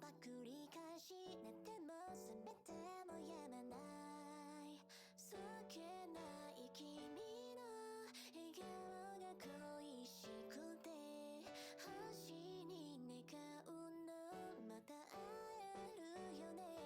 ば繰り返し寝ても覚めてもやまないそっけない君の笑顔が恋しくて星に願うのまた会えるよね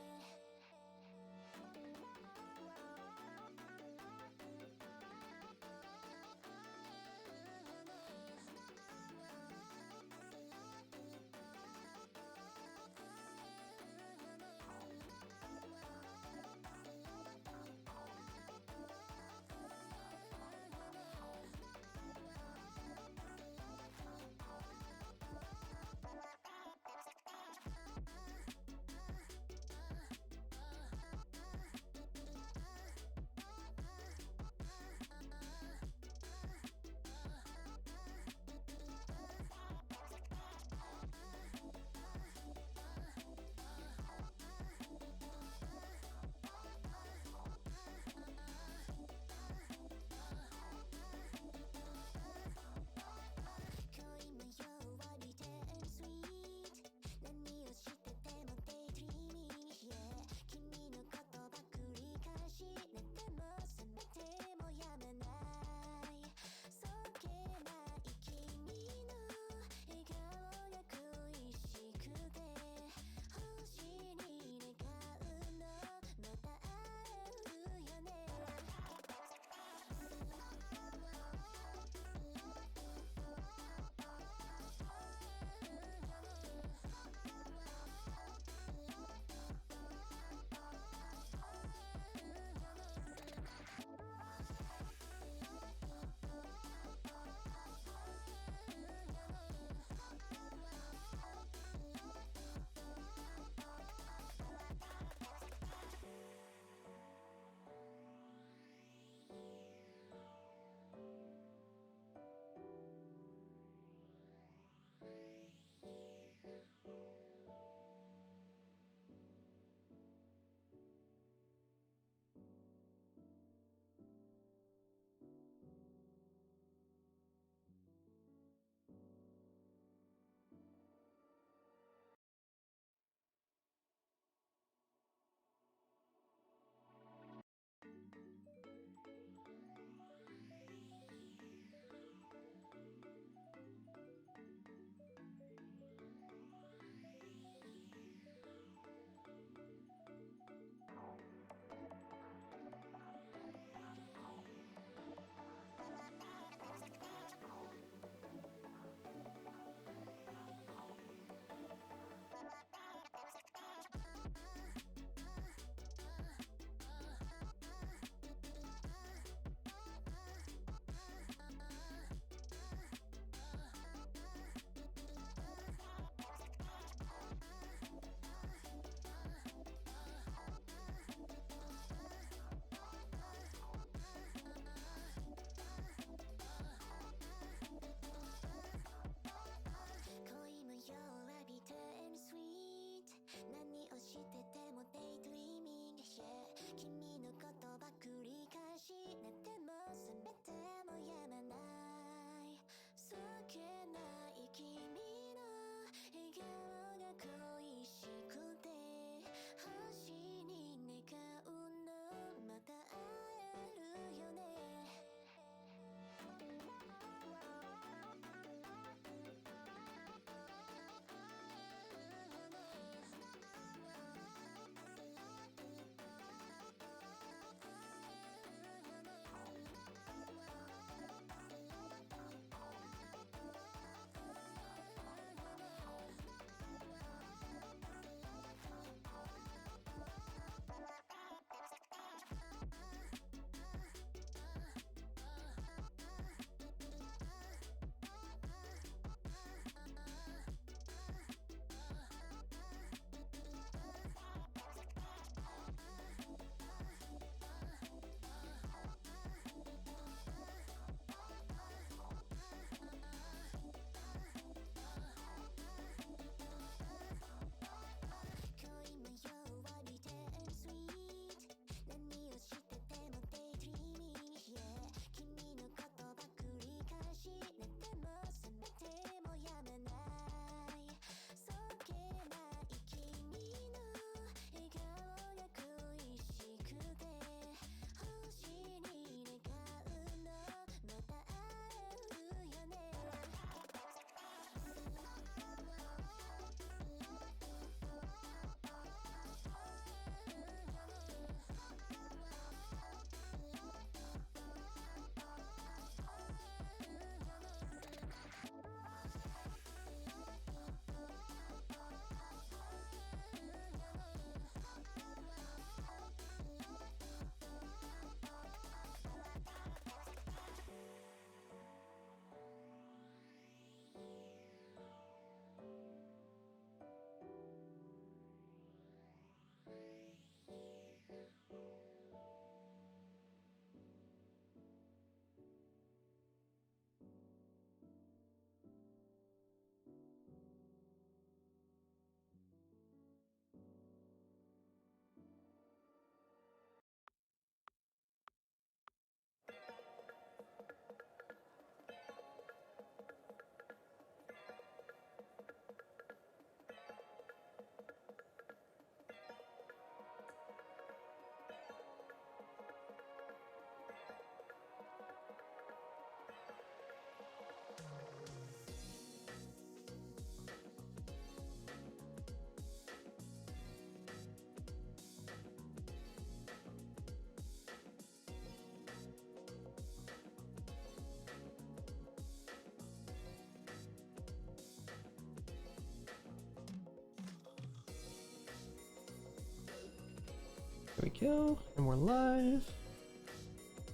There we go. And we're live.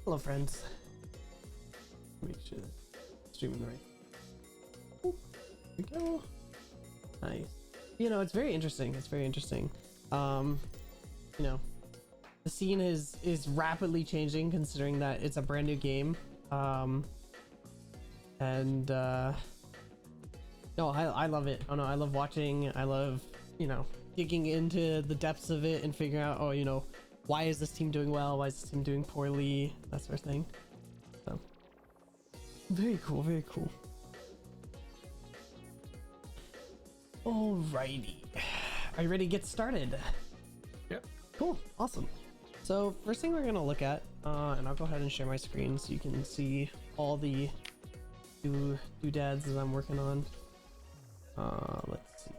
Hello, friends. Make sure that's streaming right. Oop, there we go. Nice. You know, it's very interesting. It's very interesting. You know, the scene is rapidly changing considering that it's a brand new game. No, I love it. Oh no, I love watching. I love, you know, digging into the depths of it and figuring out, oh, you know, why is this team doing well? Why is this team doing poorly? That sort of thing. So, very cool, very cool. Alrighty. Are you ready to get started? Yep. Cool, awesome. So first thing we're gonna look at, and I'll go ahead and share my screen so you can see all the doodads that I'm working on. Let's see.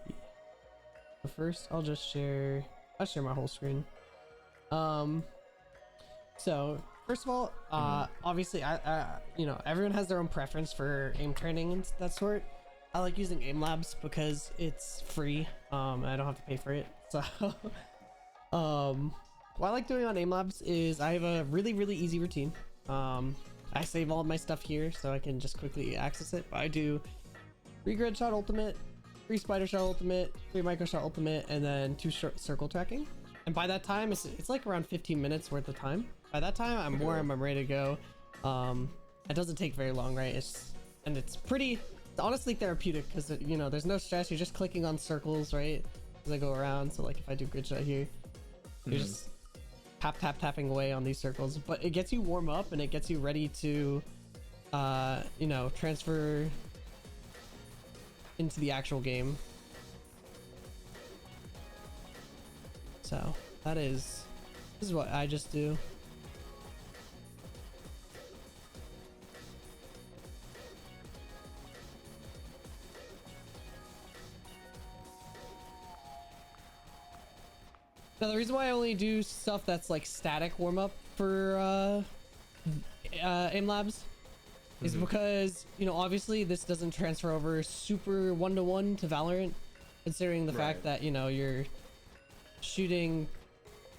So first, I'll share my whole screen. So first of all, obviously, you know, everyone has their own preference for aim training and that sort. I like using aim labs because it's free. I don't have to pay for it. So, what I like doing on aim labs is I have a really easy routine. I save all of my stuff here so I can just quickly access it. But I do 3 grid shot ultimate, 3 spider shot ultimate, 3 micro shot ultimate, and then 2 circle tracking. And by that time, it's like around 15 minutes worth of time. By that time, I'm warm, I'm ready to go. It doesn't take very long, right? It's honestly therapeutic because, you know, there's no stress. You're just clicking on circles, right, as I go around. So like if I do grid shot here, you're just tapping away on these circles, but it gets you warm up and it gets you ready to you know, transfer into the actual game. So this is what I just do. Now the reason why I only do stuff that's like static warm up for aim labs is because, you know, obviously this doesn't transfer over super one-to-one to Valorant, considering the fact that, you know, your shooting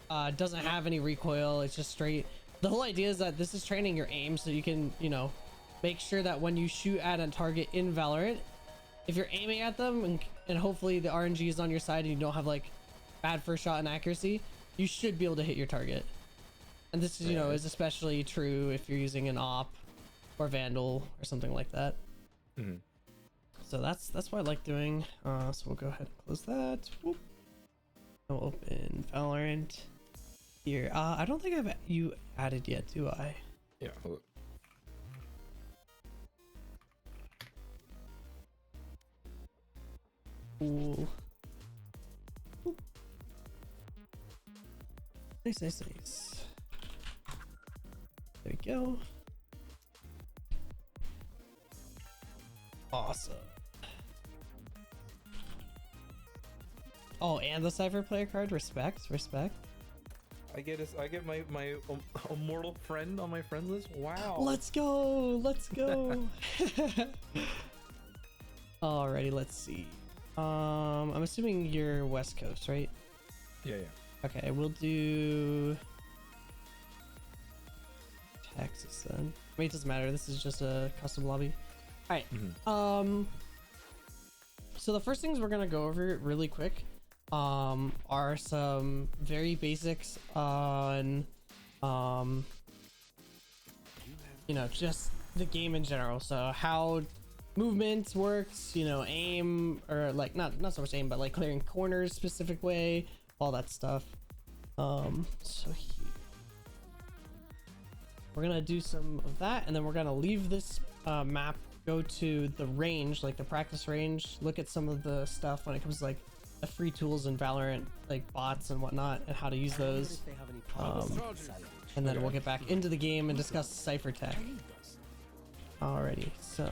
doesn't have any recoil. It's just straight. The whole idea is that this is training your aim so you can, you know, make sure that when you shoot at a target in Valorant, if you're aiming at them and hopefully the RNG is on your side and you don't have like bad first shot and accuracy, you should be able to hit your target. And this is, you know, is especially true if you're using an op or vandal or something like that. So that's what I like doing. So we'll go ahead and close that. Whoop. I'll open Valorant here. I don't think I've you added yet, do I? Yeah, hold up. Cool. Whoop. Nice. There we go. Awesome. Oh, and the Cypher player card. Respect. I get my immortal friend on my friends list. Wow. Let's go. Alrighty, let's see. I'm assuming you're West Coast, right? Yeah. Okay, we'll do Texas then. I mean, it doesn't matter. This is just a custom lobby. All right. So the first things we're gonna go over really quick are some very basics on you know, just the game in general. So how movements works, you know, aim, or like not so much aim, but like clearing corners specific way, all that stuff. So here we're gonna do some of that, and then we're gonna leave this map, go to the range, like the practice range, look at some of the stuff when it comes to like the free tools in Valorant, like bots and whatnot, and how to use those. And then we'll get back into the game and discuss Cypher tech. Alrighty, so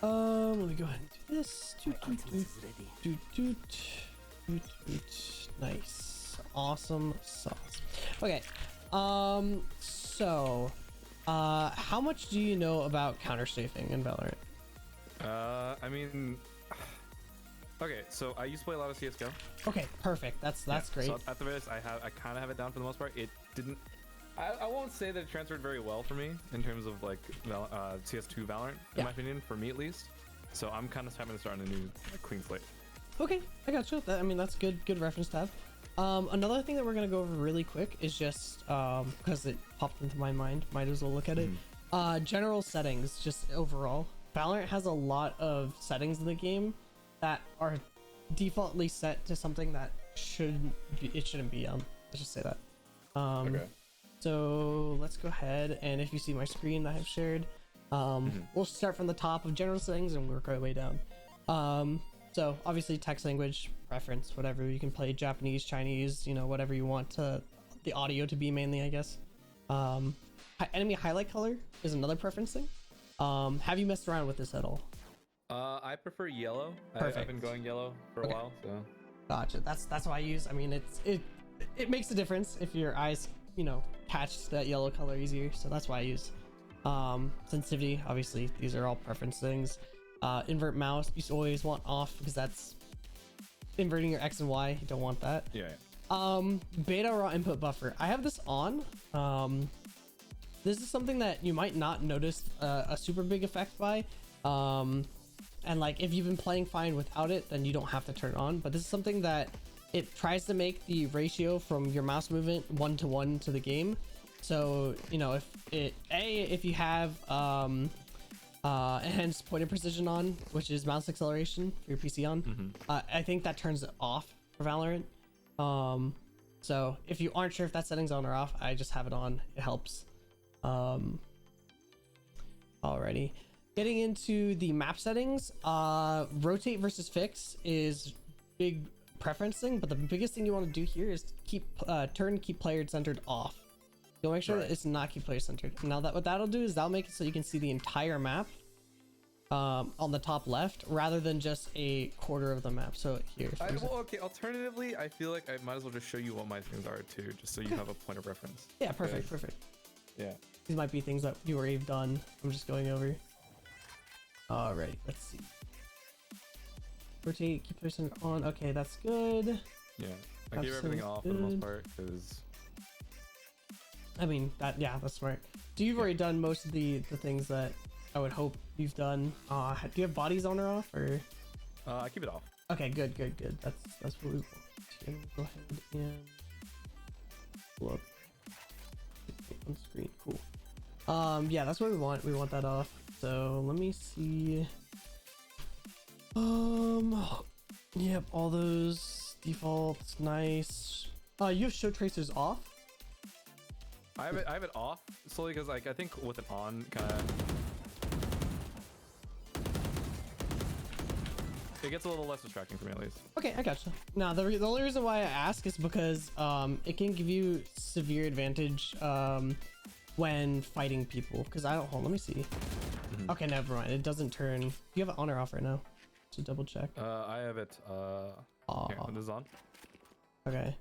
let me go ahead and do this. Nice. Awesome sauce. Okay. So how much do you know about counter strafing in Valorant? I mean, Okay, so I used to play a lot of CS:GO. Okay, perfect. That's great. So at the very least, I kind of have it down for the most part. It didn't. I won't say that it transferred very well for me in terms of like CS2 Valorant, in my opinion, for me at least. So I'm kind of having to start on a new clean slate. Okay, I got you. I mean, that's good reference to have. Another thing that we're gonna go over really quick is just because it popped into my mind, might as well look at it. General settings, just overall. Valorant has a lot of settings in the game that are defaultly set to something that shouldn't be on. Let's just say that. Okay. So let's go ahead, and if you see my screen that I've shared, we'll start from the top of general settings and work our way down. So obviously text language preference, whatever, you can play Japanese, Chinese, you know, whatever you want to the audio to be mainly, I guess. Enemy highlight color is another preference thing. Have you messed around with this at all? I prefer yellow. Perfect. I've been going yellow for a while, so. Gotcha. That's what I use. I mean, it makes a difference if your eyes, you know, catch that yellow color easier. So that's why I use. Sensitivity, obviously, these are all preference things. Invert mouse, you always want off because that's inverting your X and Y. You don't want that. Yeah. Beta raw input buffer. I have this on. This is something that you might not notice a super big effect by. And like if you've been playing fine without it, then you don't have to turn it on. But this is something that it tries to make the ratio from your mouse movement 1-to-1 to the game. So, you know, if you have enhanced point of precision on, which is mouse acceleration for your PC on, I think that turns it off for Valorant. So if you aren't sure if that setting's on or off, I just have it on. It helps. Alrighty, getting into the map settings, rotate versus fix is big preference thing, but the biggest thing you want to do here is keep player centered off. You'll make sure that it's not keep player centered. Now that what that'll do is that'll make it so you can see the entire map on the top left rather than just a quarter of the map. So here, Okay, alternatively, I feel like I might as well just show you what my things are too, just so you have a point of reference. Yeah, perfect. Yeah, these might be things that you already done. I'm just going over. Alright, let's see. Rotate, keep person on. Okay, that's good. Yeah, I keep everything off for the most part because I mean that's smart. So you've already done most of the things that I would hope you've done. Do you have bodies on or off, or? I keep it off. Okay, good. That's what we want. Go ahead and pull up on screen. Cool. Yeah, that's what we want. We want that off. So let me see. Yep, all those defaults, nice. You have show tracers off? I have it off solely because like I think with it on kind of it gets a little less distracting for me at least. Okay, I gotcha. Now the only reason why I ask is because it can give you severe advantage when fighting people. Because I don't hold. Let me see. Okay, never mind. It doesn't turn. Do you have it on or off right now? To double check. I have it. Here, this is on. Okay.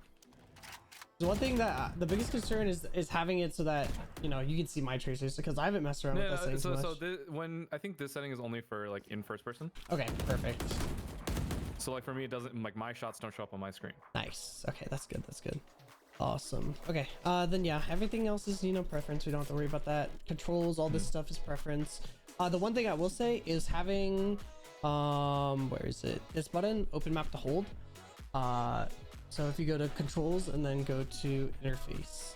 So one thing that the biggest concern is having it so that you know you can see my tracers, because I haven't messed around with that setting so when I think this setting is only for like in first person. Okay, perfect. So like for me, it doesn't, like my shots don't show up on my screen. Nice. Okay, that's good. Awesome. Okay, then yeah, everything else is, you know, preference. We don't have to worry about that. Controls, all this stuff is preference. The one thing I will say is having where is it, this button, open map to hold. So if you go to controls and then go to interface,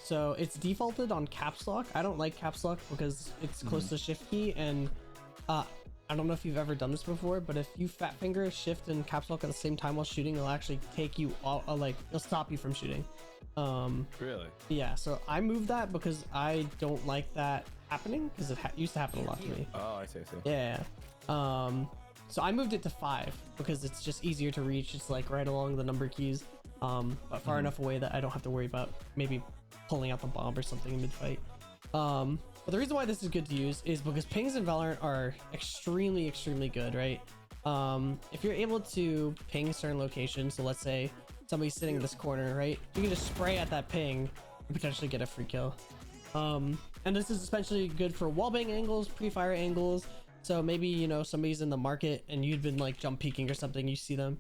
so it's defaulted on caps lock. I don't like caps lock because it's close to shift key, and I don't know if you've ever done this before, but if you fat finger shift and caps lock at the same time while shooting, it'll actually take you all, like it'll stop you from shooting. Really? Yeah, so I moved that because I don't like that happening, because it used to happen a lot to me. Oh, I see. Yeah. So I moved it to 5 because it's just easier to reach. It's like right along the number keys, but far enough away that I don't have to worry about maybe pulling out the bomb or something in mid-fight. But the reason why this is good to use is because pings in Valorant are extremely good, right? If you're able to ping certain locations, so let's say somebody's sitting in this corner, right? You can just spray at that ping and potentially get a free kill. And this is especially good for wallbang angles, pre-fire angles, So maybe, you know, somebody's in the market and you'd been like jump peeking or something, you see them,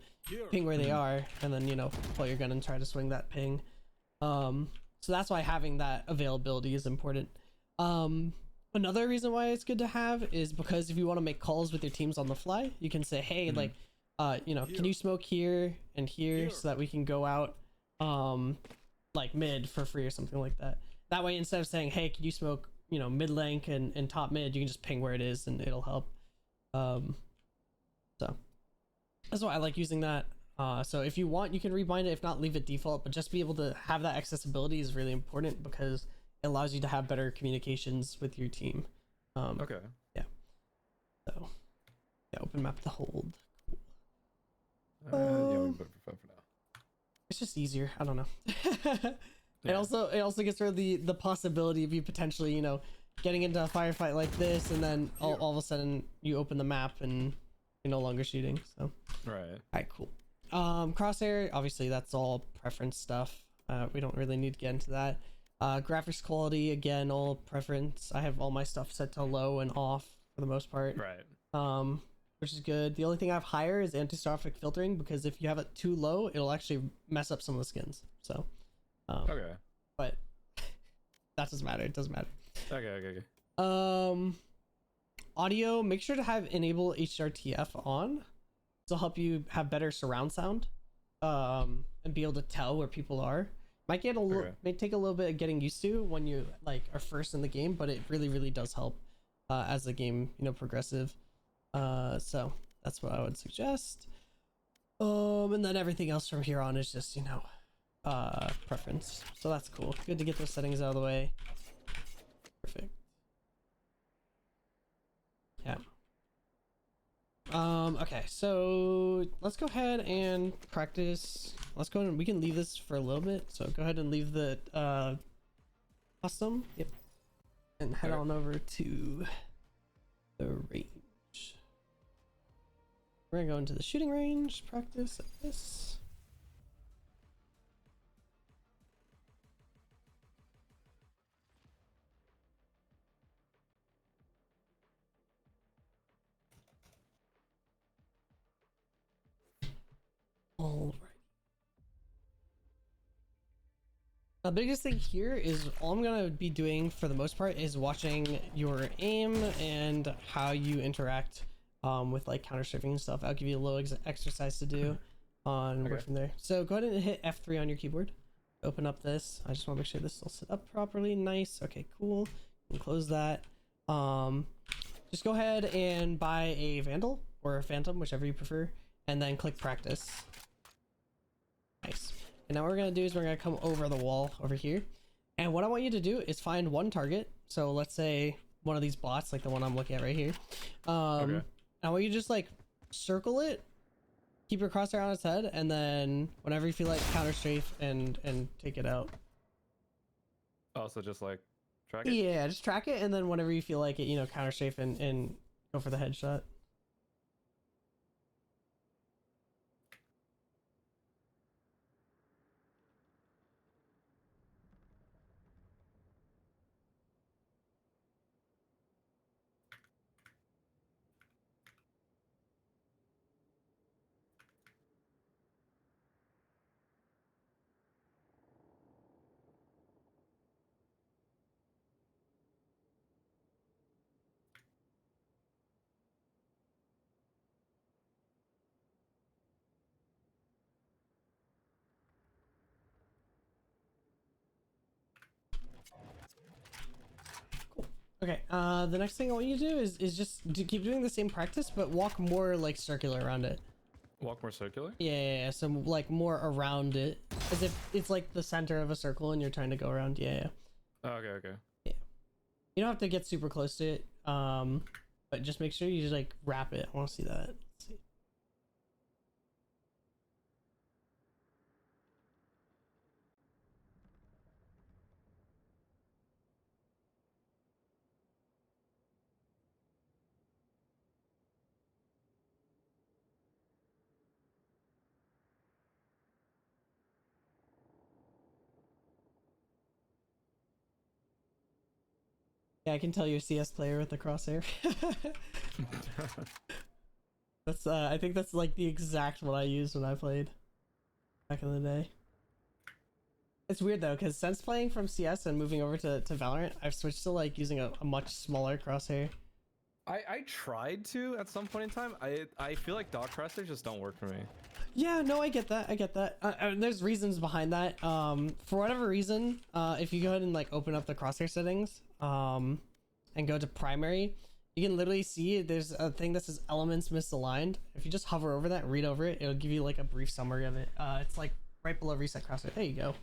ping where they are, and then, you know, pull your gun and try to swing that ping. So that's why having that availability is important. Another reason why it's good to have is because if you want to make calls with your teams on the fly, you can say, hey, like, you know, can you smoke here and here so that we can go out, like mid for free or something like that. That way, instead of saying, hey, can you smoke, you know, mid link and top mid, you can just ping where it is and it'll help. So that's why I like using that. So if you want, you can rebind it. If not, leave it default, but just be able to have that accessibility is really important because it allows you to have better communications with your team. Okay. Yeah. So yeah, open map to hold. Yeah, we can put it for 5 for now. It's just easier. I don't know. It Yeah. also gets rid of the possibility of you potentially, you know, getting into a firefight like this, and then all of a sudden you open the map and you're no longer shooting. So Right. all right, cool. Crosshair, obviously that's all preference stuff. We don't really need to get into that. Graphics quality, again, all preference. I have all my stuff set to low and off for the most part. Right. Which is good. The only thing I have higher is anti-strophic filtering, because if you have it too low, it'll actually mess up some of the skins. So Okay. but that doesn't matter. It doesn't matter. Okay. Audio, make sure to have enable HRTF on. This will help you have better surround sound, and be able to tell where people are. Might get a little, may take a little bit of getting used to when you like are first in the game, but it really does help as the game, you know, progressive. So that's what I would suggest. And then everything else from here on is just, you know, preference. So that's cool. Good to get those settings out of the way. Perfect. Yeah. Okay, so let's go ahead and practice. Let's go ahead and we can leave this for a little bit. So go ahead and leave the custom. Yep. And head on over to the range. We're gonna go into the shooting range, practice like this. All right. The biggest thing here is all I'm gonna be doing for the most part is watching your aim and how you interact with like counter strafing and stuff. I'll give you a little exercise to do on work from there. So go ahead and hit F3 on your keyboard. Open up this. I just want to make sure this will set up properly. Nice. Okay, cool. And close that. Just go ahead and buy a Vandal or a Phantom, whichever you prefer, and then click practice. Nice. And now what we're going to do is we're going to come over the wall over here. And what I want you to do is find one target. So let's say one of these bots, like the one I'm looking at right here. Okay. I want you to just like circle it, keep your crosshair on its head, and then whenever you feel like counter strafe and take it out. Oh, so just like track it? Yeah, just track it, and then whenever you feel like it, you know, counter strafe and go for the headshot. Okay, the next thing I want you to do is just to keep doing the same practice, but walk more like circular around it. Walk more circular? Yeah, so like more around it, as if it's like the center of a circle and you're trying to go around. Yeah. Oh, okay. Yeah. You don't have to get super close to it, but just make sure you just like wrap it. I want to see that. Let's see. Yeah, I can tell you're a CS player with the crosshair. That's I think that's like the exact one I used when I played back in the day. It's weird though, because since playing from CS and moving over to Valorant, I've switched to like using a much smaller crosshair. I tried to at some point in time. I feel like dot crosshairs just don't work for me. Yeah, no, I get that. I get that. There's reasons behind that. For whatever reason, if you go ahead and like open up the crosshair settings, and go to primary, you can literally see there's a thing that says elements misaligned. If you just hover over that and read over it, it'll give you like a brief summary of it. It's like right below reset crosshair. There you go.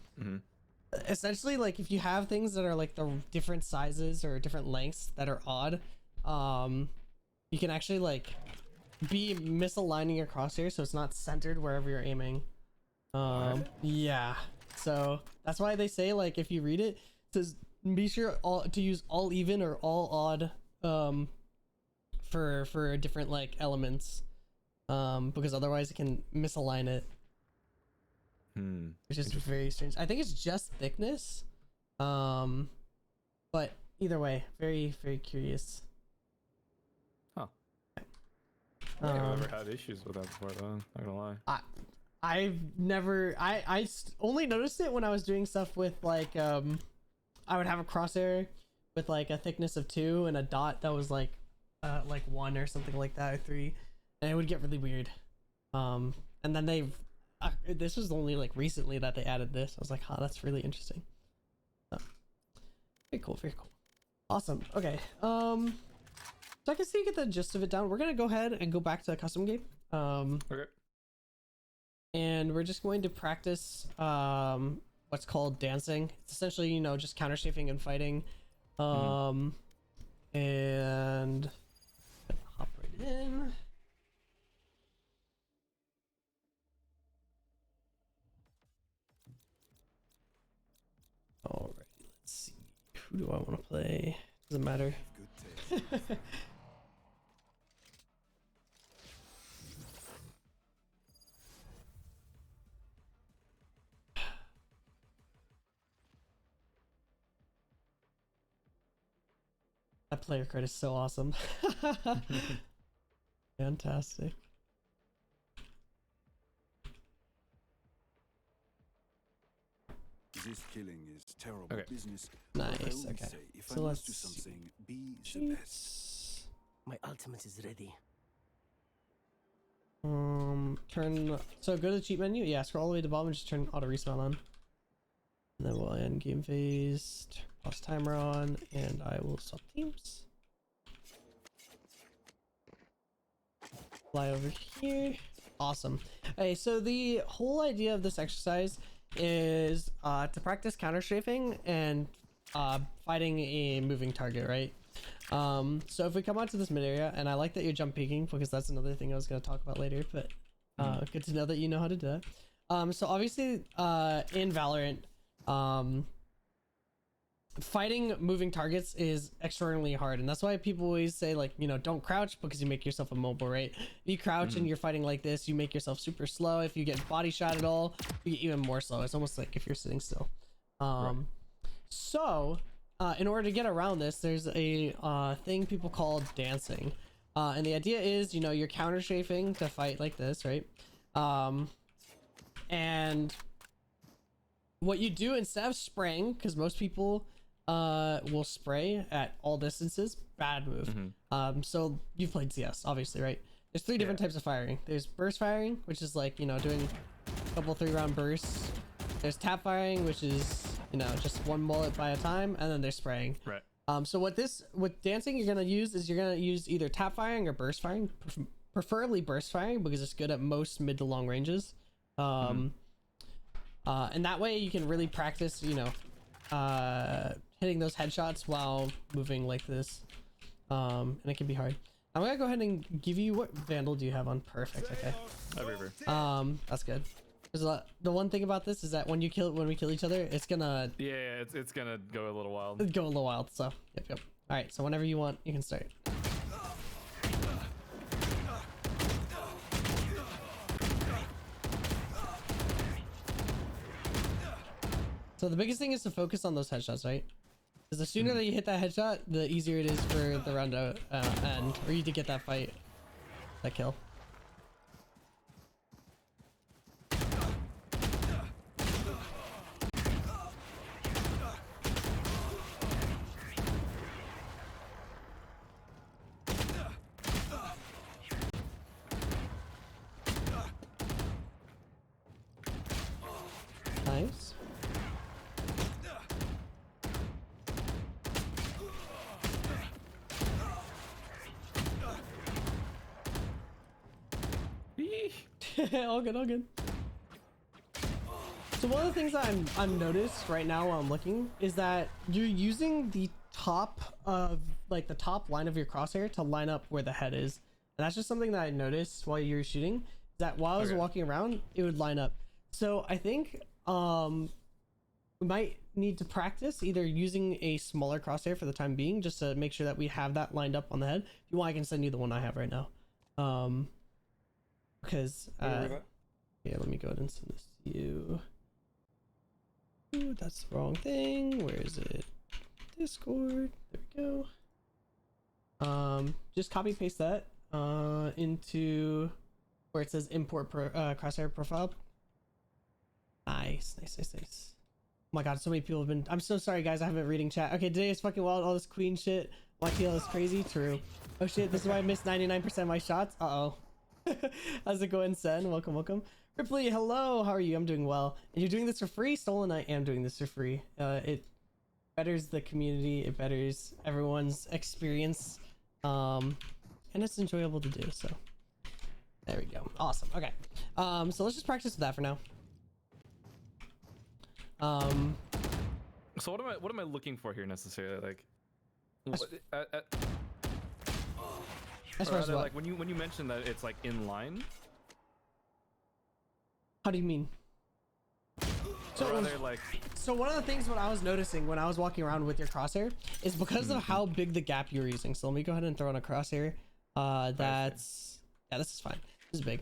Essentially, like if you have things that are like the different sizes or different lengths that are odd, you can actually like be misaligning your crosshair so it's not centered wherever you're aiming. Yeah, so that's why they say like if you read it, it says be sure to use all even or all odd for different like elements, because otherwise it can misalign it, which is very strange. I think it's just thickness, but either way, very curious. I've never had issues with that before, though. Not gonna lie. I've never. I only noticed it when I was doing stuff with like I would have a crosshair with like a thickness of 2 and a dot that was like 1 or something like that, or 3, and it would get really weird. And then this was only like recently that they added this. I was like, huh, that's really interesting. So, very cool, very cool, awesome. Okay, so I can see you get the gist of it down. We're gonna go ahead and go back to the custom game. Okay. And we're just going to practice what's called dancing. It's essentially, you know, just counter strafing and fighting. And hop right in. Alright, let's see. Who do I want to play? Doesn't matter. That player card is so awesome. Fantastic. This killing is terrible business. Nice. Okay. If So I let's must do see. something, be the best. My ultimate is ready. Turn. So go to the cheat menu. Yeah, scroll all the way to the bottom and just turn auto respawn on. And then we'll end game phase. Pause timer on, and I will swap teams. Fly over here. Awesome. Okay, so the whole idea of this exercise is to practice counter strafing and fighting a moving target, right? So if we come onto this mid area, and I like that you're jump peeking because that's another thing I was going to talk about later, but good to know that you know how to do that. So obviously in Valorant, fighting moving targets is extraordinarily hard, and that's why people always say, like, you know, don't crouch because you make yourself immobile, right? If you crouch and you're fighting like this, you make yourself super slow. If you get body shot at all, you get even more slow. It's almost like if you're sitting still. So in order to get around this, there's a thing people call dancing, and the idea is, you know, you're counter strafing to fight like this, right? And what you do instead of spraying, because most people will spray at all distances, bad move. So you've played CS, obviously, right? There's 3 different types of firing. There's burst firing, which is like, you know, doing a couple 3-round bursts. There's tap firing, which is, you know, just 1 bullet by a time, and then there's spraying. Right. So with dancing, you're gonna use either tap firing or burst firing, preferably burst firing because it's good at most mid to long ranges. And that way you can really practice, you know, hitting those headshots while moving like this. And it can be hard. I'm gonna go ahead and give you, what Vandal do you have on? Perfect. Okay. River. That's good. Because the one thing about this is that when we kill each other, it's gonna It's gonna go a little wild. go a little wild. So yep. All right. So whenever you want, you can start. So the biggest thing is to focus on those headshots, right? Because the sooner that you hit that headshot, the easier it is for the round to end, or you to get that fight, that kill. Nice. All good, all good. So one of the things that I'm noticed right now while I'm looking is that you're using the top of like the top line of your crosshair to line up where the head is, and that's just something that I noticed while you were shooting. That while I was walking around, it would line up. So I think we might need to practice either using a smaller crosshair for the time being, just to make sure that we have that lined up on the head. If you want, I can send you the one I have right now. Because yeah, let me go ahead and send this to you. Ooh, that's the wrong thing. Where is it? Discord. There we go. Just copy paste that into where it says import crosshair profile. Nice. Oh my god, so many people have been. I'm so sorry, guys. I haven't been reading chat. Okay, today is fucking wild. All this queen shit. YTL is crazy. True. Oh shit, this is why I missed 99% of my shots. Uh-oh. How's it going, Sen? Welcome. Ripley, hello. How are you? I'm doing well. And you're doing this for free? Stolen, I am doing this for free. It betters the community. It betters everyone's experience. And it's enjoyable to do, so. There we go. Awesome. Okay. So let's just practice with that for now. So what am I looking for here necessarily? Like, as far as what? Like when you mentioned that it's like in line. How do you mean? So one of the things what I was noticing when I was walking around with your crosshair is because of how big the gap you were using. So let me go ahead and throw in a crosshair. Yeah, this is fine. This is big.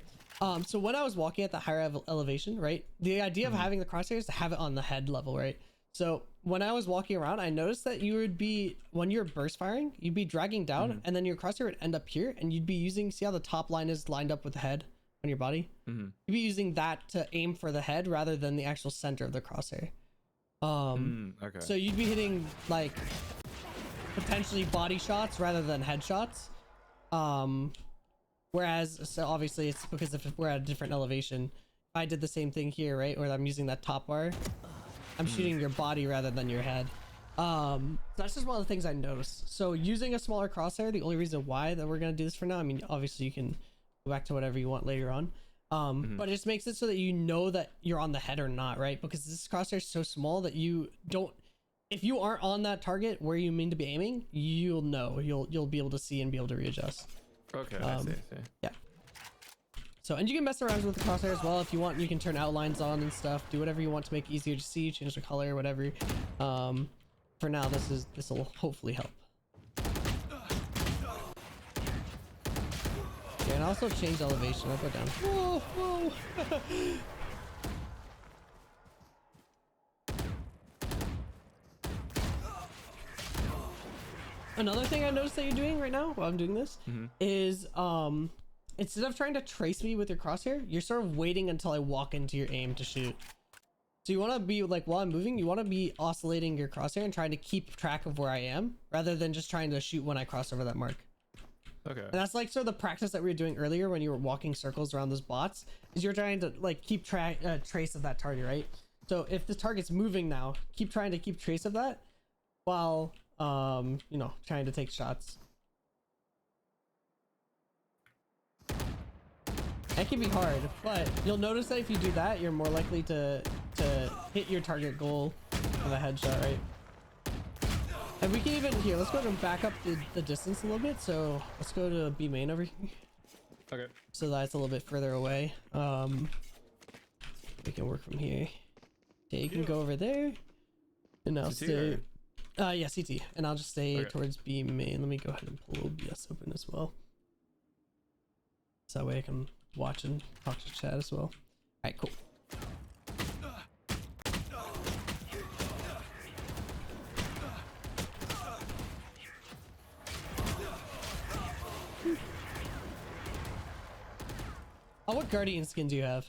So when I was walking at the higher elevation, right? The idea of having the crosshair is to have it on the head level, right? So when I was walking around, I noticed that you would be, when you're burst firing, you'd be dragging down and then your crosshair would end up here and you'd be using, see how the top line is lined up with the head on your body? You'd be using that to aim for the head rather than the actual center of the crosshair. Okay. So you'd be hitting like potentially body shots rather than headshots. Whereas, so obviously it's because if we're at a different elevation, if I did the same thing here, right? Where I'm using that top bar, I'm shooting your body rather than your head. So that's just one of the things I noticed. So using a smaller crosshair, the only reason why that we're going to do this for now, I mean, obviously you can go back to whatever you want later on. But it just makes it so that you know that you're on the head or not, right? Because this crosshair is so small that you don't, if you aren't on that target where you mean to be aiming, you'll know, you'll be able to see and be able to readjust. Okay, I see. Yeah. So, and you can mess around with the crosshair as well if you want. You can turn outlines on and stuff. Do whatever you want to make it easier to see. Change the color, whatever. For now, this will hopefully help. Yeah, and also change elevation. I'll go down. Whoa. Another thing I noticed that you're doing right now while I'm doing this is instead of trying to trace me with your crosshair, you're sort of waiting until I walk into your aim to shoot. So you want to be like, while I'm moving, you want to be oscillating your crosshair and trying to keep track of where I am rather than just trying to shoot when I cross over that mark. Okay. And that's like sort of the practice that we were doing earlier when you were walking circles around those bots, is you're trying to like keep trace of that target, right? So if the target's moving now, keep trying to keep trace of that while you know, trying to take shots. That can be hard, but you'll notice that if you do that, you're more likely to hit your target goal with a headshot, right? And we can even, here, let's go ahead and back up the distance a little bit. So let's go to B main over here. Okay. So that's a little bit further away. We can work from here. Okay, you can go over there. And I'll stay. Yeah, CT. And I'll just stay towards B main. Let me go ahead and pull OBS open as well. So that way I can watch and talk to chat as well. Alright, cool. Oh, what guardian skin do you have?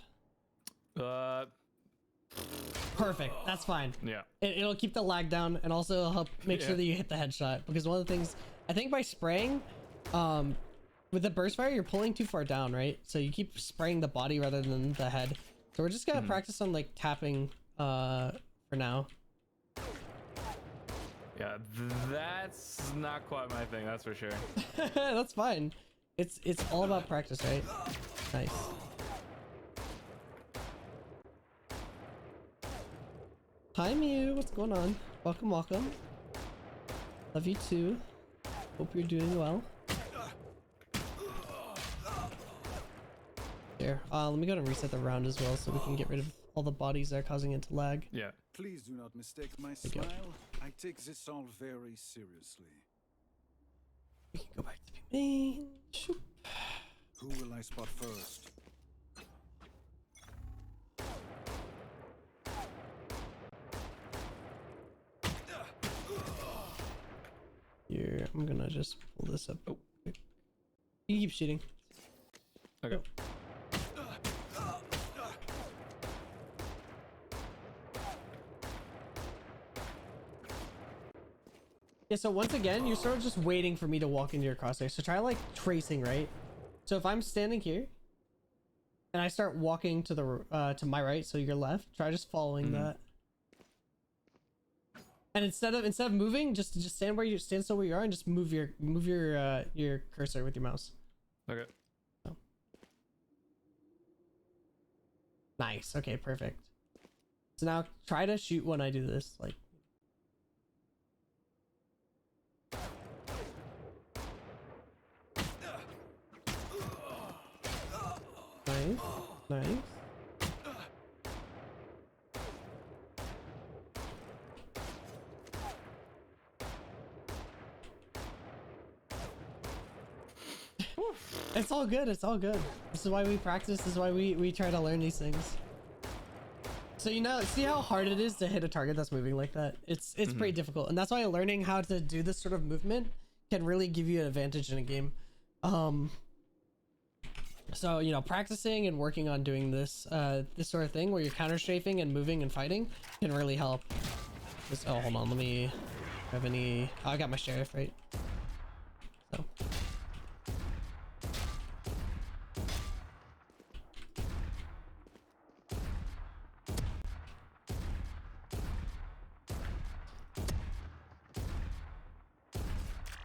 Perfect. That's fine. Yeah. It'll keep the lag down, and also it'll help make sure that you hit the headshot. Because one of the things I think by spraying, with the burst fire, you're pulling too far down, right? So you keep spraying the body rather than the head. So we're just gonna practice on like tapping for now. Yeah, that's not quite my thing, that's for sure. That's fine. It's all about practice, right? Nice. Hi Mew, what's going on? Welcome, welcome. Love you too. Hope you're doing well. Here, let me go and reset the round as well so we can get rid of all the bodies that are causing it to lag. Yeah. Please do not mistake my we smile. go. I take this all very seriously. We can go back to the main. Shoop. Who will I spot first? Here, I'm gonna just pull this up. Oh. You keep shooting. Okay. Oh. Yeah, so once again, you're sort of just waiting for me to walk into your crosshair. So try like tracing, right? So if I'm standing here and I start walking to the to my right, so your left, try just following that. And instead of moving, just stand still where you are and just move your cursor with your mouse. Okay. Oh. Nice. Okay, perfect. So now try to shoot when I do this, like. Nice. Nice. It's all good. It's all good. This is why we practice. This is why we try to learn these things. So you know, see how hard it is to hit a target that's moving like that? It's pretty difficult, and that's why learning how to do this sort of movement can really give you an advantage in a game. So you know, practicing and working on doing this this sort of thing where you're counter strafing and moving and fighting can really help. Oh, hold on, let me have any. Oh, I got my sheriff right. So.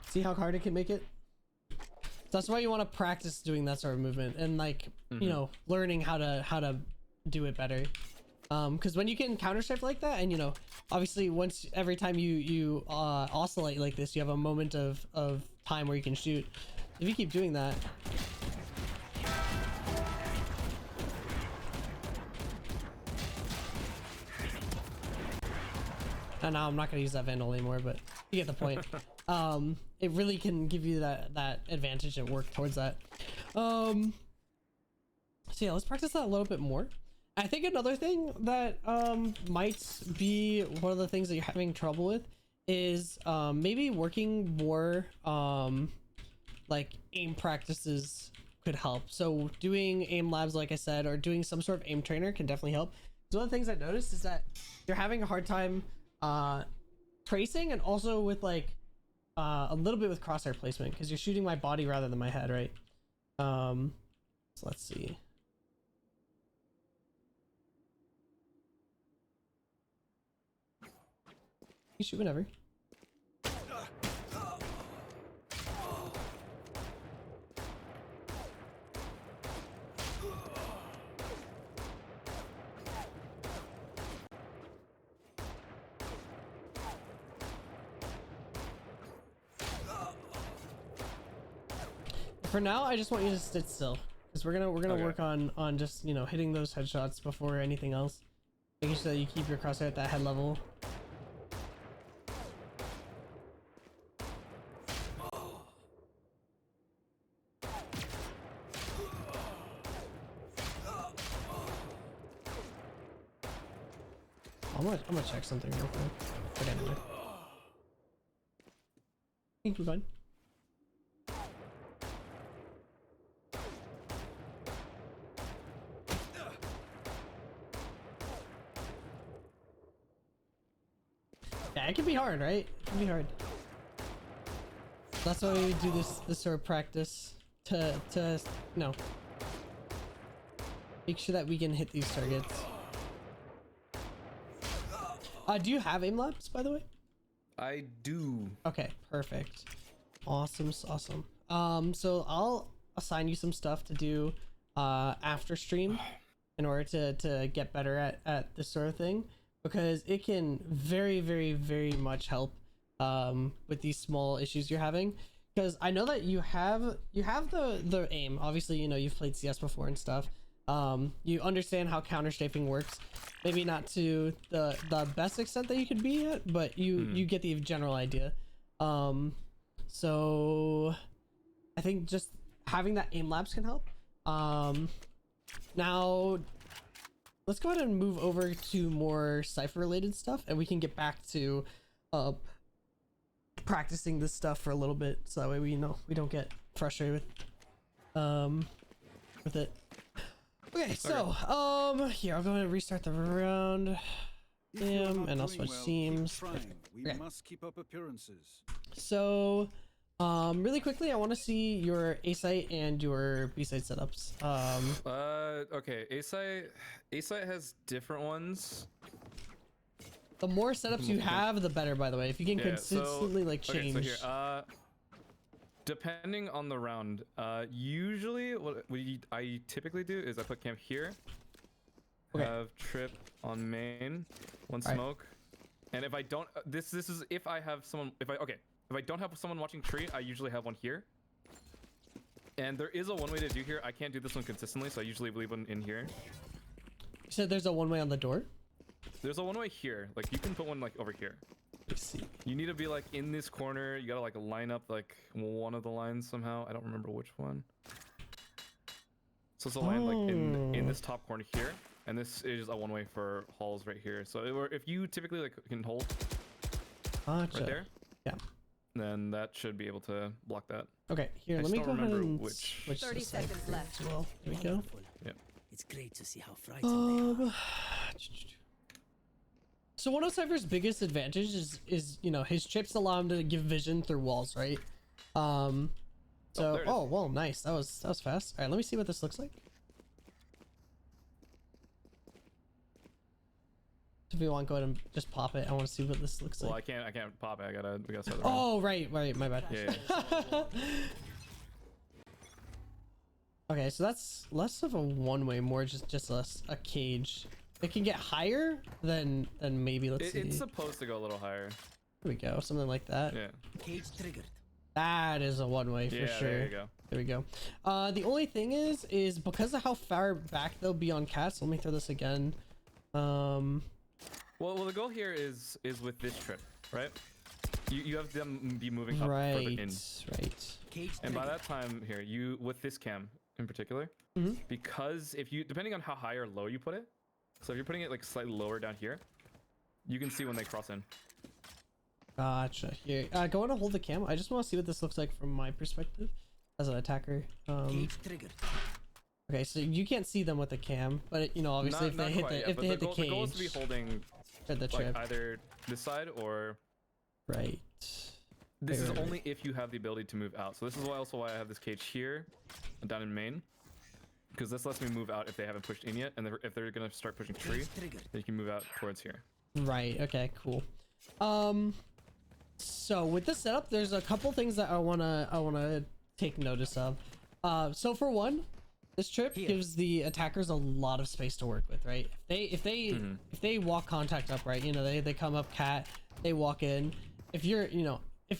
See how hard it can make it? So that's why you want to practice doing that sort of movement and like, you know, learning how to do it better. Because when you can counter strike like that, and you know, obviously every time you oscillate like this, you have a moment of time where you can shoot. If you keep doing that. And now I'm not gonna use that Vandal anymore, but you get the point. It really can give you that advantage and work towards that. So yeah, let's practice that a little bit more. I think another thing that might be one of the things that you're having trouble with is maybe working more like aim practices could help. So doing aim labs, like I said, or doing some sort of aim trainer can definitely help. So one of the things I noticed is that you're having a hard time tracing, and also with like a little bit with crosshair placement, because you're shooting my body rather than my head, right? So let's see. You shoot whenever. For now, I just want you to sit still, because we're gonna work on just, you know, hitting those headshots before anything else, making sure that you keep your crosshair at that head level. I'm gonna check something real quick. But anyway, I think we're fine. Yeah, it can be hard, right? It can be hard. That's why we do this sort of practice to you know, make sure that we can hit these targets. Do you have aim labs, by the way? I do. Okay, perfect. Awesome, awesome. So I'll assign you some stuff to do after stream in order to get better at this sort of thing, because it can very, very, very much help with these small issues you're having. Because I know that you have the aim. Obviously, you know, you've played CS before and stuff. You understand how counter strafing works. Maybe not to the best extent that you could be at, but you get the general idea. So I think just having that aim labs can help. Now let's go ahead and move over to more Cypher related stuff, and we can get back to practicing this stuff for a little bit, so that way we don't get frustrated with it. Okay, so here, I'll go ahead and restart the round. If you're not And I'll doing switch well, keep teams. trying. We Okay. must keep up appearances. So really quickly, I want to see your A site and your B site setups. Okay. A site has different ones. The more setups you have, the better, by the way. If you can consistently like change. Okay, so here, depending on the round, usually what I typically do is I put camp here, Okay. have trip on main, one All right. smoke, and if I don't, this is if I have someone, if I don't have someone watching tree, I usually have one here. And there is a one way to do here. I can't do this one consistently, so I usually leave one in here. You said there's a one way on the door. There's a one way here. Like you can put one like over here. Let's see. You need to be like in this corner. You gotta like line up like one of the lines somehow. I don't remember which one. So it's a line like in this top corner here, and this is a one way for halls right here. So if you typically like can hold Gotcha. right there, Yeah. then that should be able to block that. Okay, here, I let just me don't go ahead remember and which. switch 30 to seconds Cypher left. as well. There we go. Wonderful. Yep. It's great to see how frightened they are. So one of Cypher's biggest advantages is you know, his chips allow him to give vision through walls, right? So there it is. well, nice. That was fast. All right, let me see what this looks like. If you want, go ahead and just pop it. I want to see what this looks Well, like. I can't pop it. We gotta start the round. Oh, right, my bad. Yeah, yeah. Okay, so that's less of a one-way, more just a cage. It can get higher than maybe. Let's see. It's supposed to go a little higher. Here we go, something like that. Yeah. Cage triggered. That is a one-way for Yeah, sure. there you go. There we go. The only thing is because of how far back they'll be on cats. Let me throw this again. Well, the goal here is with this trip, right? You have them be moving up further Right, in, right. Cage and by triggered. that time here, you with this cam in particular, Mhm. because if you depending on how high or low you put it, so if you're putting it like slightly lower down here, you can see when they cross in. Gotcha. Here, go on and hold the cam. I just want to see what this looks like from my perspective as an attacker. Cage triggered. Okay, so you can't see them with the cam, but you know, obviously, if they hit the but cage, the goal is to be holding or the like trip, either this side or right? this is Right. only if you have the ability to move out. So this is also why I have this cage here, down in main, because this lets me move out if they haven't pushed in yet, and if they're gonna start pushing tree, Cage triggered. then you can move out towards here. Right. Okay. Cool. So with this setup, there's a couple things that I wanna take notice of. So for one, this trip Here. gives the attackers a lot of space to work with, right? If they walk contact up, right? You know, they come up cat, they walk in. If you're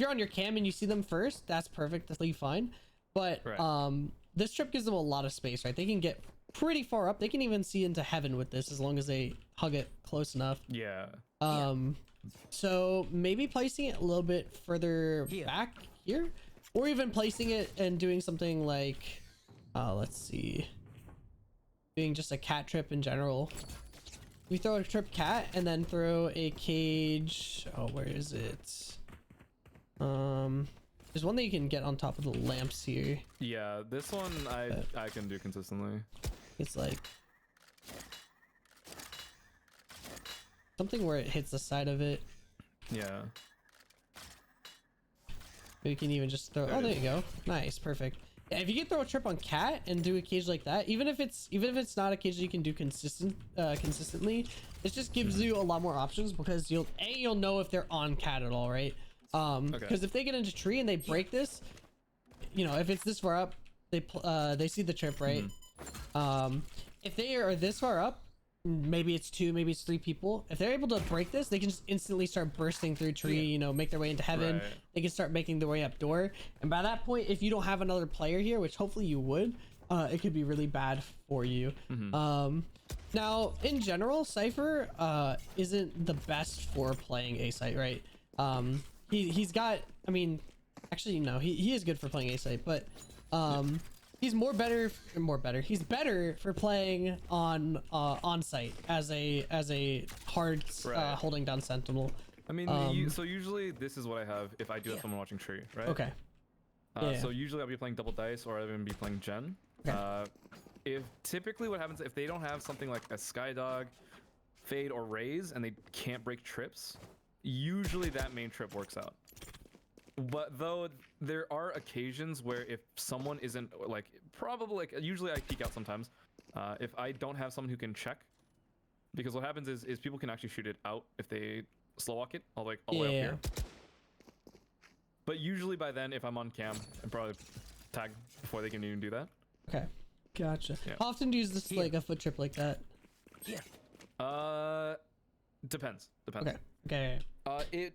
on your cam and you see them first, that's perfectly fine. But Right. this trip gives them a lot of space, right? They can get pretty far up. They can even see into heaven with this as long as they hug it close enough. Yeah. So maybe placing it a little bit further Here. back here, or even placing it and doing something like, let's see, doing just a cat trip in general. We throw a trip cat and then throw a cage. Oh, where is it? There's one that you can get on top of the lamps here. Yeah, this one I can do consistently. It's like something where it hits the side of it. Yeah. We can even just throw. Oh, there you go. Nice, perfect. Yeah, if you can throw a trip on cat and do a cage like that, even if it's not a cage that you can do consistently, it just gives you a lot more options because you'll know if they're on cat at all, right? Because if they get into tree and they break this, you know, if it's this far up, they see the trip, right? If they are this far up, maybe it's 2, maybe it's 3 people. If they're able to break this, they can just instantly start bursting through tree, you know, make their way into heaven. Right. They can start making their way up door. And by that point, if you don't have another player here, which hopefully you would, it could be really bad for you. Now, in general, Cypher isn't the best for playing A site, right? He's got, I mean, actually, no, he is good for playing A site, but he's he's better for playing on site as a hard holding down sentinel. I mean, so usually this is what I have if I do have someone watching tree, right? Okay. So usually I'll be playing double dice or I'll even be playing gen. Okay. If typically what happens if they don't have something like a skydog, fade, or raise and they can't break trips, usually that main trip works out. But though there are occasions where if someone isn't like usually I peek out sometimes if I don't have someone who can check, because what happens is people can actually shoot it out if they slow walk it all the way up here. But usually by then if I'm on cam I probably tag before they can even do that. Okay, gotcha. Yeah. How often do you use this like a foot trip like that? Depends. Okay.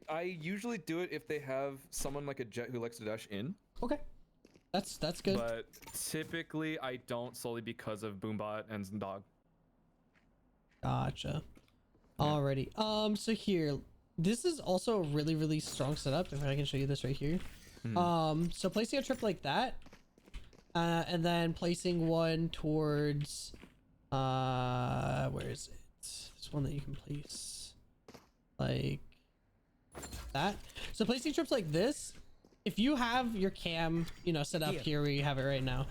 I usually do it if they have someone like a jet who likes to dash in. Okay. That's good. But typically I don't, solely because of Boombot and Dog. Gotcha. Alrighty. So here, this is also a really, really strong setup. If I can show you this right here. So placing a trip like that, and then placing one towards, where is it? This one that you can place like that. So placing trips like this, if you have your cam, you know, set up here where you have it right now,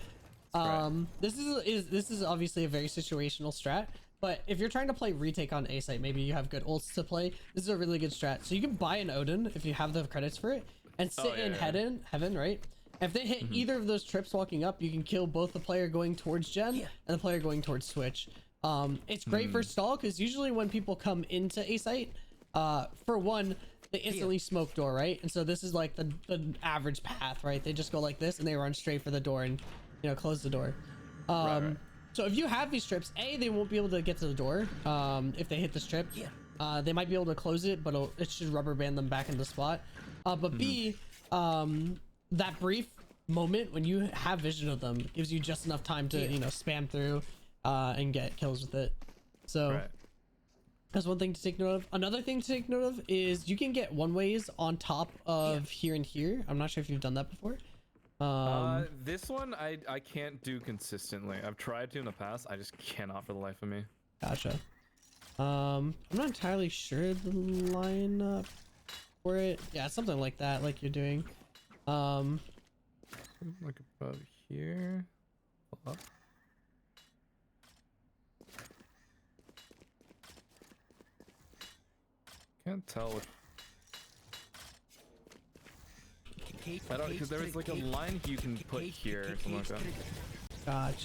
this is obviously a very situational strat. But if you're trying to play retake on A site, maybe you have good ults to play, this is a really good strat. So you can buy an Odin if you have the credits for it and sit in heaven, right? If they hit either of those trips walking up, you can kill both the player going towards gen and the player going towards switch. It's great for stall because usually when people come into A site, for one, they instantly smoke door, right? And so this is like the average path, right? They just go like this and they run straight for the door and, you know, close the door. So if you have these strips, A, they won't be able to get to the door if they hit the strip. They might be able to close it, but it should rubber band them back in the spot. But B, that brief moment when you have vision of them gives you just enough time to, you know, spam through and get kills with it. So that's one thing to take note of. Another thing to take note of is you can get one ways on top of here and here. I'm not sure if you've done that before. This one I can't do consistently. I've tried to in the past. I just cannot for the life of me. Gotcha. I'm not entirely sure the lineup for it. Yeah, something like that, like you're doing. Like above here. Hold up. Can't tell what. I don't, because there is like a line you can put here or something like that.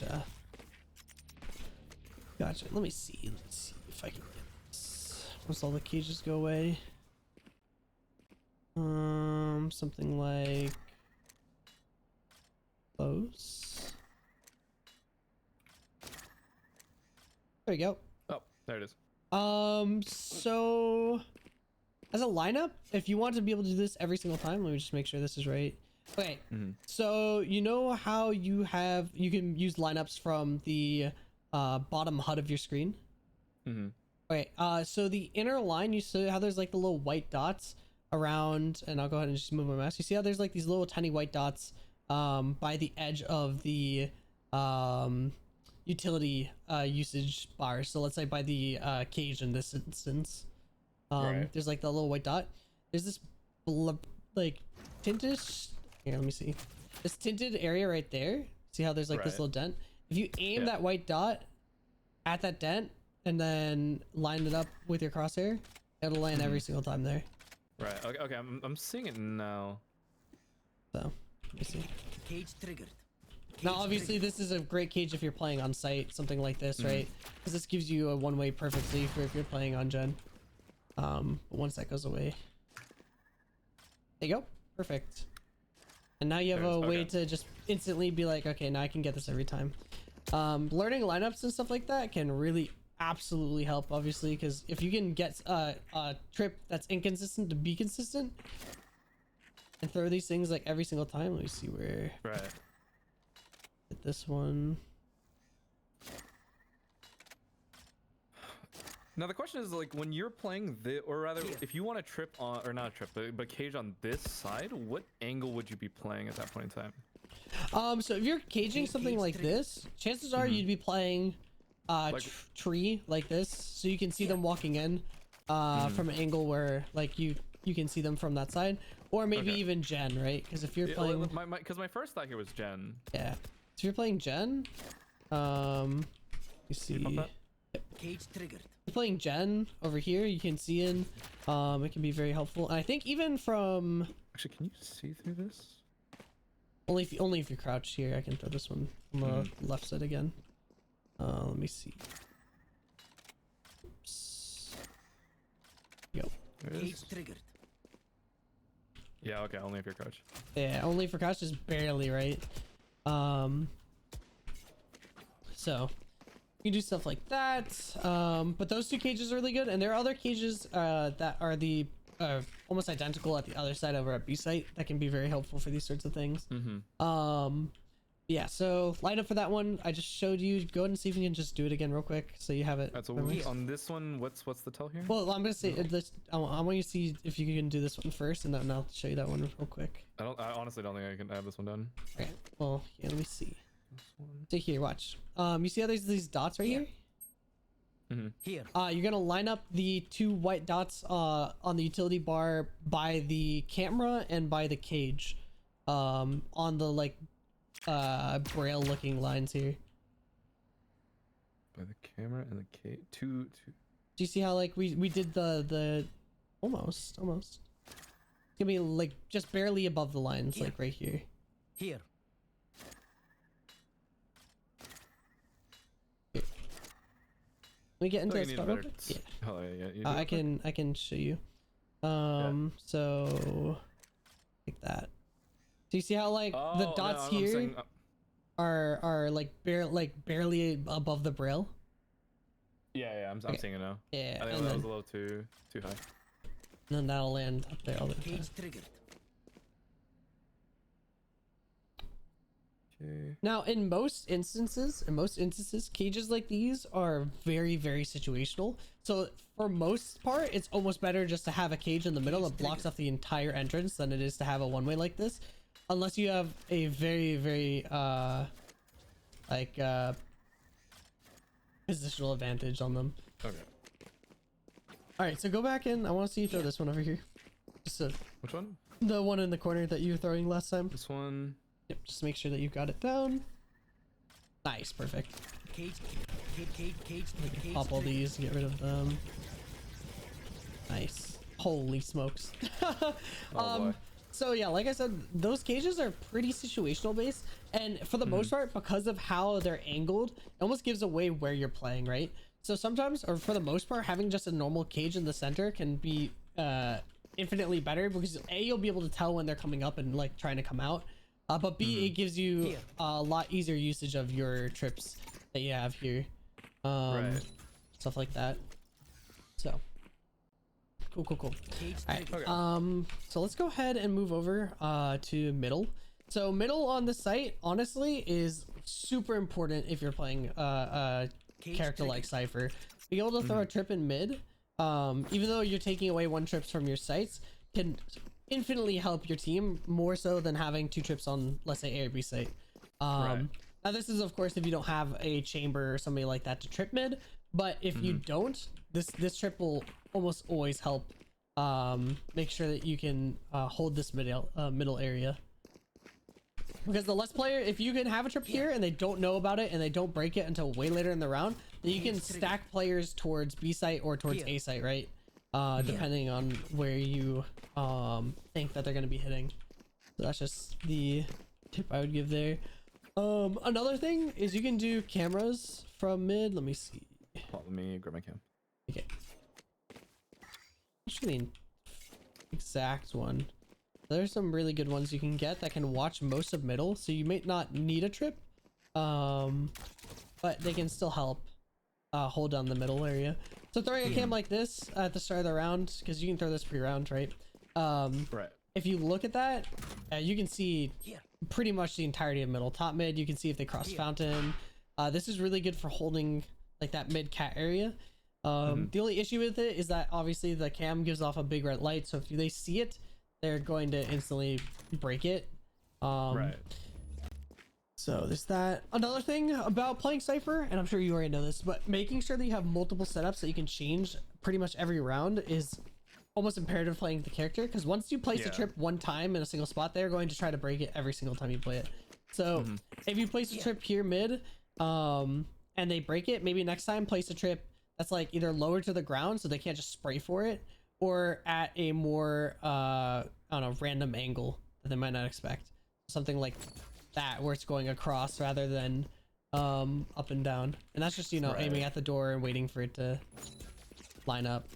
Gotcha. Let me see. Let's see if I can get this. Once all the cages go away. Something like close. There you go. Oh, there it is. So as a lineup, if you want to be able to do this every single time, let me just make sure this is right. Okay. So you know how you can use lineups from the bottom HUD of your screen? Okay. So the inner line, you see how there's like the little white dots around, and I'll go ahead and just move my mouse. You see how there's like these little tiny white dots by the edge of the utility usage bar. So let's say by the cage in this instance, there's like the little white dot. There's this like tinted, here, let me see, this tinted area right there. See how there's like this little dent? If you aim that white dot at that dent and then line it up with your crosshair, it'll land every single time there. Right. Okay. Okay. I'm seeing it now. So let me see. Cage triggered. Now, Cage obviously, triggered. this is a great cage if you're playing on site, something like this, right? Because this gives you a one-way perfectly for if you're playing on gen. But once that goes away, there you go, perfect. And now you have a way to just instantly be like, okay, now I can get this every time. Learning lineups and stuff like that can really absolutely help, obviously, because if you can get a trip that's inconsistent to be consistent and throw these things like every single time. Let me see where. Right. Hit this one. Now the question is, like, when you're playing the, or rather, if you want to trip on, or not a trip, but cage on this side, what angle would you be playing at that point in time? So if you're caging something like this, chances are you'd be playing tree like this, so you can see them walking in from an angle where like you can see them from that side, or maybe even gen, right? Because if you're playing, because my first thought here was gen. yeah, so if you're playing gen, you see. Cage triggered. You're playing gen over here, you can see in, it can be very helpful. And I think even from Actually, can you see through this? only if you crouch here, I can throw this one on the left side again. Let me see. Oops. Yo. There it Cage is. triggered. Yeah. Okay. Only if you're crouch. Yeah, only for crouch, just barely, right? So you can do stuff like that. But those two cages are really good, and there are other cages that are the almost identical at the other side over at B site that can be very helpful for these sorts of things. Yeah, so line up for that one. I just showed you. Go ahead and see if you can just do it again real quick, so you have it. That's memorized. on this one. What's the tell here? Well, I'm gonna say this. I want you to see if you can do this one first, and then I'll show you that one real quick. I honestly don't think I can have this one done. Okay. Well, yeah. Let me see. This one. So here, watch. You see how there's these dots right here? Here. You're gonna line up the two white dots on the utility bar by the camera and by the cage, on the like braille looking lines here. By the camera and the cage. Two. Do you see how like we did the almost? It's gonna be like just barely above the lines, like right here. Here. Let me get into Oh, this you need spot a real better quick. Yeah. Oh yeah. You do I can show you. So like that. Do you see how like the dots no, I'm here saying, are like barely above the braille? yeah. I'm seeing it now. Yeah, I think and that then, was a little too high. then that'll land up there all the time. Cage triggered. Okay. Now, in most instances, cages like these are very, very situational. So for most part, it's almost better just to have a cage in the middle that blocks off the entire entrance than it is to have a one-way like this. Unless you have a very, very, positional advantage on them. Okay. Alright, so go back in. I want to see you throw this one over here. Just Which one? the one in the corner that you were throwing last time. This one. Yep, just make sure that you've got it down. Nice, perfect. Cage. Cage. Pop all these, get rid of them. Nice. Holy smokes. Oh boy. So yeah, like I said, those cages are pretty situational based, and for the most part, because of how they're angled, it almost gives away where you're playing, right? So sometimes, or for the most part, having just a normal cage in the center can be infinitely better, because A, you'll be able to tell when they're coming up and like trying to come out, but B, it gives you a lot easier usage of your trips that you have here. Right. Stuff like that. So cool. Cage All right. triggered. So let's go ahead and move over to middle. So middle on the site, honestly, is super important if you're playing a character like Cypher. Being able to throw a trip in mid, even though you're taking away one trips from your sites, can infinitely help your team more so than having two trips on, let's say, A or B site. Right. Now this is of course if you don't have a chamber or somebody like that to trip mid, but if you don't, this trip will almost always help make sure that you can hold this middle area. Because the less player, if you can have a trip here and they don't know about it and they don't break it until way later in the round, then you can stack players towards B site or towards A site, right? depending on where you think that they're going to be hitting. So that's just the tip I would give there. Another thing is you can do cameras from mid. Let me see. Let me grab my cam. Okay. Actually, the exact one. There's some really good ones you can get that can watch most of middle, so you may not need a trip, but they can still help hold down the middle area. So throwing a cam like this at the start of the round, because you can throw this pre-round, right? Right. If you look at that, you can see pretty much the entirety of middle. Top mid, you can see if they cross fountain. This is really good for holding like that mid cat area. The only issue with it is that obviously the cam gives off a big red light, so if they see it, they're going to instantly break it. Right. So there's that. Another thing about playing Cypher, and I'm sure you already know this, but making sure that you have multiple setups that you can change pretty much every round is almost imperative playing the character, because once you place a trip one time in a single spot, they're going to try to break it every single time you play it. So if you place a trip here mid, and they break it, maybe next time place a trip that's like either lower to the ground so they can't just spray for it, or at a more I don't know, random angle that they might not expect. Something like that where it's going across rather than up and down. And that's just, you know, aiming at the door and waiting for it to line up.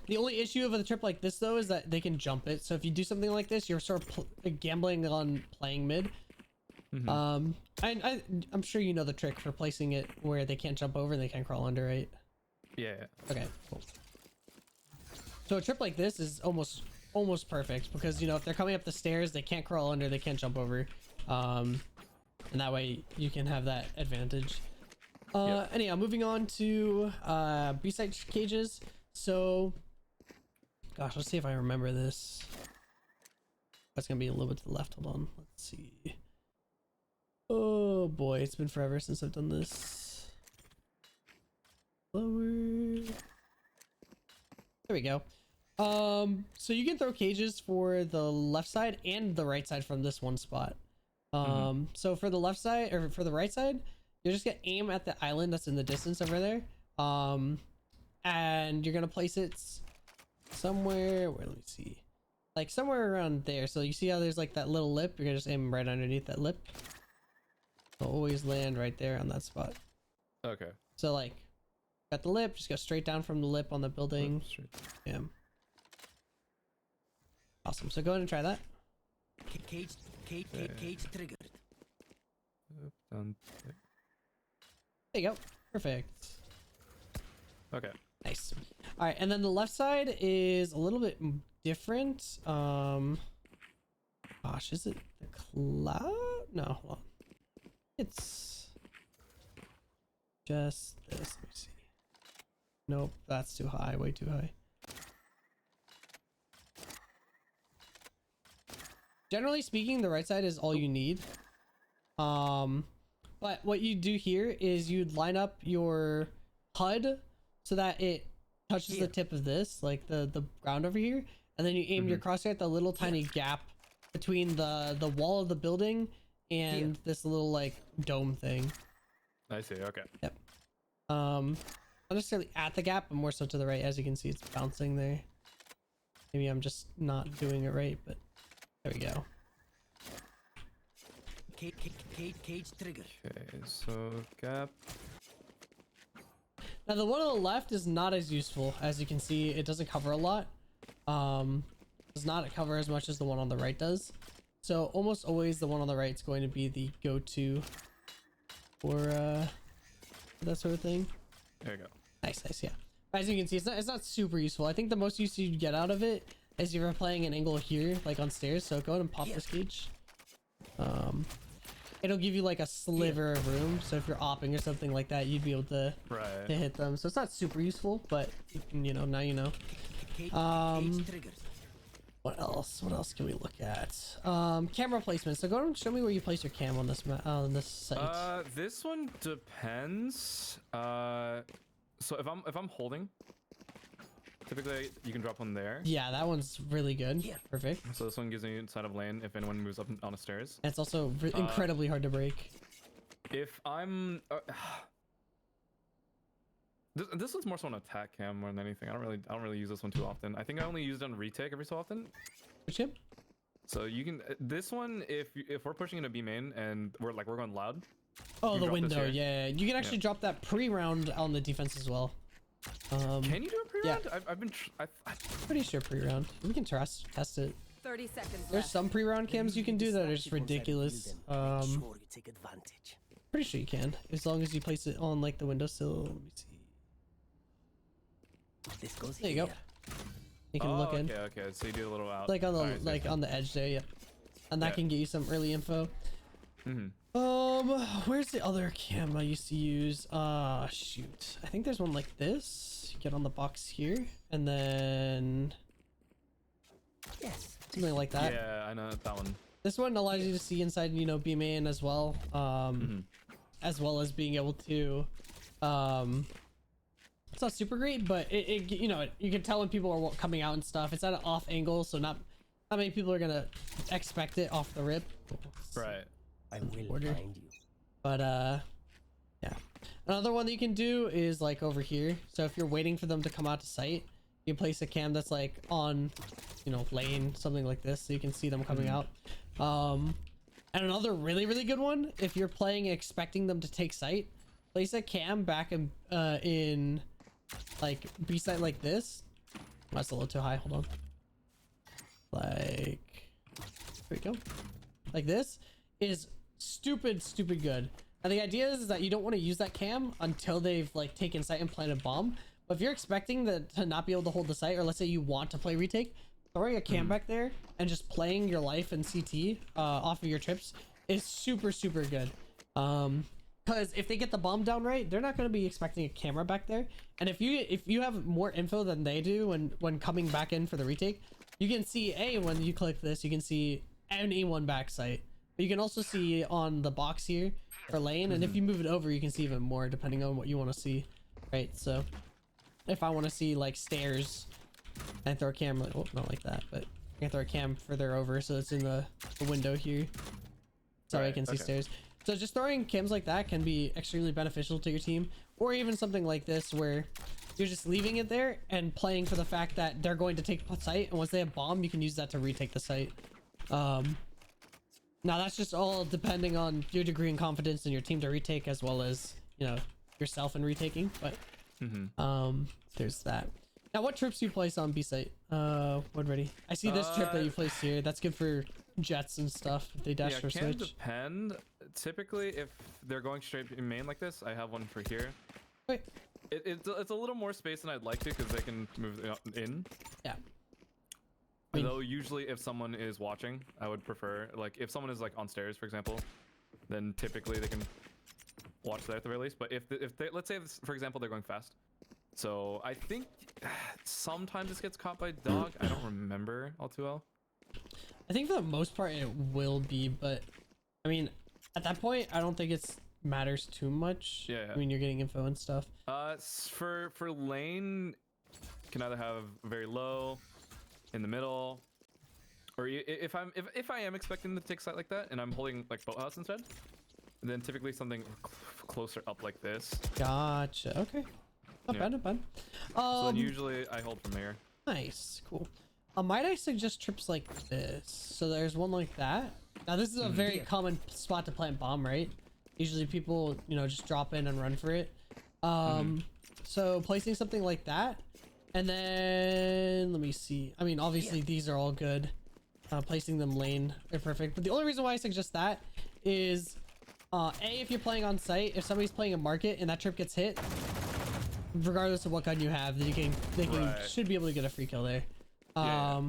The only issue of a trip like this though is that they can jump it. So if you do something like this, you're sort of gambling on playing mid. I'm sure you know the trick for placing it where they can't jump over and they can't crawl under, right? Yeah. Okay, cool. So a trip like this is almost perfect, because you know if they're coming up the stairs, they can't crawl under, they can't jump over, and that way you can have that advantage. Anyhow, moving on to B-side cages. So gosh, let's see if I remember this. That's gonna be a little bit to the left. Hold on, let's see. Oh boy, it's been forever since I've done this. Lower. There we go. So you can throw cages for the left side and the right side from this one spot. So for the left side, or for the right side, you're just gonna aim at the island that's in the distance over there. And you're gonna place it somewhere, let me see, like somewhere around there. So you see how there's like that little lip? You're gonna just aim right underneath that lip. It'll always land right there on that spot. Okay. So like, got the lip, just go straight down from the lip on the building. Yeah. Awesome. So go ahead and try that. Cage triggered. Down. There you go. Perfect. Okay. Nice. All right, and then the left side is a little bit different. Gosh, is it the cloud? No, hold on. It's just this. Let me see. Nope, that's too high. Way too high. Generally speaking, the right side is all you need. But what you do here is you'd line up your HUD so that it touches the tip of this, like the ground over here, and then you aim your crosshair at the little tiny gap between the wall of the building and this little like dome thing. I see. Okay. Yep. Not necessarily at the gap, but more so to the right. As you can see, it's bouncing there. Maybe I'm just not doing it right, but there we go. Cage trigger. Okay. So gap. Now the one on the left is not as useful. As you can see, it doesn't cover a lot. Does not cover as much as the one on the right does. So almost always the one on the right is going to be the go-to for that sort of thing. There you go. Nice, nice, yeah. As you can see, it's not super useful. I think the most use you get out of it is if you're playing an angle here, like on stairs. So go ahead and pop this cage. It'll give you like a sliver of room. So if you're opping or something like that, you'd be able to hit them. So it's not super useful, but you know, now you know. Cage triggered. What else? What else can we look at? Camera placement. So go and show me where you place your cam on this site. This one depends. So if I'm holding, typically you can drop one there. Yeah, that one's really good. Yeah. Perfect. So this one gives me inside of lane if anyone moves up on the stairs. And it's also incredibly hard to break. If I'm This one's more so an attack cam more than anything. I don't really use this one too often. I think I only use it on retake every so often. Which him? So you can this one if we're pushing into B main and we're going loud. Oh, you the drop this window. here. Yeah, you can actually drop that pre-round on the defense as well. Can you do a pre-round? yeah. I've been Pretty sure pre-round. We can test it. 30 seconds There's left. some pre-round cams you can do that are just ridiculous. Sure you take advantage. Pretty sure you can, as long as you place it on like the windowsill. Let me see. This goes There you go. here. You can look in, Okay. So you do a little out. like on the Alright, so- on the edge there. Yep. And that Yeah. can get you some early info. Mhm. Where's the other cam I used to use? Shoot. I think there's one like this. You get on the box here, and then Yes. something like that. Yeah, I know that one. This one allows you to see inside, B main as well. As well as being able to, it's not super great, but it you can tell when people are coming out and stuff. It's at an off angle, so not many people are gonna expect it off the rip. Right. I will Order. find you. But yeah. Another one that you can do is like over here. So if you're waiting for them to come out to sight, you place a cam that's like on, lane, something like this, so you can see them coming out. And another really, really good one, if you're playing expecting them to take sight, place a cam back in like B site like this. That's a little too high. Hold on. Like, there we go. Like this is stupid good. And the idea is that you don't want to use that cam until they've like taken sight and planted bomb. But if you're expecting to not be able to hold the site, or let's say you want to play retake, throwing a cam back there and just playing your life in CT off of your trips is super good. Because if they get the bomb down right, they're not going to be expecting a camera back there. And if you have more info than they do when coming back in for the retake, you can see when you click this, you can see anyone back site. But you can also see on the box here for lane, and if you move it over, you can see even more depending on what you want to see, right? So if I want to see like stairs and throw a camera, well, not like that, but I can throw a cam further over so it's in the window here, so I Right, can see okay. stairs. So just throwing cams like that can be extremely beneficial to your team, or even something like this where you're just leaving it there and playing for the fact that they're going to take site, and once they have bomb, you can use that to retake the site. Now that's just all depending on your degree and confidence in your team to retake, as well as yourself in retaking. But there's that. Now, what trips do you place on B site? When ready? I see this trip that you placed here. That's good for jets and stuff if they dash Yeah, or can switch. depend. Typically, if they're going straight in main like this, I have one for here. Wait. It's a little more space than I'd like to because they can move in. Yeah. I mean- Though usually if someone is watching, I would prefer, like if someone is like on stairs, for example, then typically they can watch there at the very least. But if they, let's say for example, they're going fast. So I think sometimes this gets caught by dog. I don't remember all too well. I think for the most part it will be, but I mean, at that point, I don't think it's matters too much. Yeah. I mean, you're getting info and stuff. For lane, can either have very low, in the middle, or if I am expecting to take site like that and I'm holding like boathouse instead, then typically something closer up like this. Gotcha. Okay. Not Yeah. bad, not bad. So then usually I hold from here. Nice, cool. Might I suggest trips like this? So there's one like that. Now this is a very common spot to plant bomb, right? Usually people, just drop in and run for it. So placing something like that, and then let me see. I mean, obviously these are all good. Placing them lane are perfect. But the only reason why I suggest that is, if you're playing on site, if somebody's playing a market and that trip gets hit, regardless of what gun you have, they Right. should be able to get a free kill there. Yeah.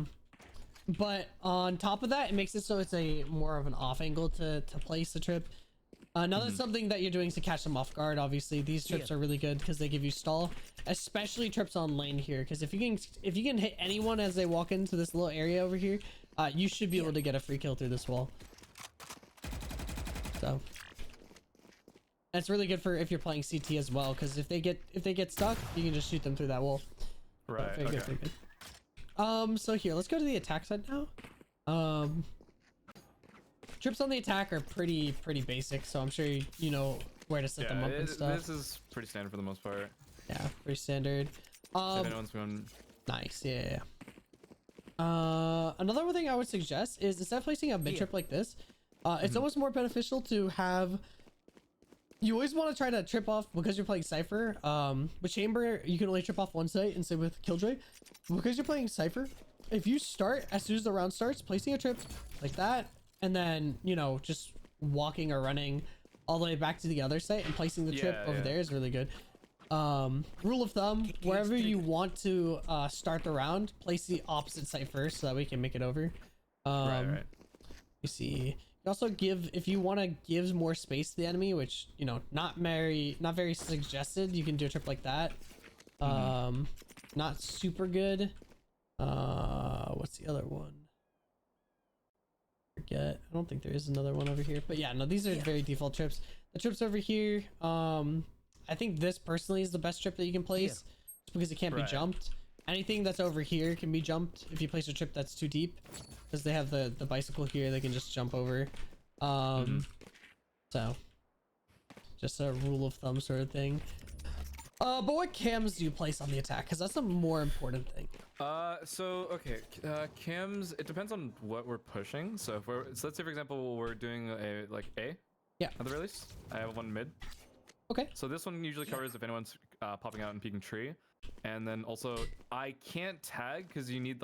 But on top of that, it makes it so it's a more of an off angle to place the trip. Now that's something that you're doing to catch them off guard. Obviously, these trips are really good because they give you stall, especially trips on lane here. Because if you can hit anyone as they walk into this little area over here, you should be able to get a free kill through this wall. So that's really good for if you're playing CT as well. Because if they get stuck, you can just shoot them through that wall. Right. Very good, very good. So here, let's go to the attack side now. Trips on the attack are pretty basic, so I'm sure you know where to set them up and stuff. This is pretty standard for the most part. Yeah, pretty standard. If anyone's going, Nice. Yeah. Another one thing I would suggest is instead of placing a mid trip like this, it's almost more beneficial to have. You always want to try to trip off because you're playing Cypher. With Chamber, you can only trip off one site, and same with Killjoy. Because you're playing Cypher, if you start as soon as the round starts, placing a trip like that, and then just walking or running all the way back to the other site and placing the trip over there is really good. Rule of thumb: wherever you want to start the round, place the opposite site first so that we can make it over. right. You see. You also if you want to give more space to the enemy, which not very suggested. You can do a trip like that. Not super good. What's the other one? Forget. I don't think there is another one over here. But yeah, no, these are very default trips. The trips over here, I think this personally is the best trip that you can place, just because it can't be jumped. Anything that's over here can be jumped if you place a trip that's too deep, because they have the bicycle here. They can just jump over. So just a rule of thumb sort of thing. But what cams do you place on the attack? Because that's a more important thing. Cams, it depends on what we're pushing. So let's say for example we're doing a A. Yeah. At the very least, I have one mid. Okay. So this one usually covers if anyone's popping out and peeking tree. And then also I can't tag because you need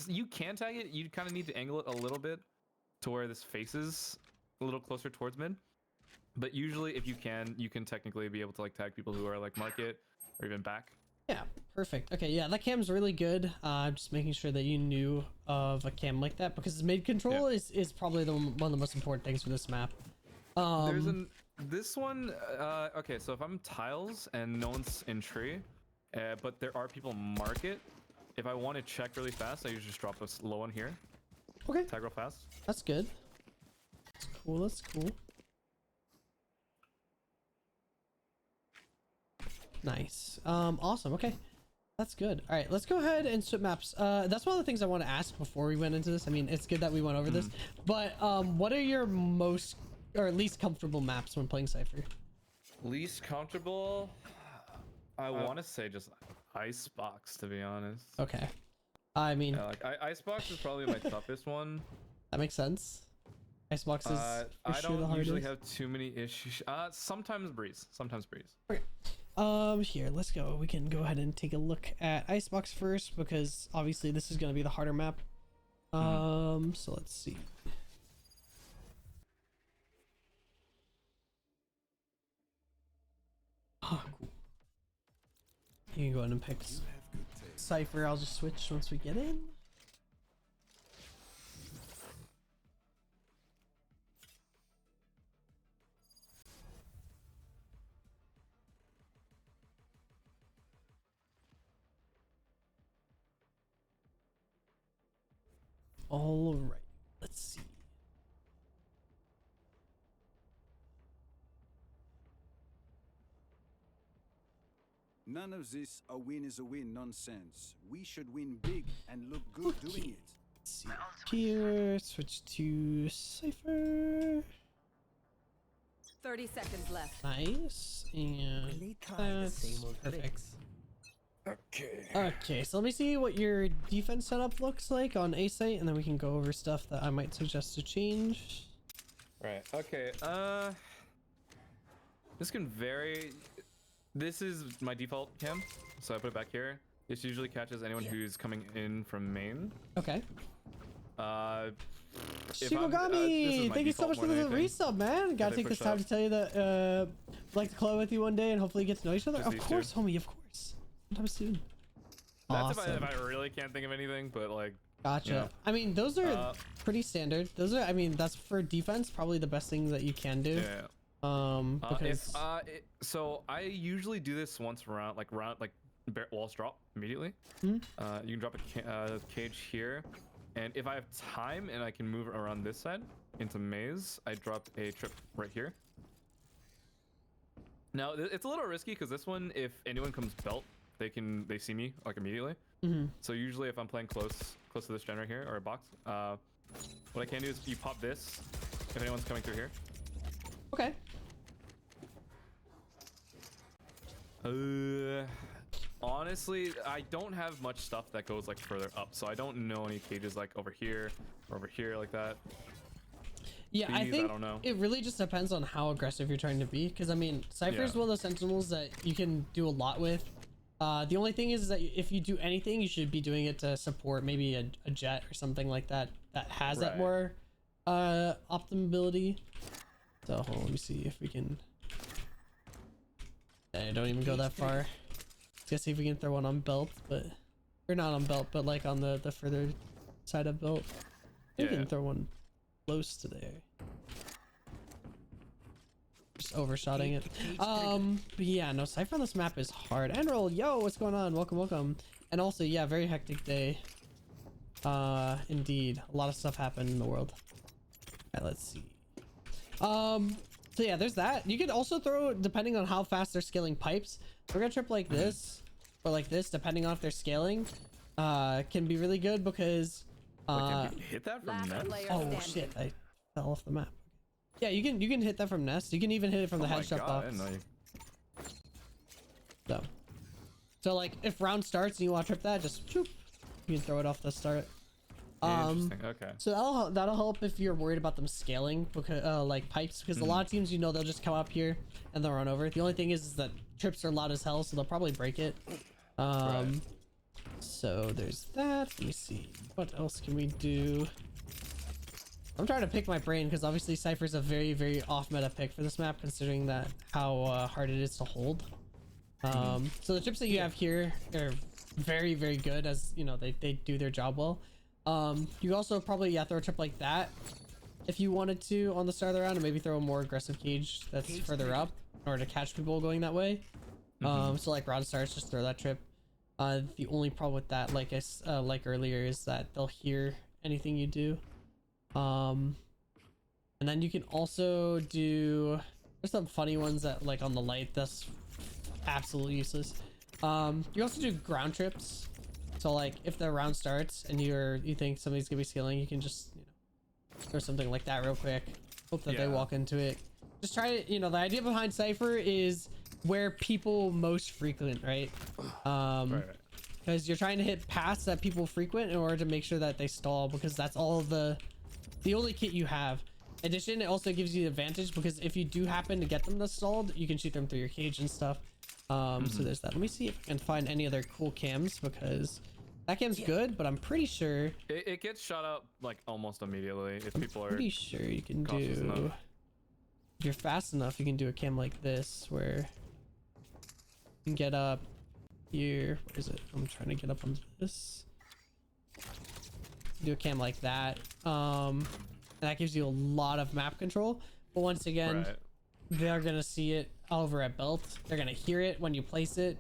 you can tag it. You kind of need to angle it a little bit to where this faces a little closer towards mid. But usually if you can technically be able to tag people who are market or even back. Yeah, perfect. Okay, yeah, that cam's really good. Just making sure that you knew of a cam like that, because mid control is probably one of the most important things for this map. This one, okay, so if I'm tiles and no one's in tree, but there are people market, if I want to check really fast, I usually just drop a low one here. Okay. Tag real fast. That's good. That's cool. That's cool. Nice. Awesome. Okay. That's good. All right, let's go ahead and switch maps. That's one of the things I want to ask before we went into this. I mean, it's good that we went over this, but what are your most or least comfortable maps when playing Cypher? Least comfortable? I want to say just Icebox, to be honest. Okay. I mean, Icebox is probably my toughest one. That makes sense. Icebox is I don't usually have too many issues. Sometimes Breeze. Okay. Here, let's go. We can go ahead and take a look at Icebox first, because obviously this is going to be the harder map. So let's see. Oh, cool. You can go ahead and pick Cypher. I'll just switch once we get in. All right, let's see. None of this "a win is a win" nonsense. We should win big and look good doing it. Let's see. Here, switch to Cypher. 30 seconds left. Nice. And that's perfect. Okay. Okay, so let me see what your defense setup looks like on A site, and then we can go over stuff that I might suggest to change. Right. Okay. This can vary. This is my default cam, so I put it back here. This usually catches anyone who's coming in from main. Okay. Shigogami, thank you so much for the resub, man. Gotta take this time to tell you that I'd like to collab with you one day and hopefully get to know each other. Of course, homie, of course. Sometime soon. That's awesome. if I really can't think of anything, but Gotcha. You know. I mean, those are pretty standard. Those are, I mean, that's for defense, probably the best thing that you can do. Yeah. Because so I usually do this once around, walls drop immediately. You can drop a cage here, and if I have time and I can move around this side into maze, I drop a trip right here. Now it's a little risky because this one, if anyone comes belt, they see me immediately. So usually if I'm playing close to this gen right here or a box, what I can do is you pop this if anyone's coming through here. Okay. Honestly, I don't have much stuff that goes like further up, so I don't know any cages like over here or over here like that. Yeah, I These, think don't know. it really just depends on how aggressive you're trying to be. Because I mean, Cypher's Yeah. one of those sentinels that you can do a lot with. The only thing is that if you do anything, you should be doing it to support maybe a jet or something like that that has that Right. more optimability. So hold on, let me see if we can. Don't even go that far. Let's see if we can throw one on belt, but or not on belt, but like on the further side of belt. We can throw one close to there. Just overshotting it. But yeah, no, Cypher on this map is hard. Enroll, yo, what's going on? Welcome, welcome. And also, yeah, very hectic day. Indeed, a lot of stuff happened in the world. Alright, let's see. So yeah, there's that. You could also throw, depending on how fast they're scaling pipes. We're gonna trip like this or like this, depending on if they're scaling. Can be really good because Wait, can you hit that from Last net? player oh standing. shit, I fell off the map. Yeah, you can hit that from nest. You can even hit it from the Oh my headshot God, I box. didn't know you- So like if round starts and you want to trip that, just shoop, you can throw it off the start. Interesting. Okay. So that'll help if you're worried about them scaling because like pipes, because a lot of teams, you know, they'll just come up here and they'll run over. The only thing is that trips are loud as hell, so they'll probably break it. Right. So there's that. Let me see, what else can we do? I'm trying to pick my brain because obviously Cypher's a very, very off meta pick for this map, considering that how hard it is to hold. So the trips that you have here are very, very good, as you know, they do their job well. You also probably throw a trip like that if you wanted to on the start of the round, and maybe throw a more aggressive cage that's further up in order to catch people going that way. So like round starts, just throw that trip. The only problem with that, like like earlier, is that they'll hear anything you do. And then you can also do, there's some funny ones that like on the light, that's absolutely useless. You also do ground trips. So like if the round starts and you think somebody's gonna be scaling, you can just, you know, throw something like that real quick. Hope that they walk into it. Just try it. You know, the idea behind Cypher is where people most frequent, right? Right. Because you're trying to hit paths that people frequent in order to make sure that they stall, because that's all the only kit you have. In addition, it also gives you the advantage because if you do happen to get them to stalled, you can shoot them through your cage and stuff. So there's that. Let me see if I can find any other cool cams, because that cam's good, but I'm pretty sure It gets shot up like almost immediately if people are. pretty sure you can cautious do, enough. if you're fast enough, you can do a cam like this where you can get up here. Where is it? I'm trying to get up on this. Do a cam like that. And that gives you a lot of map control. But once again, Right. they're gonna see it over at belt. They're gonna hear it when you place it.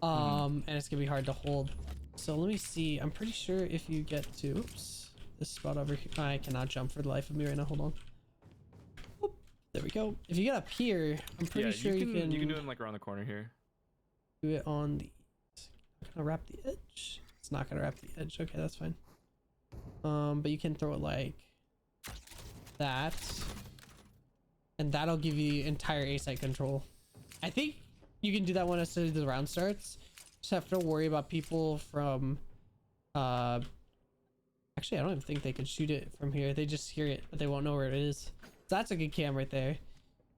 And it's gonna be hard to hold. So let me see. I'm pretty sure if you get to, oops, this spot over here, I cannot jump for the life of me right now. Hold on. Oop, there we go. If you get up here, I'm pretty sure you can do it like around the corner here. do it on the, not gonna wrap the edge. It's not gonna wrap the edge. Okay, that's fine. But you can throw it like that, and that'll give you entire A site control. I think you can do that when as soon as the round starts. Just have to worry about people from actually I don't even think they can shoot it from here. They just hear it, but they won't know where it is. So that's a good cam right there.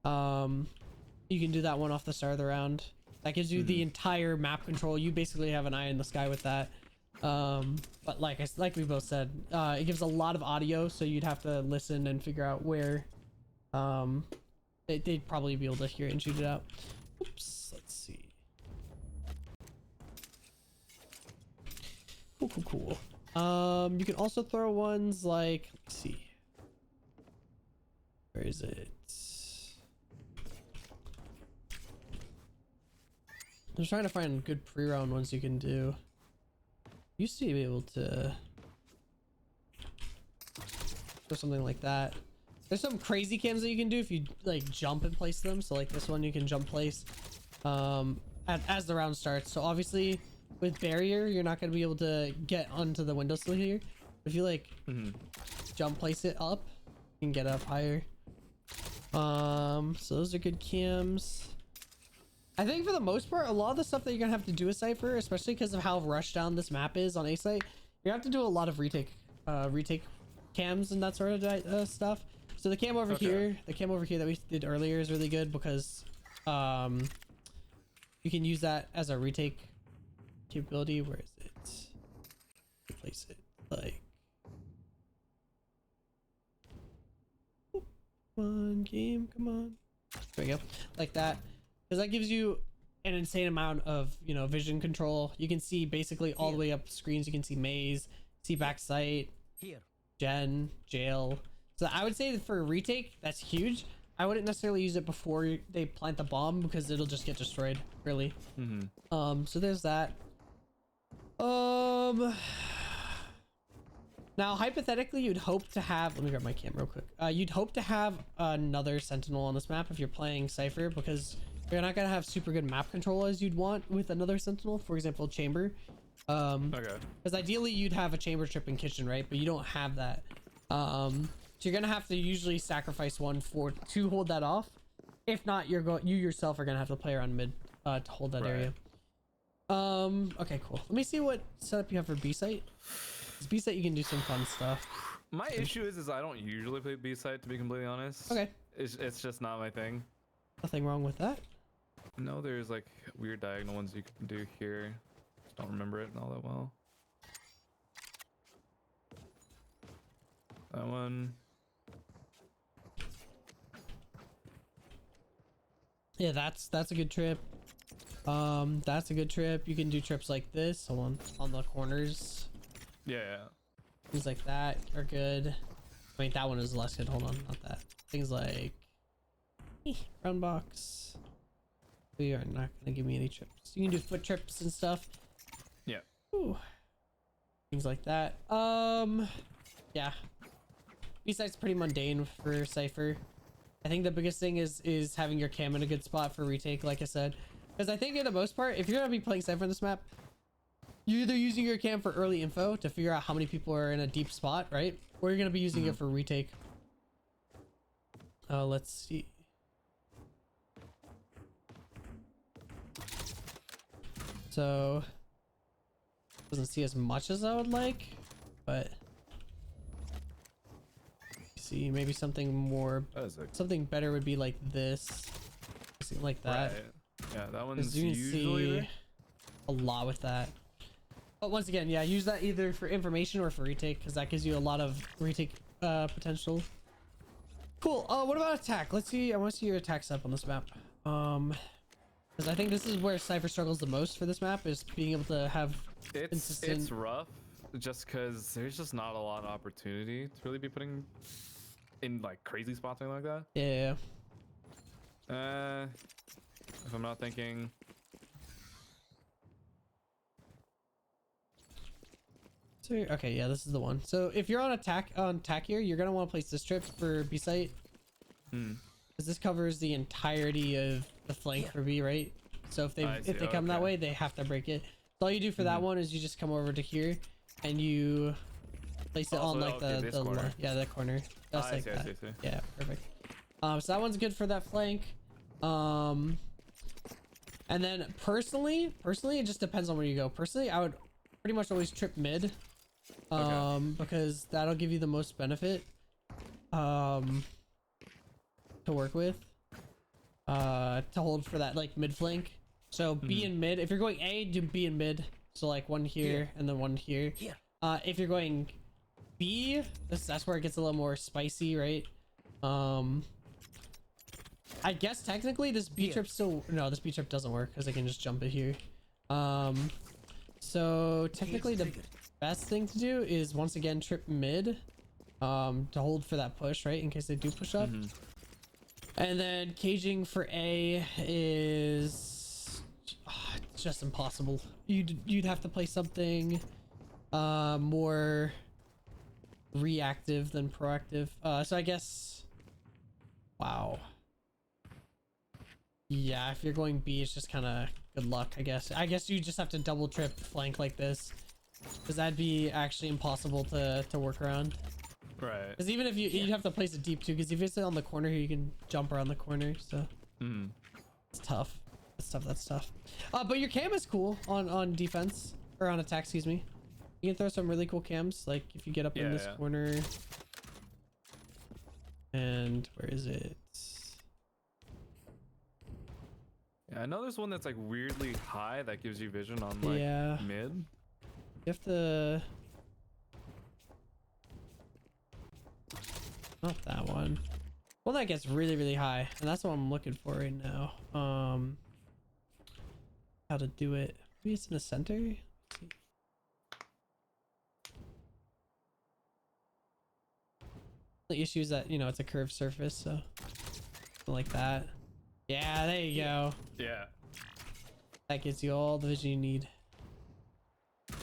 You can do that one off the start of the round. That gives you the entire map control. You basically have an eye in the sky with that. But like we both said, it gives a lot of audio, so you'd have to listen and figure out where they'd probably be able to hear it and shoot it out. Oops, let's see. Cool. You can also throw ones like, let's see, where is it? I'm just trying to find good pre-round ones you can do. Used to be able to or something like that. There's some crazy cams that you can do if you like jump and place them. So like this one, you can jump place as the round starts. So obviously with barrier, you're not going to be able to get onto the windowsill here. If you like jump place it up, you can get up higher. So those are good cams. I think for the most part, a lot of the stuff that you're gonna have to do with Cypher, especially because of how rushed down this map is on A site, you have to do a lot of retake cams and that sort of stuff. So the cam over here that we did earlier is really good because you can use that as a retake capability. Where is it? Place it like. Come on, game, come on. There we go, like that, because that gives you an insane amount of, you know, vision control. You can see basically all the way up screens. You can see maze, see back sight, Here. gen, jail. So I would say that for a retake, that's huge. I wouldn't necessarily use it before they plant the bomb because it'll just get destroyed, really. So there's that. Now, hypothetically, you'd hope to have... Let me grab my camera real quick. You'd hope to have another Sentinel on this map if you're playing Cypher, because you're not going to have super good map control as you'd want with another Sentinel. For example, Chamber. Okay. Because ideally, you'd have a Chamber, Trip, and Kitchen, right? But you don't have that. So you're going to have to usually sacrifice one to hold that off. If not, you yourself are going to have to play around mid to hold that area. Okay, cool. Let me see what setup you have for B-Site. B-Site, you can do some fun stuff. My issue is I don't usually play B-side, to be completely honest. Okay. It's just not my thing. Nothing wrong with that. No, there's like weird diagonal ones you can do here. Just don't remember it all that well. That one. Yeah, that's a good trip. That's a good trip. You can do trips like this on the corners. Yeah. Things like that are good. I mean, that one is less good. Hold on, not that. Things like round box. We are not gonna give me any trips. You can do foot trips and stuff. Yeah. Ooh. Things like that. Yeah. B-Site's pretty mundane for Cypher. I think the biggest thing is having your cam in a good spot for retake, like I said. Because I think for the most part, if you're gonna be playing Cypher on this map, you're either using your cam for early info to figure out how many people are in a deep spot, right? Or you're gonna be using it for retake. Let's see. So doesn't see as much as I would like, but see, maybe something more, something better would be like this, something like that. Right. Yeah, that 'Cause one's you can usually see a lot with that. But once again, yeah, use that either for information or for retake, because that gives you a lot of retake potential. Cool. What about attack? Let's see. I want to see your attacks up on this map. Because I think this is where Cypher struggles the most for this map, is being able to have consistent. It's rough, just because there's just not a lot of opportunity to really be putting in like crazy spots or anything like Yeah. that. If I'm not thinking. So, okay, yeah, this is the one. So if you're on attack here, you're gonna want to place this trip for B site, because this covers the entirety of the flank for B, right? So if they come that way, they have to break it. So all you do for that one is you just come over to here, and you place it on like the corner. Yeah, that corner. Just like that. I see. Yeah, perfect. So that one's good for that flank. And then personally, it just depends on where you go. Personally, I would pretty much always trip mid. Because that'll give you the most benefit to work with, to hold for that like mid flank. So B in mid. If you're going A, do B in mid. So like one here and then one here. If you're going B, that's where it gets a little more spicy, right? I guess technically this B trip this B trip doesn't work because I can just jump it here. So technically the best thing to do is once again trip mid, to hold for that push, right, in case they do push up. And then caging for A is it's just impossible. You'd have to play something more reactive than proactive. So I guess, wow. Yeah, if you're going B, it's just kind of good luck, I guess. I guess you just have to double trip flank like this, because that'd be actually impossible to work around. Right. Because even if you'd have to place it deep too, because if it's on the corner here, you can jump around the corner. So it's tough. that's tough. That's tough. But your cam is cool on defense or on attack. Excuse me. You can throw some really cool cams. Like if you get up in this corner. And where is it? Yeah, I know there's one that's like weirdly high that gives you vision on like mid. You have to. Not that one. Well, that gets really high, and that's what I'm looking for right now. How to do it? Maybe it's in the center. Let's see. The issue is that it's a curved surface, so something like that. Yeah, there you go. Yeah. That gets you all the vision you need. I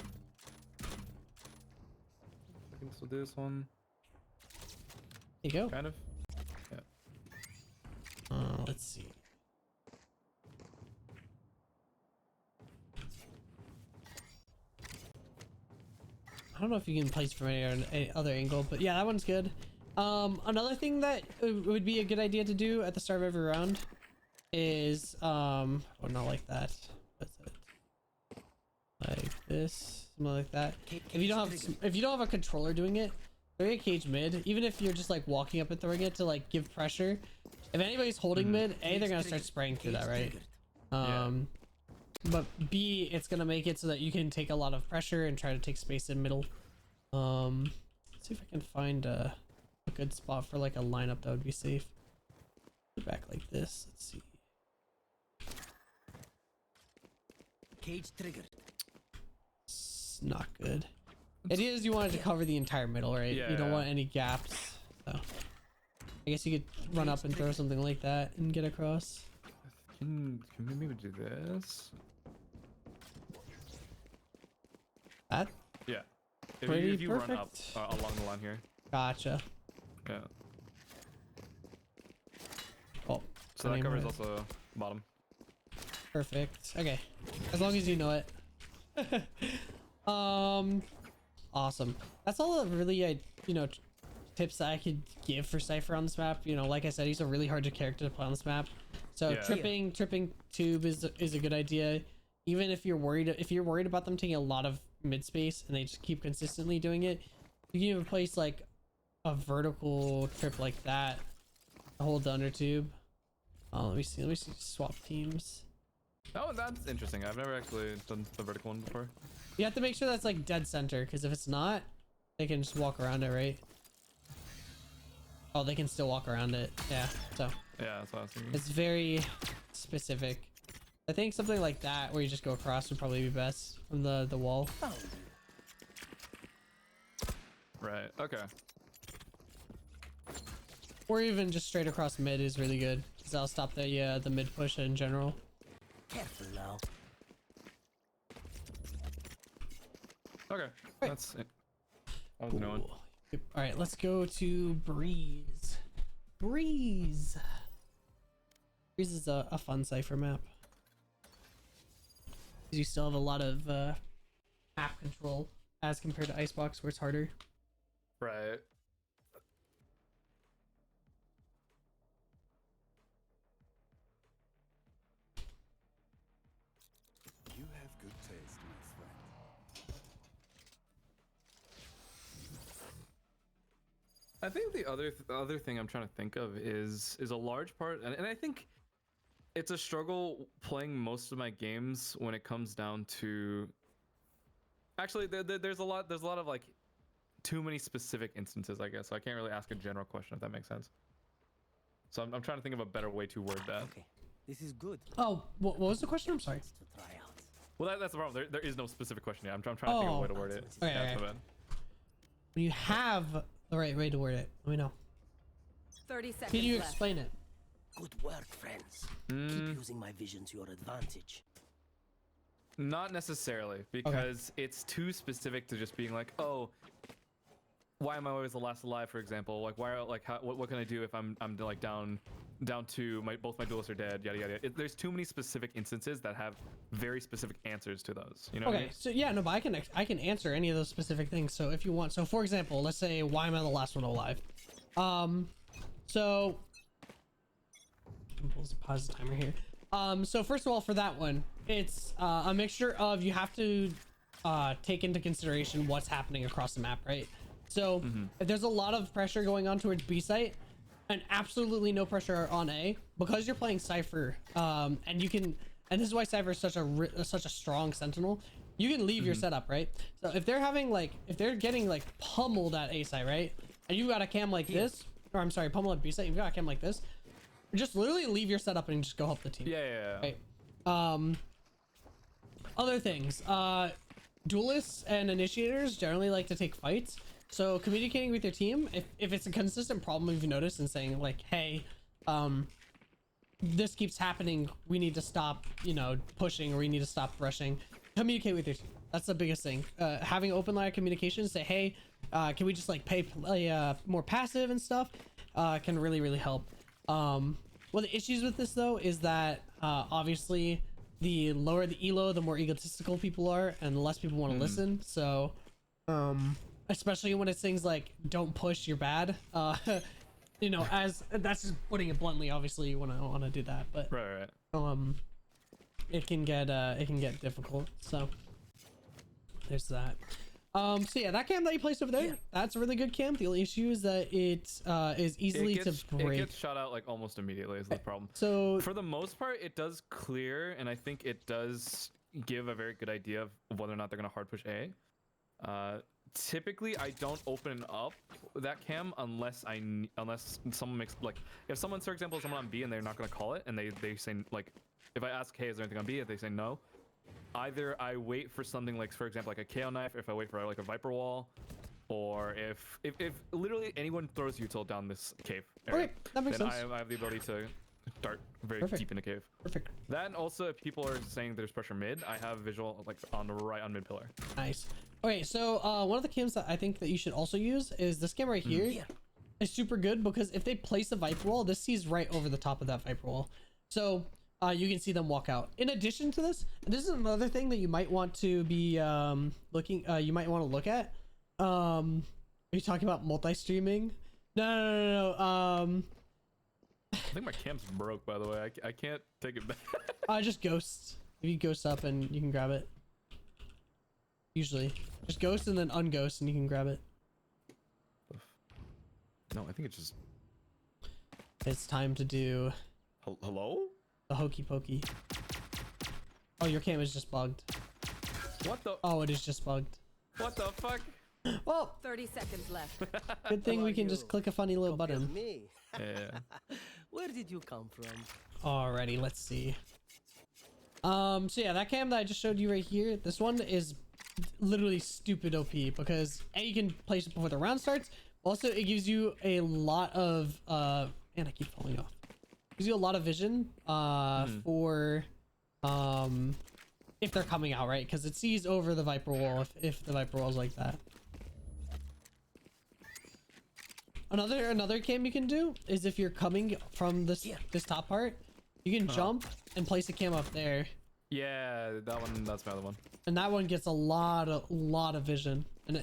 can still do this one. There you go. Kind of. Let's see. I don't know if you can place from any other angle, but yeah, that one's good. Another thing that would be a good idea to do at the start of every round is oh, not like that. What's it? Like this, something like that. If you don't have a controller doing it, throw a cage mid. Even if you're just like walking up and throwing it to like give pressure. If anybody's holding mid, A, they're gonna start spraying through that, right? But B, it's gonna make it so that you can take a lot of pressure and try to take space in middle. Let's see if I can find a good spot for like a lineup that would be safe. Back like this. Let's see. Cage triggered. It's not good. Idea is you wanted to cover the entire middle, right? Yeah. You don't want any gaps. So I guess you could run up and throw something like that and get across. Can we maybe do this? That? Yeah. Pretty If you run up perfect. along the line here. Gotcha. Yeah. Oh, So that covers also bottom. perfect. Okay, as long as you know it. Awesome. That's all the really tips that I could give for Cypher on this map. Like I said, he's a really hard character to play on this map. So Yeah. tripping tube is a good idea. Even if you're worried about them taking a lot of mid space and they just keep consistently doing it, you can even place like a vertical trip like that to hold the under tube. Let me see. Swap teams. Oh, that's interesting. I've never actually done the vertical one before. You have to make sure that's like dead center, because if it's not, they can just walk around it, right? Oh, they can still walk around it. Yeah, so Yeah, that's what I was thinking. it's very specific. I think something like that where you just go across would probably be best from the wall. Right. Okay. Or even just straight across mid is really good, because that'll stop the mid push in general. Careful now. Okay. That's it. I was knowing. All right, let's go to Breeze. Breeze is a fun Cypher map. Because you still have a lot of map control as compared to Icebox, where it's harder. Right. You have good taste, my friend. I think the other thing I'm trying to think of is a large part, and I think it's a struggle playing most of my games when it comes down to. Actually, there's a lot of like too many specific instances, I guess. So I can't really ask a general question if that makes sense. So I'm trying to think of a better way to word that. Okay, this is good. Oh, what was the question? I'm sorry. To try out. Well, that's the problem. There is no specific question yet. I'm trying to think of a way to word it. Okay, Yeah, okay. so bad. When you have the right way to word it, let me know. 30 seconds Can you left. explain it? Good work, friends. Keep using my vision to your advantage. Not necessarily, because it's too specific to just being like, oh, why am I always the last alive, for example? Like, why? Like, what can I do if I'm like down to both my duelists are dead, yada yada. There's too many specific instances that have very specific answers to those. You know? What I Okay, mean? so yeah, no, but I can answer any of those specific things. So if you want, so for example, let's say, why am I the last one alive? So pause the timer here. So first of all, for that one, it's a mixture of, you have to take into consideration what's happening across the map, right? So if there's a lot of pressure going on towards B site and absolutely no pressure on A, because you're playing Cypher, and you can, and this is why Cypher is such a strong sentinel, you can leave your setup, right? So if they're having like, if they're getting like pummeled at A site, right? And you got a cam like this, or I'm sorry, pummeled at B site, you've got a cam like this, just literally leave your setup and just go help the team. Yeah. Right. Other things, duelists and initiators generally like to take fights. So communicating with your team, if it's a consistent problem you've noticed, and saying like, hey, this keeps happening, we need to stop, you know, pushing, or we need to stop rushing. Communicate with your team. That's the biggest thing. Having open line of communication, say, hey, can we just like play more passive and stuff, can really help. One of the issues with this though is that obviously the lower the elo, the more egotistical people are, and the less people want to listen. So especially when it's things like don't push, you're bad, you know, as that's just putting it bluntly. Obviously you want to do that, but Right. it can get difficult. So there's that. So yeah, that cam that you placed over there, that's a really good cam. The only issue is that it is easily to break. It gets shot out like almost immediately is the problem. So for the most part, it does clear, and I think it does give a very good idea of whether or not they're gonna hard push A. Typically, I don't open up that cam unless someone makes, like, if someone, for example, someone on B and they're not gonna call it, and they say, like, if I ask, hey, is there anything on B? If they say no, either I wait for something like, for example, like a KO knife, if I wait for like a Viper wall, or if literally anyone throws util down this cave area, okay, that makes then sense. I have the ability to dart very Perfect. deep in the cave. Perfect. That, and also if people are saying there's pressure mid, I have visual like on the right on mid pillar. Nice. Okay, so one of the cams that I think that you should also use is this cam right here. It's super good because if they place a Viper wall, this sees right over the top of that Viper wall. So you can see them walk out. In addition to this, and this is another thing that you might want to be you might want to look at. Are you talking about multi-streaming? No. I think my cam's broke, by the way. I can't take it back. Just ghosts. If you ghost up and you can grab it. Usually. Just ghost and then unghost and you can grab it. No, I think it's just... It's time to do Hello? the hokey pokey. Oh, your cam is just bugged. What the... Oh, it is just bugged. What the fuck? Well, 30 seconds left. good thing we can just click a funny little button. Me. Yeah. Where did you come from? Alrighty, let's see. So yeah, that cam that I just showed you right here, this one is literally stupid OP because A, you can place it before the round starts. Also, it gives you a lot of man, I keep falling off. It gives you a lot of vision for if they're coming out, right? Because it sees over the Viper wall if the Viper wall is like that. Another cam you can do is if you're coming from this top part, you can jump and place a cam up there. Yeah, that one, that's my other one. And that one gets a lot of vision. And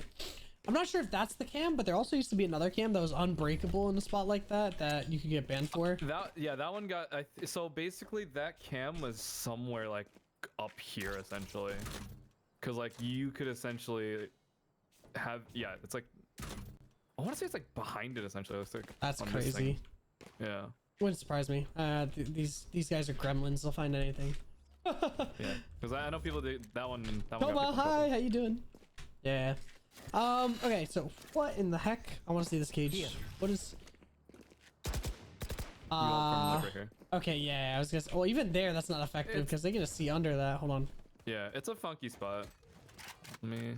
I'm not sure if that's the cam, but there also used to be another cam that was unbreakable in a spot like that you could get banned for. That one got... so basically, that cam was somewhere like up here, essentially. Because like you could essentially have... Yeah, it's like... I want to say it's like behind it, essentially. It's like That's on this crazy. thing. Yeah. Wouldn't surprise me. These guys are gremlins. They'll find anything. Yeah, because I know people do that one. Cobalt, hi, how you doing? Yeah. Okay, so what in the heck? I want to see this cage. Here. What is? Right here. Okay, yeah, I was gonna say, well, even there, that's not effective because they're gonna see under that. Hold on. Yeah, it's a funky spot. Let me...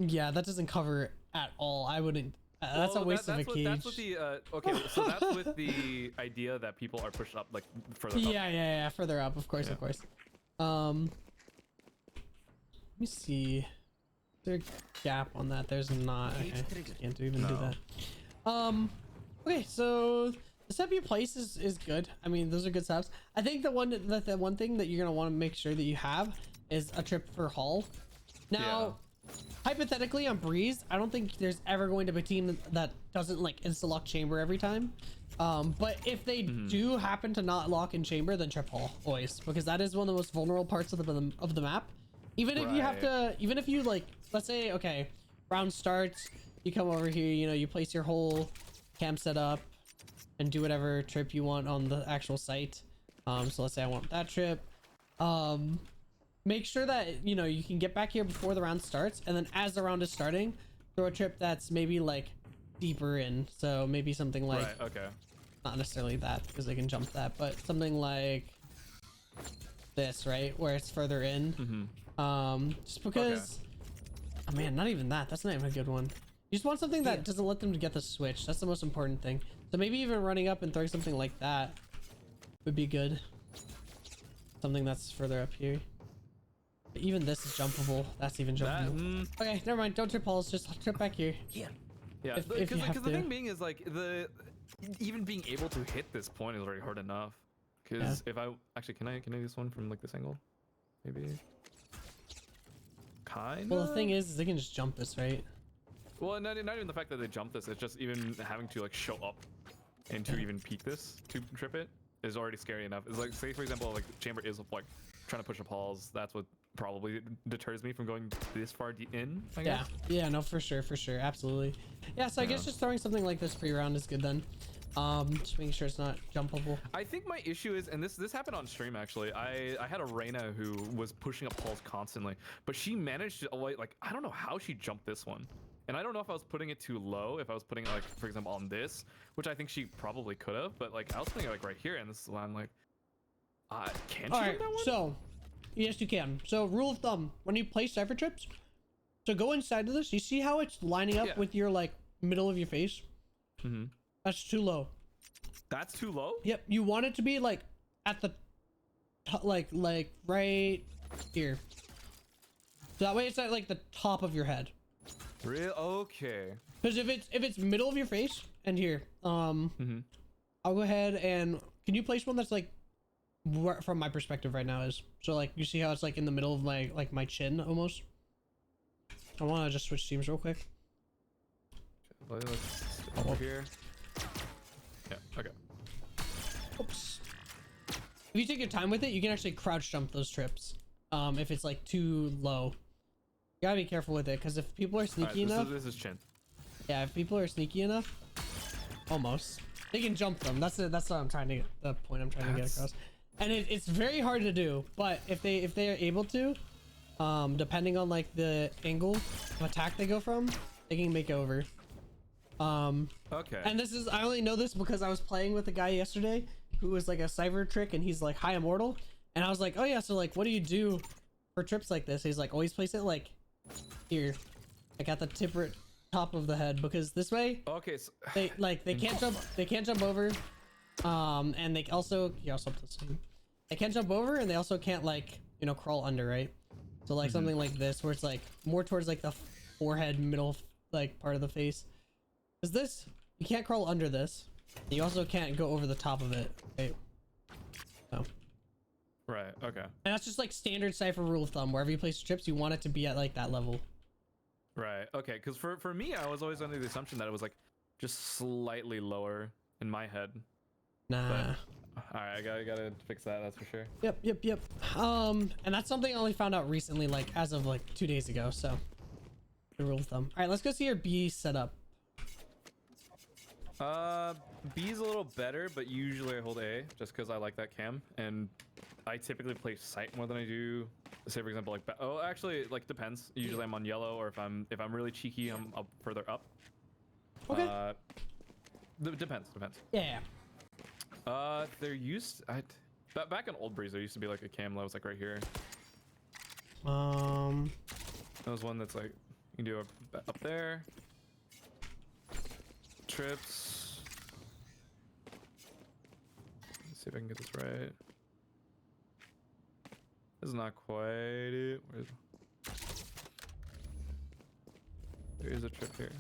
Yeah, that doesn't cover at all. I wouldn't. That's a waste of a cage. That's with the okay, so that's with the idea that people are pushed up like further up. Yeah, further up, of course. Let me see. Is there a gap on that? There's not. Okay, can't even do that. Okay, so the setup you place is good. I mean, those are good setups. I think the one thing that you're gonna want to make sure that you have is a trip for hull. Now, hypothetically on Breeze, I don't think there's ever going to be a team that doesn't like insta-lock chamber every time. But if they do happen to not lock in chamber, then trip hall always, because that is one of the most vulnerable parts of the map. Even if you have to, even if you like, let's say, okay, round starts, you come over here, you know, you place your whole camp setup and do whatever trip you want on the actual site. So let's say I want that trip. Make sure that, you know, you can get back here before the round starts, and then as the round is starting, throw a trip that's maybe like deeper in. So maybe something like, not necessarily that because they can jump that, but something like this, right, where it's further in. Just because, oh man, not even that. That's not even a good one. You just want something that doesn't let them get the switch. That's the most important thing. So maybe even running up and throwing something like that would be good. Something that's further up here. But even this is jumpable. That's even jumpable. Okay, never mind. Don't trip halls. Just trip back here. Yeah, if because you have the to. thing being is like even being able to hit this point is already hard enough. Because if I actually can I do this one from like this angle, maybe. Kind. Well, the thing is they can just jump this, right? Well, not even the fact that they jump this. It's just even having to like show up and to even peek this to trip it is already scary enough. It's like, say for example, like chamber is like trying to push up halls. That's what probably deters me from going this far in, I guess. Yeah, no, for sure, absolutely. Yeah, so I guess just throwing something like this pre-round is good then. Just making sure it's not jumpable. I think my issue is, and this happened on stream actually, I had a Reyna who was pushing up halls constantly, but she managed to, like, I don't know how she jumped this one. And I don't know if I was putting it too low, if I was putting it like, for example, on this, which I think she probably could have, but like I was putting it like right here, and this is why I'm like, can she jump that one? So yes, you can. So rule of thumb, when you play cipher trips, so go inside of this. You see how it's lining up with your like middle of your face? That's too low. That's too low? Yep. You want it to be like at the like right here. So that way it's at like the top of your head. Real? Okay. Because if it's middle of your face and here, I'll go ahead and can you place one that's like where, from my perspective right now is, so like you see how it's like in the middle of my like my chin almost. I want to just switch teams real quick. Let's over here. Yeah. Okay. Oops. If you take your time with it, you can actually crouch jump those trips. If it's like too low, you gotta be careful with it because if people are sneaky enough, this is chin. Yeah, if people are sneaky enough, almost they can jump them. That's what I'm trying to get, the point I'm trying to get across. And it's very hard to do, but if they are able to, depending on like the angle of attack they go from, they can make it over. Okay. And this is, I only know this because I was playing with a guy yesterday who was like a cyber trick and he's like high immortal, and I was like, oh yeah, so like what do you do for trips like this? He's like, always place it like here, like at the top of the head, because this way So they can't jump over, and they also they can't jump over, and they also can't like, you know, crawl under, right? So like something like this where it's like more towards like the forehead middle like part of the face. Is this, you can't crawl under this, you also can't go over the top of it, right? No. Right. Okay. And that's just like standard cipher rule of thumb. Wherever you place your trips, you want it to be at like that level. Right. Okay. Because for me, I was always under the assumption that it was like just slightly lower in my head. Nah. But, all right, I gotta fix that. That's for sure. Yep. And that's something I only found out recently, like as of like 2 days ago. So, the rule of thumb. All right, let's go see your B setup. B is a little better, but usually I hold A just because I like that cam, and I typically play sight more than I do. Say for example, like actually, like depends. Usually I'm on yellow, or if I'm really cheeky, I'm up further up. Okay. Depends. Yeah. There used back in old Breeze, there used to be like a cam that was like right here. That was one that's like you can do up there. Trips. Let's see if I can get this right. This is not quite it. There is a trip here.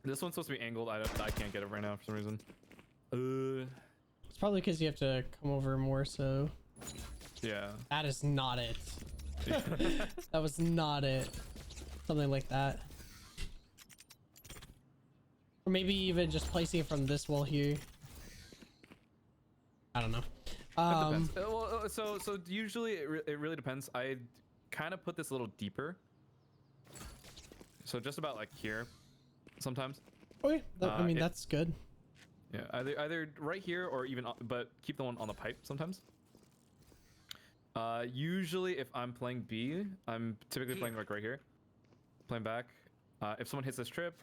This one's supposed to be angled. I can't get it right now for some reason. It's probably because you have to come over more, so... Yeah. That is not it. That was not it. Something like that. Or maybe even just placing it from this wall here. I don't know. That depends. Well, so usually it really depends. I kind of put this a little deeper. So just about like here, sometimes. Okay, I mean that's good. Yeah, either right here or even, but keep the one on the pipe sometimes. Usually if I'm playing B, I'm typically playing like right here, playing back. If someone hits this trip,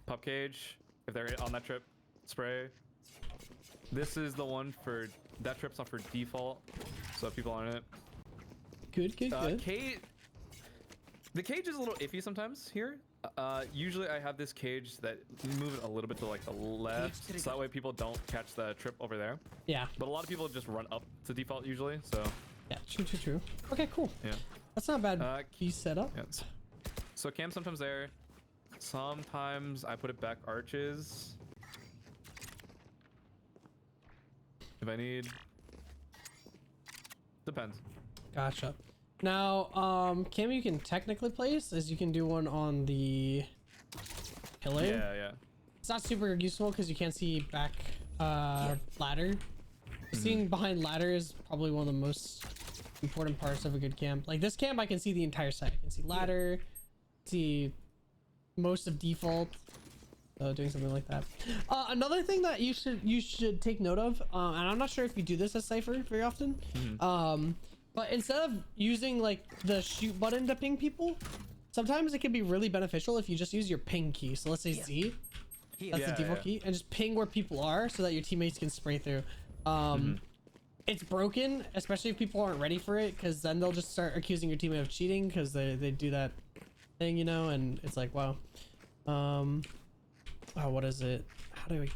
pop cage. If they're on that trip, spray. This is the one for that trip's not for default, so if people aren't it. Good. The cage is a little iffy sometimes here. Usually I have this cage that move it a little bit to like the left, so that way people don't catch the trip over there. Yeah. But a lot of people just run up to default usually, so. Yeah, true. Okay, cool. Yeah. That's not a bad key setup. Yeah. So cam sometimes there. Sometimes I put it back arches. If I need. Depends. Gotcha. Now, cam you can technically place is you can do one on the pillar. Yeah. It's not super useful because you can't see back ladder. Seeing behind ladder is probably one of the most important parts of a good cam. Like this cam, I can see the entire site. I can see ladder, see most of default. So doing something like that. Another thing that you should take note of, and I'm not sure if you do this as Cypher very often, but instead of using like the shoot button to ping people, sometimes it can be really beneficial if you just use your ping key. So let's say Z, that's the default key, and just ping where people are so that your teammates can spray through. It's broken, especially if people aren't ready for it, because then they'll just start accusing your teammate of cheating because they do that thing, you know, and it's like, wow. Oh, what is it? How do we? I'm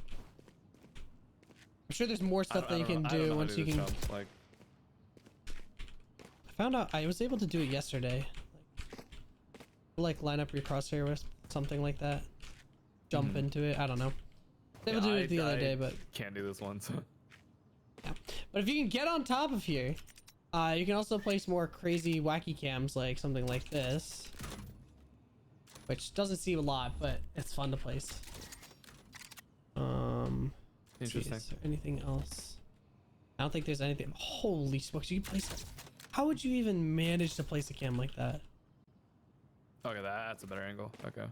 sure there's more stuff that you can do once you can. Like, I found out I was able to do it yesterday. Like line up your crosshair with something like that. Jump into it. I don't know. I was able to do it the other day, but can't do this one. So. Yeah. But if you can get on top of here, you can also place more crazy wacky cams like something like this, which doesn't seem a lot, but it's fun to place. Interesting. Is there anything else? I don't think there's anything. Holy smokes, you can place that. How would you even manage to place a cam like that? Okay, that's a better angle. Okay.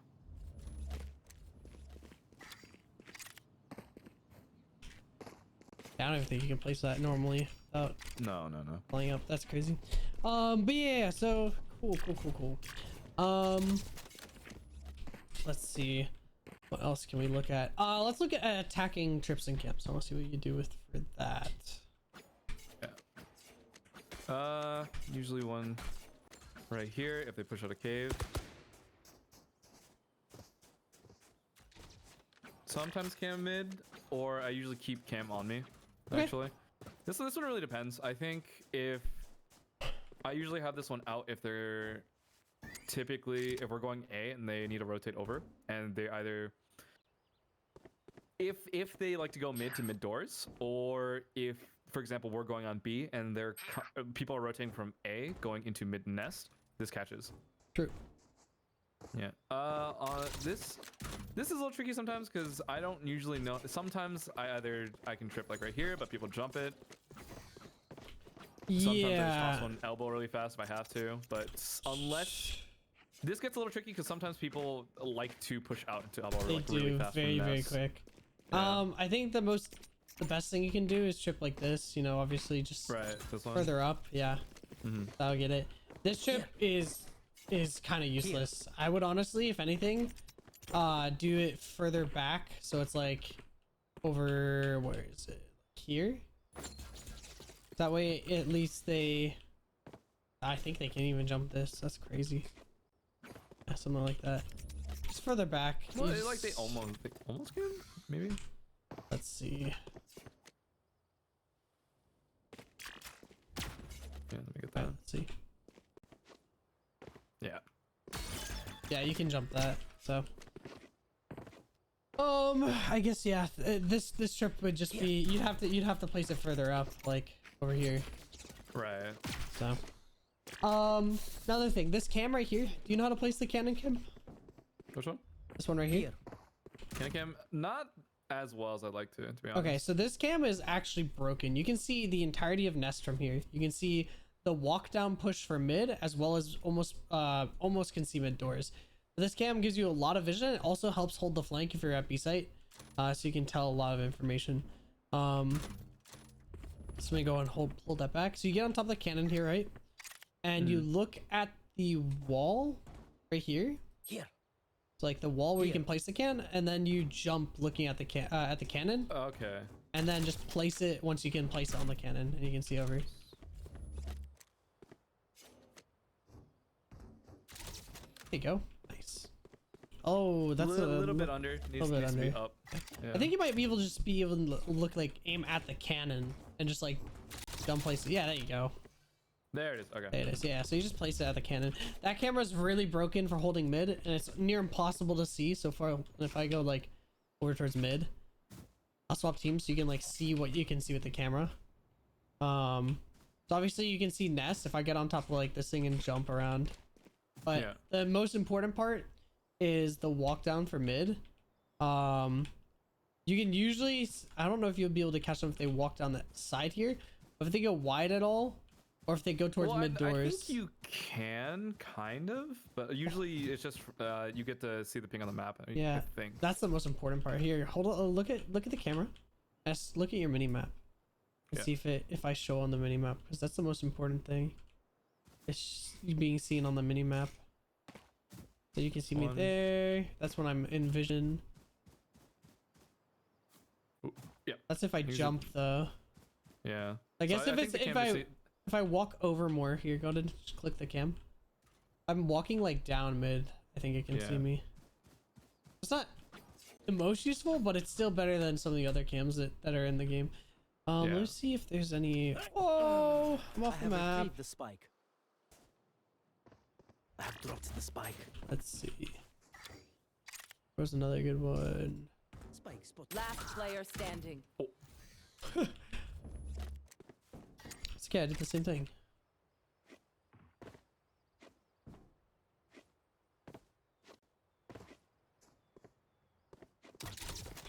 I don't even think you can place that normally without No. flying up. That's crazy. But yeah, so cool. Let's see. What else can we look at? Let's look at attacking trips and camps. I want to see what you do for that. Yeah. Usually one right here if they push out a cave. Sometimes cam mid, or I usually keep cam on me. Okay. Actually, this one really depends. I think if I usually have this one out if they're typically if we're going A and they need to rotate over, and they either if they like to go mid to mid doors, or if for example we're going on B and they're people are rotating from A going into mid nest, this catches. True. Yeah. This is a little tricky sometimes because I don't usually know. Sometimes I can trip like right here, but people jump it. Sometimes I just toss one elbow really fast if I have to, but unless this gets a little tricky because sometimes people like to push out into elbow They like do really fast. very quick. Yeah. I think the best thing you can do is trip like this. You know, obviously just this one. further up. Yeah, that'll get it. This trip is kind of useless. I would honestly, if anything, do it further back so it's like over, where is it, here? That way at least I think they can even jump this. That's crazy. Yeah, something like that. Just further back. Well, like they almost can, maybe. Let's see. Yeah, let me get that. Let's see. Yeah. Yeah, you can jump that. So I guess yeah, this trip would just be you'd have to place it further up, like over here. Right. So Another thing, this cam right here. Do you know how to place the cannon cam? Which one? This one right here. Cannon cam, not as well as I'd like to be honest. Okay, so this cam is actually broken. You can see the entirety of Nest from here. You can see the walk down push for mid, as well as almost can see mid doors. This cam gives you a lot of vision. It also helps hold the flank if you're at B site, so you can tell a lot of information. So let me go and hold that back. So you get on top of the cannon here, right? And you look at the wall right here. Here. It's like the wall where you can place the can, and then you jump looking at the cannon. Okay. And then just place it once you can place it on the cannon, and you can see over. There you go. Nice. Oh, that's a little bit under. Needs to be up. Yeah. I think you might be able to just be able to look like aim at the cannon and just like jump place it. Yeah, there you go. There it is. Okay. There it is. Yeah, so you just place it at the cannon. That camera is really broken for holding mid, and it's near impossible to see. So far, if I go like over towards mid, I'll swap teams so you can like see what you can see with the camera. So obviously you can see Nest if I get on top of like this thing and jump around. But Yeah. the most important part is the walk down for mid. You can usually, I don't know if you'll be able to catch them if they walk down that side here, but if they go wide at all, or if they go towards mid doors. I think you can kind of, but usually it's just you get to see the ping on the map. Yeah, I think that's the most important part here. Hold on, look at the camera. Just look at your mini map and see if I show on the mini map, because that's the most important thing. It's being seen on the mini map. So you can see me there. That's when I'm in vision. Ooh, yeah. That's if I jump though. Yeah. I guess So if I walk over more here, go ahead and just click the cam. I'm walking like down mid. I think it can see me. It's not the most useful, but it's still better than some of the other cams that are in the game. Let's see if there's any. Oh, I'm off the map. Retrieved the spike. I have dropped the spike. Let's see. Where's another good one? Spike spot. Last player standing. It's okay, I did the same thing.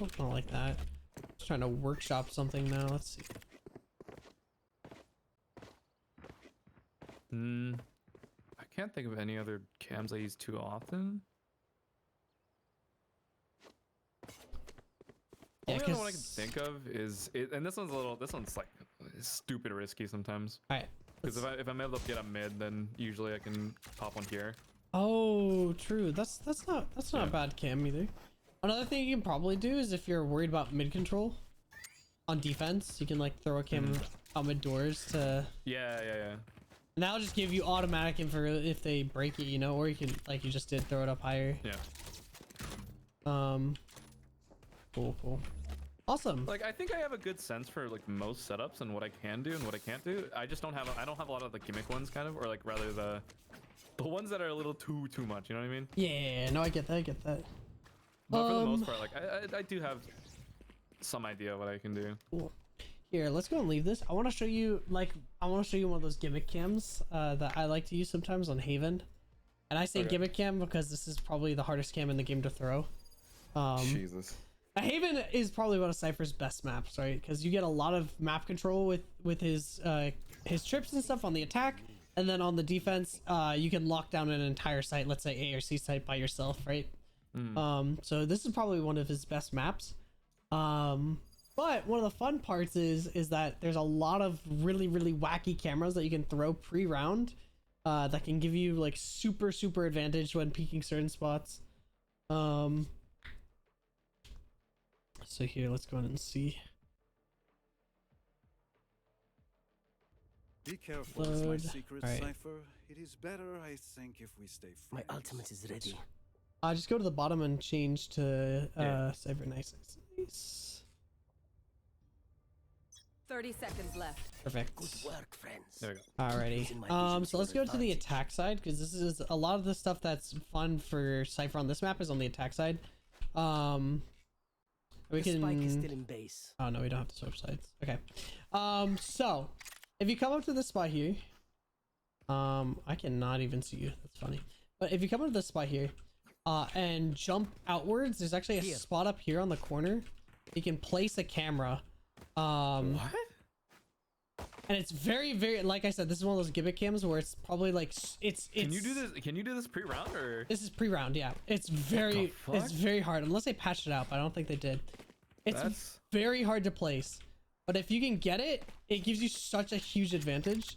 Oh, not like that. Just trying to workshop something now. Let's see. I can't think of any other cams I use too often. Yeah, Only other one I can think of is and this one's like stupid risky sometimes. Alright. Because if I'm able to get up mid, then usually I can pop one here. Oh, true. That's not a bad cam either. Another thing you can probably do is if you're worried about mid control on defense, you can like throw a cam out mid doors to. Yeah. And that'll just give you automatic info if they break it, you know, or you can, like you just did, throw it up higher. Yeah. Cool. Awesome. Like I think I have a good sense for like most setups and what I can do and what I can't do. I just don't have a lot of the gimmick ones kind of, or like rather the ones that are a little too much. You know what I mean? Yeah. No, I get that. But for the most part, like I do have some idea of what I can do. Cool. Here, let's go and leave this. I want to show you one of those gimmick cams that I like to use sometimes on Haven. And I say gimmick cam because this is probably the hardest cam in the game to throw. Jesus. Haven is probably one of Cypher's best maps, right? Because you get a lot of map control with his trips and stuff on the attack, and then on the defense, you can lock down an entire site, let's say A or C site by yourself, right? So this is probably one of his best maps. But one of the fun parts is that there's a lot of really wacky cameras that you can throw pre-round that can give you like super advantage when peeking certain spots. So here, let's go ahead and see. Be careful, it's my Load. secret Alright. cipher. It is better, I think, if we stay My friends. ultimate is ready. Just go to the bottom and change to Cypher. Nice. 30 seconds left. Perfect. Good work, friends. There we go. Alrighty. Using my vision So let's to go to the advantage. attack side, because this is a lot of the stuff that's fun for Cypher on this map is on the attack side. We The spike is can. still in base. Oh no, we don't have to switch sides. Okay. So if you come up to this spot here, I cannot even see you. That's funny. But if you come into this spot here, and jump outwards, there's actually a spot up here on the corner. You can place a camera. What? And it's very, very, like I said, this is one of those gimmick cams where it's probably like it's. Can you do this? Can you do this pre-round or? This is pre-round, yeah. It's very hard unless they patched it out, but I don't think they did. It's very hard to place, but if you can get it, it gives you such a huge advantage.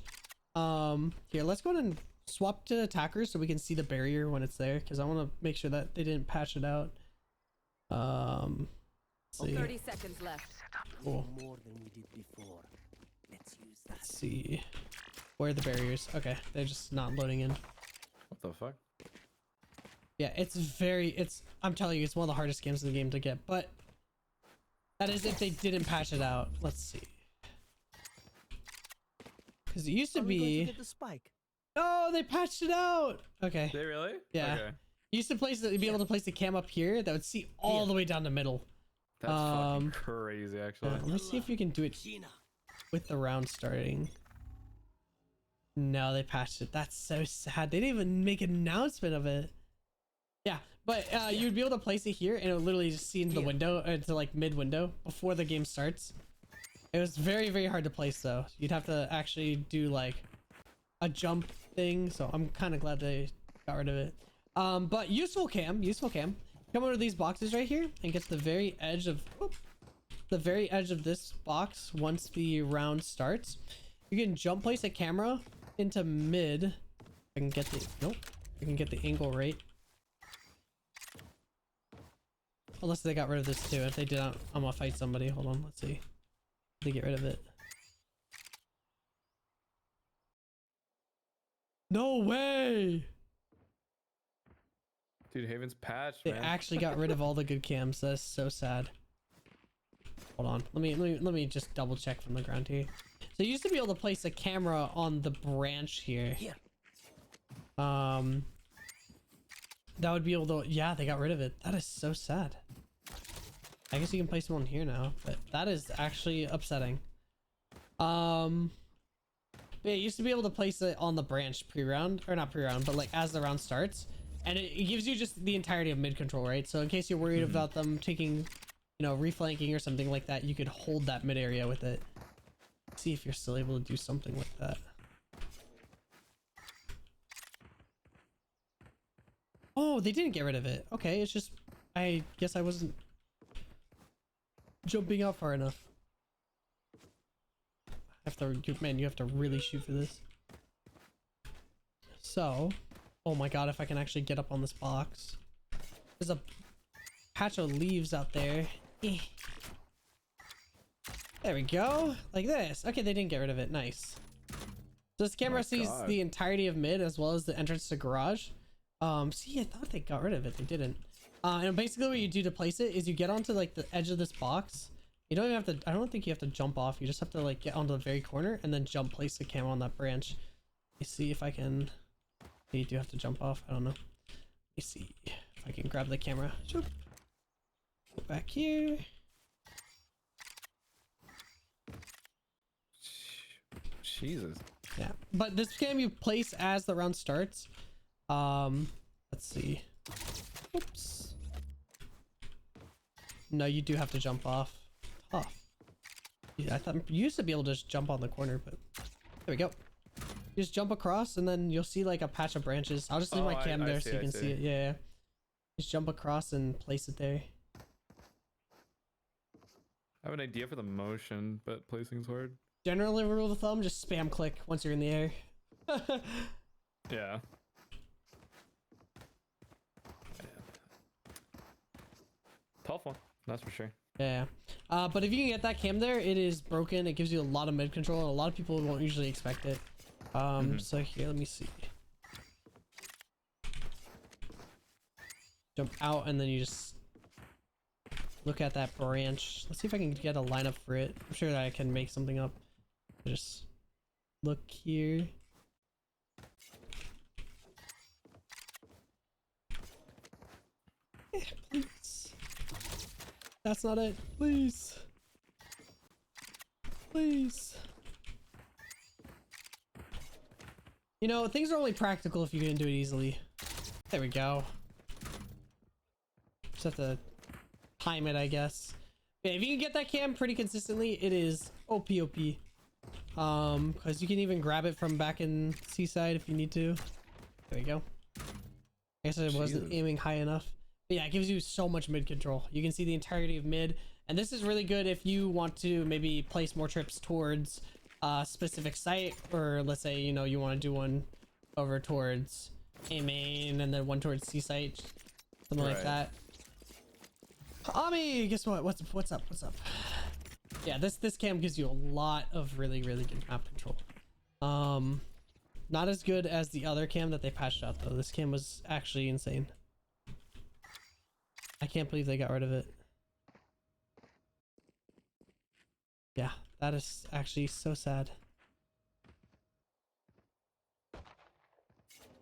Here, let's go ahead and swap to attackers so we can see the barrier when it's there, because I want to make sure that they didn't patch it out. Let's see. 30 seconds left. Cool. More than we did before. Let's use that. Let's see. Where are the barriers? Okay, they're just not loading in. What the fuck? Yeah, I'm telling you, it's one of the hardest games in the game to get, but that is if they didn't patch it out. Let's see. Because it used to Are we going to be. get the spike? Oh, they patched it out. Okay. They really? Yeah. Okay. You used to be able to place the cam up here that would see all the way down the middle. That's fucking crazy, actually. Let's see if you can do it with the round starting. No, they patched it. That's so sad. They didn't even make an announcement of it. Yeah, but you'd be able to place it here and it would literally just see into the window, into like mid window before the game starts. It was very, very hard to place though. You'd have to actually do like a jump thing. So I'm kind of glad they got rid of it. But useful cam. Come over to these boxes right here and get to the very edge of this box. Once the round starts, you can jump place a camera into mid. I can get the angle right. Unless they got rid of this too. If they did, I'm gonna fight somebody. Hold on, let's see. They get rid of it. No way! Dude, Haven's patched, They man. actually got rid of all the good cams. That's so sad. Hold on. Let me just double check from the ground here. So you used to be able to place a camera on the branch here. That would be able to. Yeah, they got rid of it. That is so sad. I guess you can place one here now, but that is actually upsetting. But yeah, you used to be able to place it on the branch pre-round, or not pre-round, but like as the round starts, and it gives you just the entirety of mid control, right? So in case you're worried about them taking, reflanking or something like that, you could hold that mid area with it. See if you're still able to do something with that. Oh, they didn't get rid of it. Okay, it's just, I guess I wasn't jumping out far enough. Man, you have to really shoot for this. So, oh my god, if I can actually get up on this box. There's a patch of leaves out there. Eh. There we go. Like this. Okay, they didn't get rid of it. Nice. So this camera sees the entirety of mid as well as the entrance to garage. See, I thought they got rid of it. They didn't. And basically what you do to place it is you get onto like the edge of this box. You don't even have to, I don't think you have to jump off. You just have to like get onto the very corner and then jump place the camera on that branch. Let me see if I can, you do have to jump off. I don't know. Let me see if I can grab the camera. Go back here. Jesus. Yeah, but this cam you place as the round starts. Let's see. Oops. No, you do have to jump off. Tough. Yeah, I thought you used to be able to just jump on the corner, but there we go. You just jump across and then you'll see like a patch of branches. I'll just leave my cam there so you can see it. Yeah. Just jump across and place it there. I have an idea for the motion, but placing's hard. Generally, rule of thumb, just spam click once you're in the air. Yeah. Tough one, that's for sure. Yeah. But if you can get that cam there, it is broken. It gives you a lot of mid control, and a lot of people won't usually expect it. So here, let me see. Jump out, and then you just look at that branch. Let's see if I can get a lineup for it. I'm sure that I can make something up. Just look here. Please. That's not it. Please. Please. You know, things are only practical if you can do it easily. There we go. Just have to time it, I guess. Yeah, if you can get that cam pretty consistently, it is OP. Because you can even grab it from back in Seaside if you need to. There you go. I guess I wasn't aiming high enough. But yeah, it gives you so much mid control. You can see the entirety of mid. And this is really good if you want to maybe place more trips towards a specific site. Or let's say, you know, you want to do one over towards A main and then one towards C site. Something like that. Ami, guess what? What's up? Yeah, this cam gives you a lot of really good map control. Not as good as the other cam that they patched out though. This cam was actually insane. I can't believe they got rid of it. Yeah, that is actually so sad.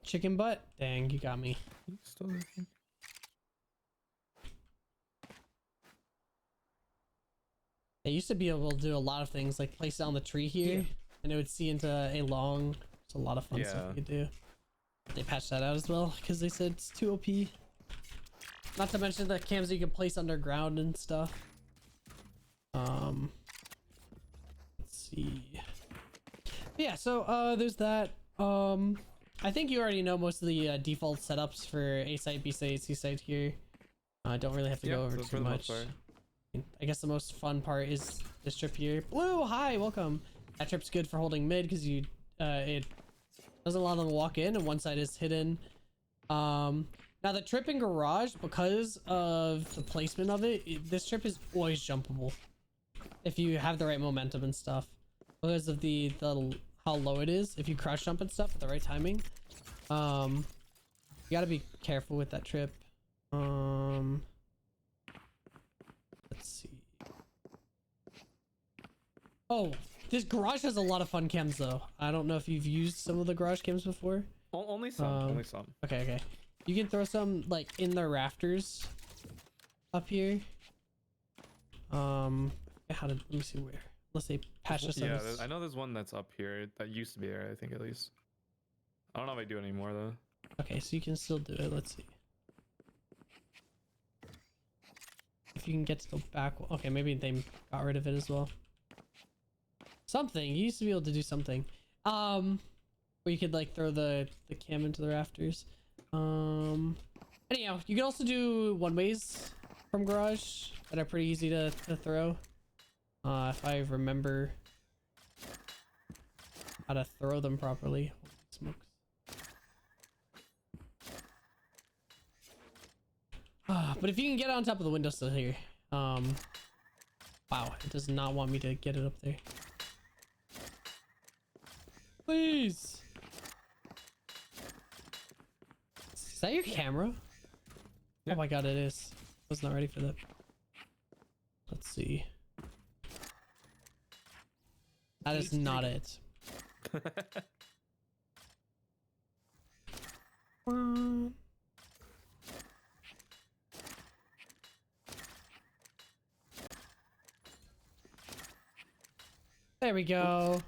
Chicken butt? Dang, you got me. Still looking. They used to be able to do a lot of things, like place it on the tree here, and it would see into a long. It's a lot of fun stuff you could do. They patched that out as well because they said it's too OP. Not to mention the cams that you can place underground and stuff. Let's see. Yeah, so there's that. I think you already know most of the default setups for A site, B site, C site here. I don't really have to go over too much. I guess the most fun part is this trip here. Blue, hi, welcome. That trip's good for holding mid because you it doesn't allow them to walk in and one side is hidden. Now the trip in garage, because of the placement of it, this trip is always jumpable if you have the right momentum and stuff. Because of the how low it is, if you crouch jump and stuff at the right timing. You gotta be careful with that trip. Let's see. Oh, this garage has a lot of fun cams though. I don't know if you've used some of the garage cams before. Only some. Okay. You can throw some like in the rafters up here. Let me see where. Unless they patch this. Yeah, I know there's one that's up here that used to be there, I think, at least. I don't know if I do it anymore though. Okay, so you can still do it. Let's see if you can get to the back. Okay, maybe they got rid of it as well. Something you used to be able to do something. Where you could like throw the cam into the rafters. Anyhow, you can also do one ways from garage that are pretty easy to throw. If I remember how to throw them properly. Holy smokes. But if you can get on top of the windowsill here. Wow, it does not want me to get it up there. Please. Is that your camera? Yeah. Oh my god, it is. I was not ready for that. Let's see. That is not it. There we go.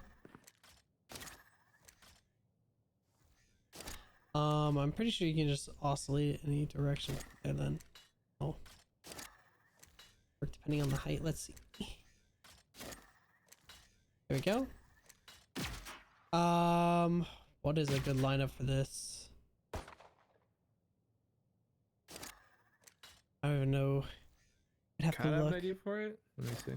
I'm pretty sure you can just oscillate any direction and then or depending on the height. Let's see. There we go. What is a good lineup for this? I don't even know. I'd have to Kind of look. an idea for it. Let me see.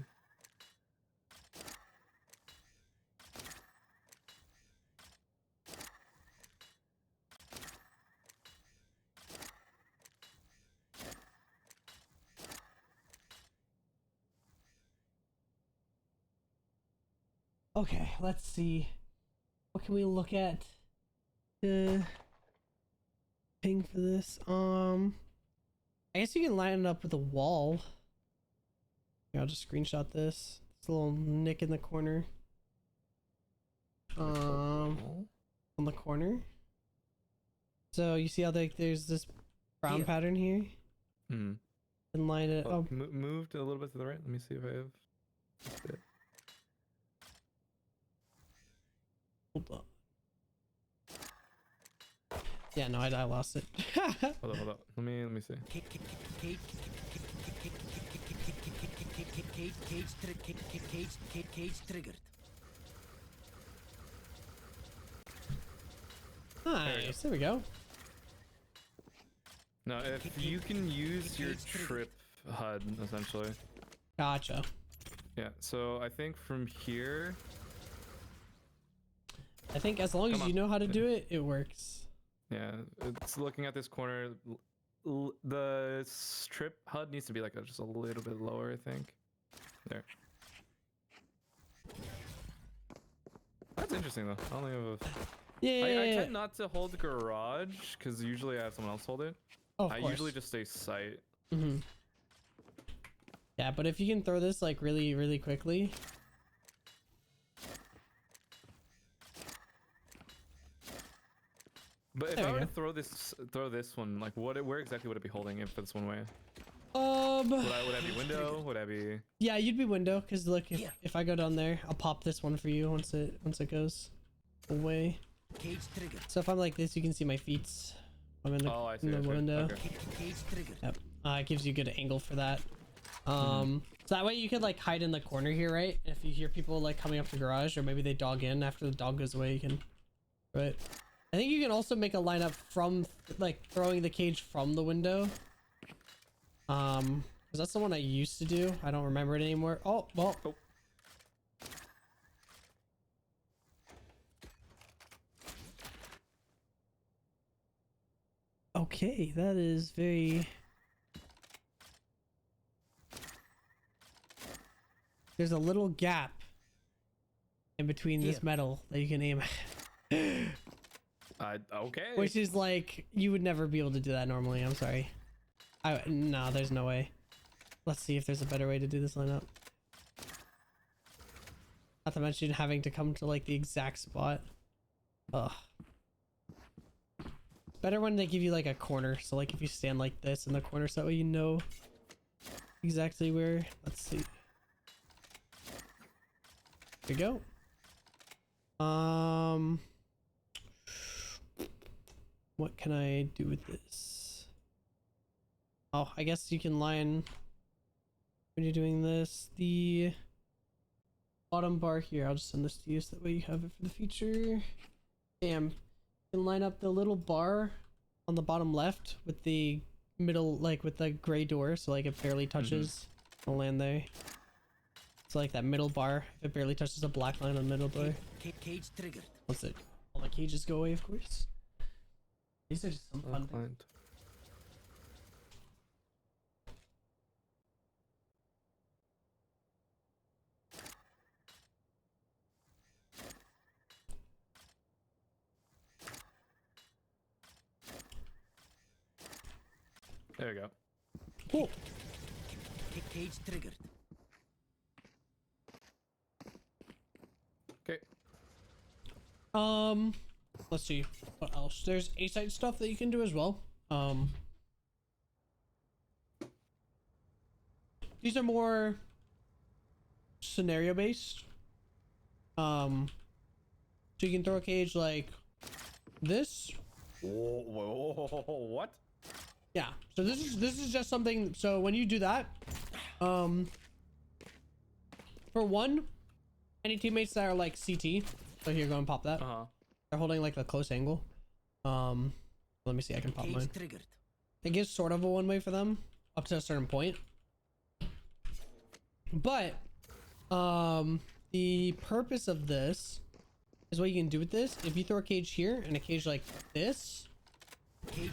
Okay, let's see. What can we look at to ping for this? I guess you can line it up with a wall. Here, I'll just screenshot this. This little nick in the corner. On the corner. So you see how there's this brown pattern here? Hmm. And line it up. Moved a little bit to the right. Let me see if I have this bit. Hold on. Yeah, no, I lost it. Hold up. Let me see. Cage triggered. Nice. There we go. No, if you can use your trip HUD essentially. Gotcha. Yeah. So I think from here. I think as long as Come you on. know how to do it, it works. Yeah, it's looking at this corner. The strip HUD needs to be like just a little bit lower, I think. There. That's interesting though. I don't think I tend not to hold garage because usually I have someone else hold it. Oh, of I course. usually just stay sight. Yeah, but if you can throw this like really, really quickly. But if There I we were to go. throw this one, like where exactly would it be holding if it's one way? Um. Would I be window? Would I be? Yeah, you'd be window because look, Yeah. if I go down there, I'll pop this one for you once it goes away. Cage triggered. So if I'm like this, you can see my feet. I'm in the, Oh, I see. in the I see. window. Okay. Cage triggered. Yep. It gives you a good angle for that. So that way you could like hide in the corner here, right? If you hear people like coming up the garage, or maybe they dog in after the dog goes away, you can. Right. I think you can also make a lineup from like throwing the cage from the window. Because that's the one I used to do. I don't remember it anymore. Oh well. Oh. Okay, that is very. There's a little gap in between this Here. metal that you can aim at. Okay. Which is like, you would never be able to do that normally. I'm sorry. No, there's no way. Let's see if there's a better way to do this lineup. Not to mention having to come to like the exact spot. Ugh. Better when they give you like a corner. So like if you stand like this in the corner, so that way you know exactly where. Let's see. There you go. What can I do with this? Oh, I guess you can line when you're doing this. The bottom bar here, I'll just send this to you so that way you have it for the future. Bam. You can line up the little bar on the bottom left with the middle, like with the gray door, so like it barely touches. It'll land there. So like that middle bar, if it barely touches the black line on the middle bar. Cage triggered. Once it, all the cages go away, of course. These are just some fun things. Client. There we go. Cool. Cage triggered. Okay. Let's see what else. There's A-side stuff that you can do as well. These are more scenario based. So you can throw a cage like this. Whoa, what? Yeah. So this is just something. So when you do that, for one, any teammates that are like CT. So here, go and pop that. They're holding like a close angle. Let me see. I can pop mine. Cage triggered. It gives sort of a one way for them up to a certain point. But the purpose of this is what you can do with this. If you throw a cage here and a cage like this, Cage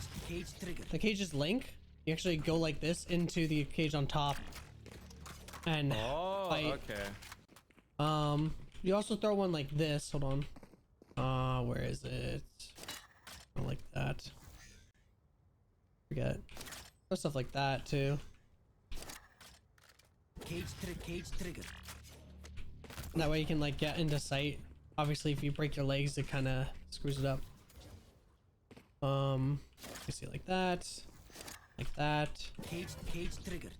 triggered. the cages link. You actually go like this into the cage on top. And Oh, fight. okay. You also throw one like this. Hold on. Where is it? Not like that. Forget. Throw stuff like that too. Cage triggered. That way you can like get into sight. Obviously, if you break your legs, it kind of screws it up. You see like that, like that. Cage triggered.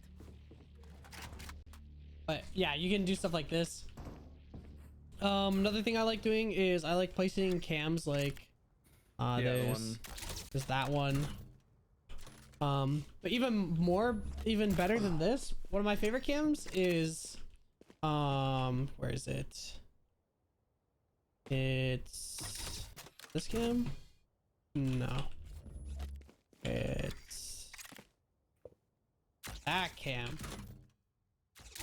But yeah, you can do stuff like this. Another thing I like doing is I like placing cams like Yeah, the there's one There's that one. But even better than this, one of my favorite cams is, where is it? It's this cam? No. It's that cam.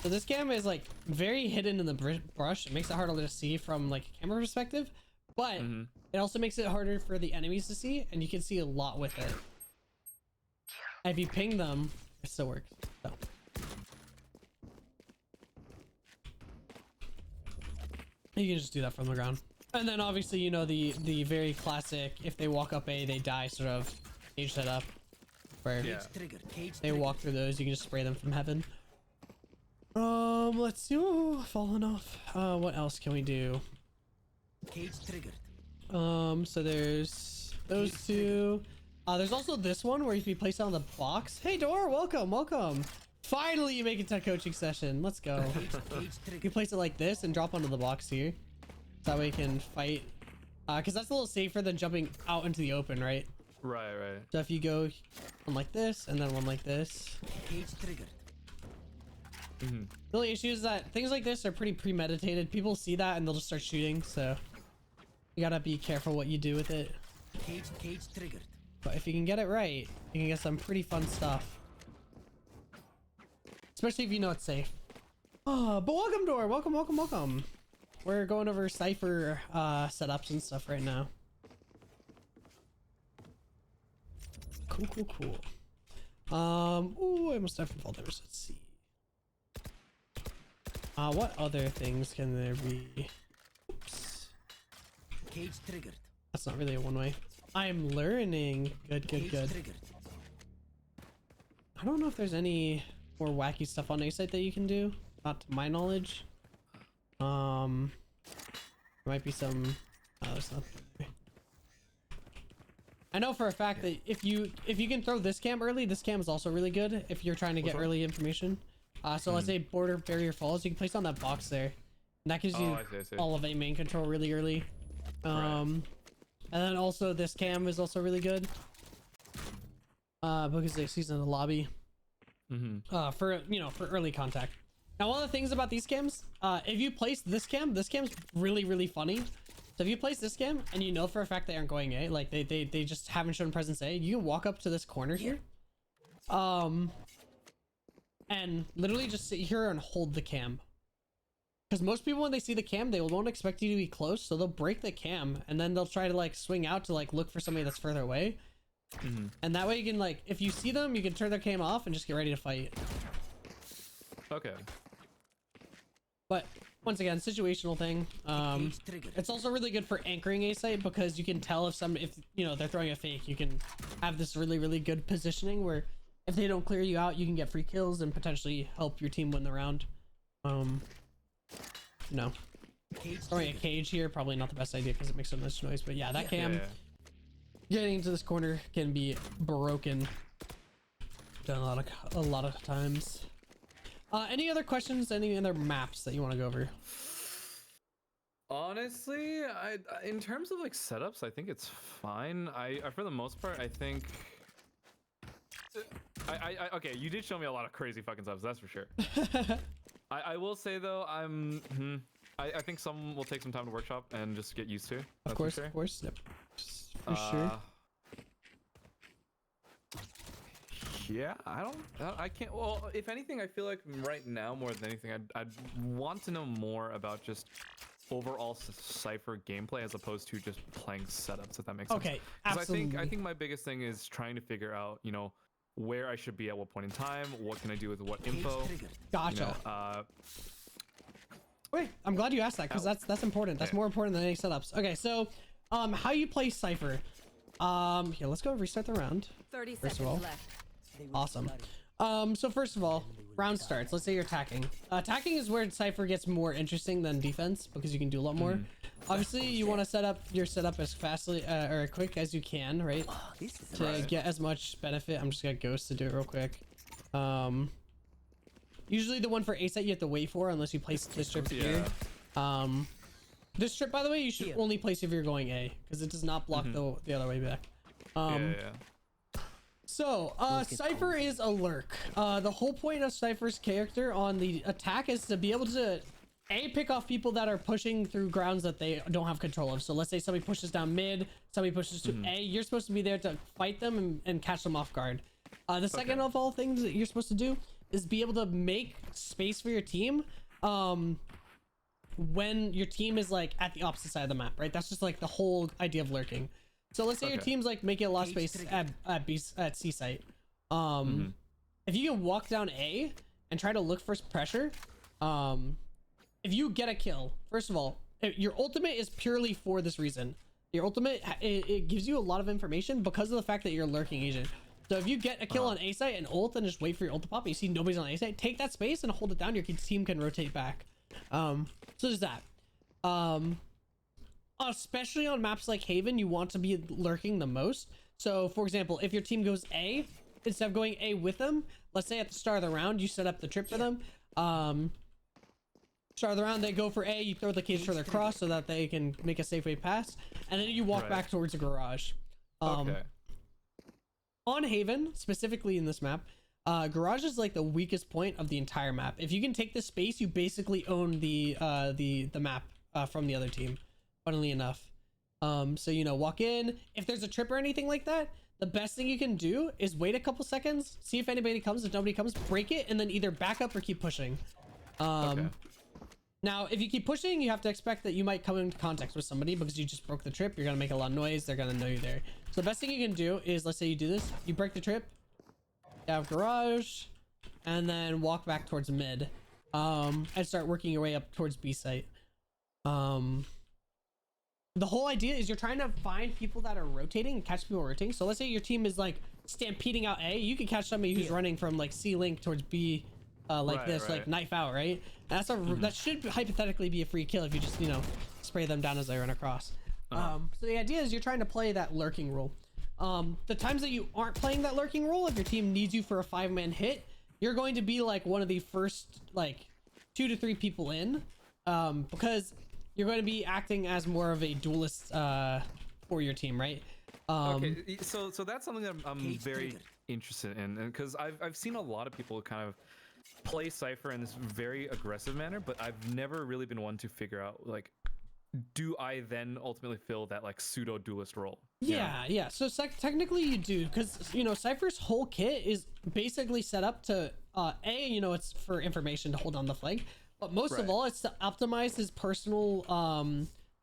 So this cam is like very hidden in the brush. It makes it harder to see from like a camera perspective, but it also makes it harder for the enemies to see, and you can see a lot with it. And if you ping them, it still works. So. You can just do that from the ground. And then obviously, you know, the very classic, if they walk up A, they die sort of cage setup, where they walk through those, you can just spray them from heaven. Let's see. Oh, fallen off. What else can we do? Cage triggered. So there's those two. There's also this one where if you place it on the box. Hey, Dor, welcome. Finally, you make it to a coaching session. Let's go. You place it like this and drop onto the box here. So that way you can fight. Because that's a little safer than jumping out into the open, right? Right. So if you go one like this and then one like this. Cage triggered. The only issue is that things like this are pretty premeditated. People see that and they'll just start shooting. So you gotta be careful what you do with it. Cage triggered. But if you can get it right, you can get some pretty fun stuff. Especially if you know it's safe. Oh, but welcome, Dor. Welcome. We're going over Cypher setups and stuff right now. Cool. Ooh, I almost have to fall damage. Let's see. What other things can there be? Oops. Cage triggered. That's not really a one-way. I'm learning. Good. Triggered. I don't know if there's any more wacky stuff on A-site that you can do. Not to my knowledge. There might be some. Oh, there's nothing. I know for a fact that if you can throw this cam early, this cam is also really good if you're trying to get early information. So let's say border barrier falls, you can place on that box there. And that gives you I see. all of A main control really early. And then also this cam is also really good. Because they season the lobby. For early contact. Now one of the things about these cams, if you place this cam's really funny. So if you place this cam and you know for a fact they aren't going A, like they just haven't shown presence A, you can walk up to this corner here. And literally just sit here and hold the cam. Because most people when they see the cam, they won't expect you to be close, so they'll break the cam and then they'll try to like swing out to like look for somebody that's further away. And that way you can like, if you see them, you can turn their cam off and just get ready to fight. Okay. But once again, situational thing. It's also really good for anchoring a site because you can tell if they're throwing a fake, you can have this really good positioning where if they don't clear you out, you can get free kills and potentially help your team win the round. Throwing a cage here, probably not the best idea because it makes so much noise, but yeah, that cam getting into this corner can be broken. Done a lot of times. Any other questions? Any other maps that you want to go over? Honestly, in terms of like setups, I think it's fine. I for the most part, I think. Okay, you did show me a lot of crazy fucking stuff, that's for sure. I will say though, I think some will take some time to workshop and just get used to. Of course, yep. For sure. Yeah, I can't. Well, if anything, I feel like right now more than anything, I'd want to know more about just overall Cypher gameplay as opposed to just playing setups. If that makes sense. Okay, absolutely. I think my biggest thing is trying to figure out, where I should be at what point in time. What can I do with what info? Gotcha. Wait, I'm glad you asked that because that's important. That's more important than any setups. Okay, so how you play Cypher? Yeah, let's go restart the round. 30 First of seconds all. left. Awesome. So first of all, round starts. Let's say you're attacking. Attacking is where Cypher gets more interesting than defense because you can do a lot more. Obviously, you want to set up your setup as fastly or quick as you can, right? To get as much benefit. I'm just gonna Ghost to do it real quick. Usually the one for A site you have to wait for unless you place this strip here. This strip, by the way, you should only place if you're going A because it does not block the other way back. So, Cypher is a lurk. The whole point of Cypher's character on the attack is to be able to pick off people that are pushing through grounds that they don't have control of. So let's say somebody pushes down mid, somebody pushes to A, you're supposed to be there to fight them and catch them off guard. The second of all things that you're supposed to do is be able to make space for your team when your team is like at the opposite side of the map, right? That's just like the whole idea of lurking. So let's say your team's like making a lot of space at C site. If you can walk down A and try to look for pressure, if you get a kill, first of all, your ultimate is purely for this reason. Your ultimate, it gives you a lot of information because of the fact that you're a lurking agent. So if you get a kill on A site and ult and just wait for your ult to pop and you see nobody's on A site, take that space and hold it down. Your team can rotate back. So there's that. Especially on maps like Haven, you want to be lurking the most. So for example, if your team goes A, instead of going A with them, let's say at the start of the round, you set up the trip for them. Start of the round, they go for A, you throw the cage further across so that they can make a safe way pass, and then you walk back towards the garage. On Haven, specifically in this map, garage is like the weakest point of the entire map. If you can take the space, you basically own the map from the other team, funnily enough. So, you know, walk in. If there's a trip or anything like that, the best thing you can do is wait a couple seconds, see if anybody comes. If nobody comes, break it, and then either back up or keep pushing. Now, if you keep pushing, you have to expect that you might come into contact with somebody because you just broke the trip. You're going to make a lot of noise. They're going to know you're there. So the best thing you can do is, let's say you do this. You break the trip, you have garage, and then walk back towards mid. And start working your way up towards B site. The whole idea is you're trying to find people that are rotating and catch people rotating. So let's say your team is like stampeding out A. You can catch somebody who's running from like C link towards B. Like knife out, right? And that's that should hypothetically be a free kill if you just, you know, spray them down as they run across. So the idea is you're trying to play that lurking role. The times that you aren't playing that lurking role, if your team needs you for a 5-man hit, you're going to be like one of the first like 2 to 3 people in, because you're going to be acting as more of a duelist for your team, right? Okay, so that's something that I'm very interested in, and because I've seen a lot of people kind of play Cypher in this very aggressive manner, but I've never really been one to figure out, like, do I then ultimately fill that like pseudo duelist role? Yeah. So technically you do, because, you know, Cypher's whole kit is basically set up to you know, it's for information to hold on the flank, but most of all it's to optimize his personal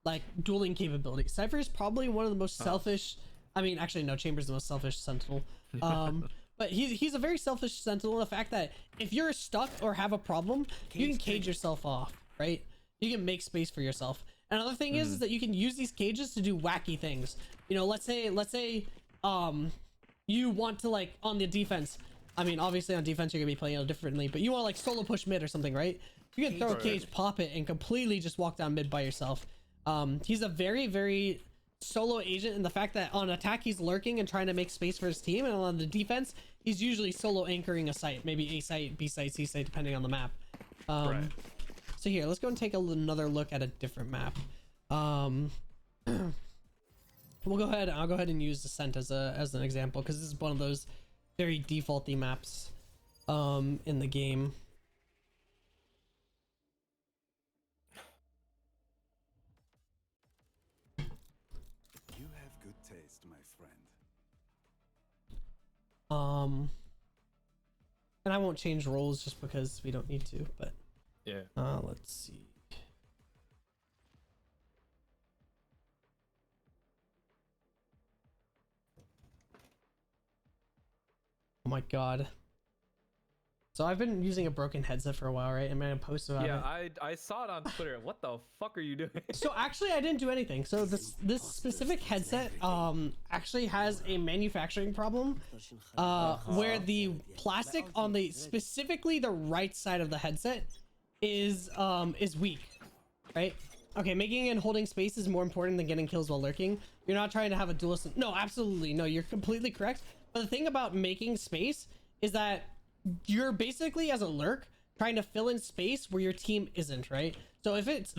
like dueling capability. Cypher is probably one of the most selfish, I mean, actually no, Chamber's the most selfish sentinel. But he's a very selfish sentinel in the fact that if you're stuck or have a problem, you can cage yourself off, right? You can make space for yourself. Another thing is that you can use these cages to do wacky things. You know, let's say you want to, like, on the defense, I mean, obviously on defense you're gonna be playing it differently, but you want to like solo push mid or something, right? You can throw a cage, pop it, and completely just walk down mid by yourself. He's a very, very solo agent in the fact that on attack he's lurking and trying to make space for his team, and on the defense he's usually solo anchoring a site, maybe A site, B site, C site, depending on the map. So here, let's go and take another look at a different map. I'll go ahead and use Descent as an example, because this is one of those very defaulty maps in the game. You have good taste, my friend. And I won't change roles just because we don't need to, but yeah. Let's see. Oh my god. So I've been using a broken headset for a while, right? I made a post about it. Yeah, I saw it on Twitter. What the fuck are you doing? So actually I didn't do anything. So this specific headset actually has a manufacturing problem where the plastic on the specifically the right side of the headset is weak, right? Okay, making and holding space is more important than getting kills while lurking. You're not trying to have a duelist. No, absolutely no, you're completely correct. But the thing about making space is that you're basically, as a lurk, trying to fill in space where your team isn't, right? So if it's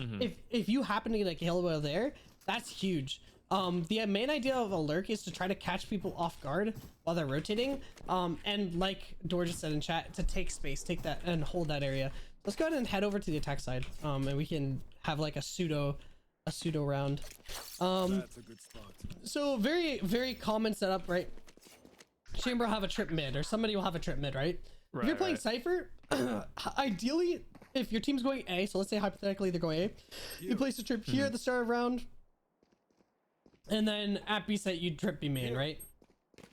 if you happen to get a kill over there, that's huge. The main idea of a lurk is to try to catch people off guard while they're rotating, and like Dor just said in chat, to take space, take that and hold that area. Let's go ahead and head over to the attack side, and we can have like a pseudo round. That's a good spot. So very common setup, right? Chamber will have a trip mid, or somebody will have a trip mid, right? If you're playing Cypher, ideally, if your team's going A, so let's say hypothetically they're going A, you place a trip here at the start of round, and then at B site you trip B main, right?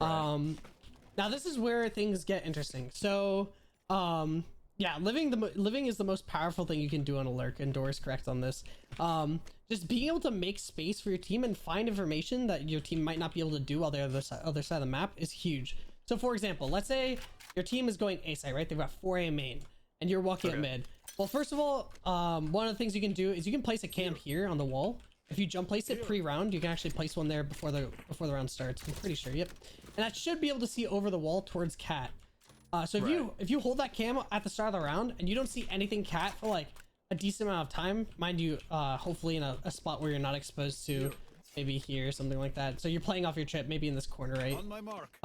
Now this is where things get interesting. So, yeah, living is the most powerful thing you can do on a lurk, and Dor is correct on this. Just being able to make space for your team and find information that your team might not be able to do while they're on the other side of the map is huge. So for example, let's say your team is going A side, right? They've got 4A main, and you're walking up mid. Well, first of all, one of the things you can do is you can place a camp here on the wall. If you jump place it pre-round, you can actually place one there before the round starts. I'm pretty sure. Yep. And that should be able to see over the wall towards cat. So if you hold that cam at the start of the round and you don't see anything cat for like a decent amount of time, mind you, hopefully in a spot where you're not exposed to, maybe here or something like that. So you're playing off your trip, maybe in this corner, right? On my mark.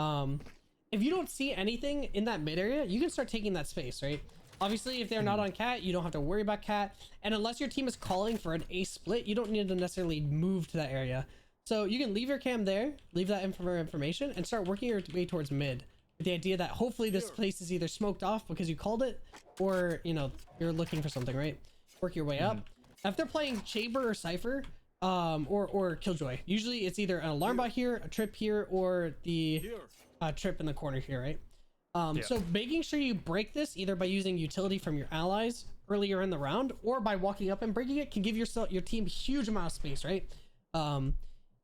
If you don't see anything in that mid area, you can start taking that space, right? Obviously, if they're not on cat, you don't have to worry about cat. And unless your team is calling for an A split, you don't need to necessarily move to that area. So you can leave your cam there, leave that information, and start working your way towards mid, with the idea that hopefully this place is either smoked off because you called it, or, you know, you're looking for something, right? Work your way up. Now, if they're playing Chamber or Cypher, or Killjoy, usually it's either an alarm bot here, a trip here, or the trip in the corner here, right? So making sure you break this either by using utility from your allies earlier in the round, or by walking up and breaking it, can give your team a huge amount of space, right?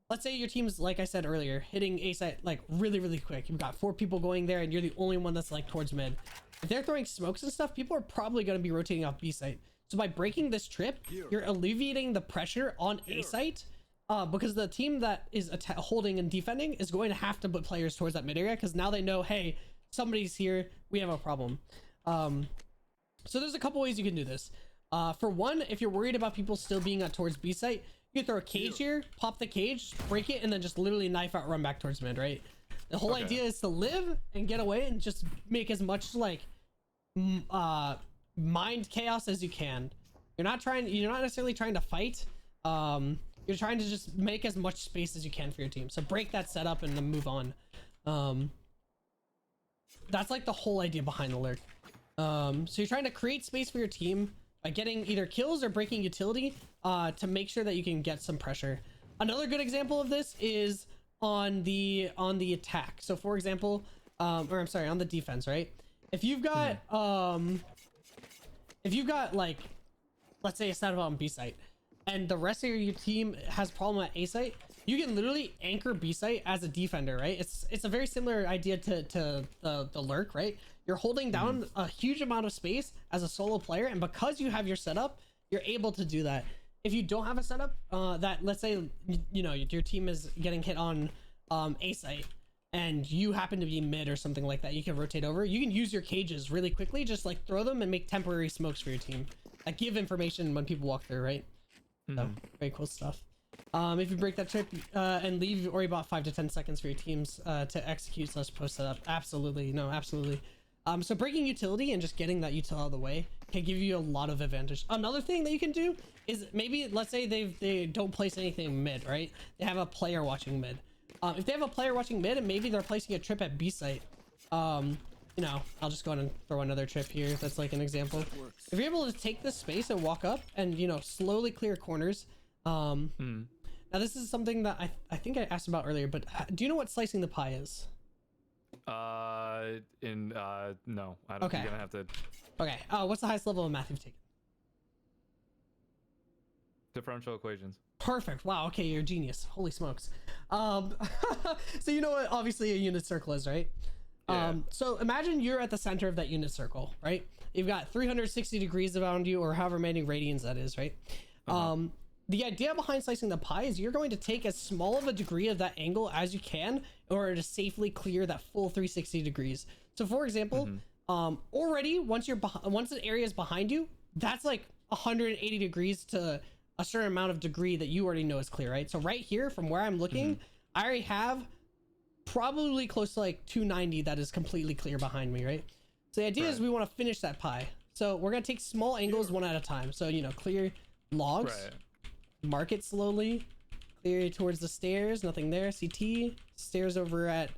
Let's say your team's, like I said earlier, hitting A site like really quick. You've got 4 people going there and you're the only one that's like towards mid. If they're throwing smokes and stuff, people are probably going to be rotating off B site. So by breaking this trip, you're alleviating the pressure on A site, because the team that is holding and defending is going to have to put players towards that mid area, because now they know, hey, somebody's here, we have a problem. So there's a couple ways you can do this. For one, if you're worried about people still being towards B site, you can throw a cage here, pop the cage, break it, and then just literally knife out, run back towards mid, right? The whole idea is to live and get away and just make as much like mind chaos as you can. You're not necessarily trying to fight. You're trying to just make as much space as you can for your team. So break that setup and then move on. That's like the whole idea behind the lurk. So you're trying to create space for your team by getting either kills or breaking utility, to make sure that you can get some pressure. Another good example of this is on the attack. So for example, or I'm sorry, on the defense, right? If you've got like, let's say a setup on B site, and the rest of your team has problem at A site, you can literally anchor B site as a defender, right? It's a very similar idea to the lurk, right? You're holding down a huge amount of space as a solo player, and because you have your setup, you're able to do that. If you don't have a setup, that, let's say, you know, your team is getting hit on A site, and you happen to be mid or something like that, you can rotate over. You can use your cages really quickly, just like throw them and make temporary smokes for your team that give information when people walk through, right? So very cool stuff. If you break that trip and leave, or about 5 to 10 seconds for your teams to execute / post setup, absolutely, no, absolutely. So breaking utility and just getting that util out of the way can give you a lot of advantage. Another thing that you can do is, maybe, let's say they don't place anything mid, right? They have a player watching mid. If they have a player watching mid and maybe they're placing a trip at B site, you know, I'll just go ahead and throw another trip here. That's like an example. If you're able to take this space and walk up and, you know, slowly clear corners. Now this is something that I think I asked about earlier, but do you know what slicing the pie is? No, I don't. Okay. You're gonna have to. Okay. What's the highest level of math you've taken? Differential equations. Perfect. Wow. Okay, you're a genius. Holy smokes. So you know what obviously a unit circle is, right? Yeah. So imagine you're at the center of that unit circle, right? You've got 360 degrees around you, or however many radians that is, right? The idea behind slicing the pie is you're going to take as small of a degree of that angle as you can in order to safely clear that full 360 degrees. So for example, already once an area is behind you, that's like 180 degrees to a certain amount of degree that you already know is clear, right? So right here from where I'm looking, I already have probably close to like 290 that is completely clear behind me, right? So the idea is we want to finish that pie. So we're gonna take small angles one at a time. So, you know, clear logs, mark it slowly, clear towards the stairs, nothing there. CT, stairs over at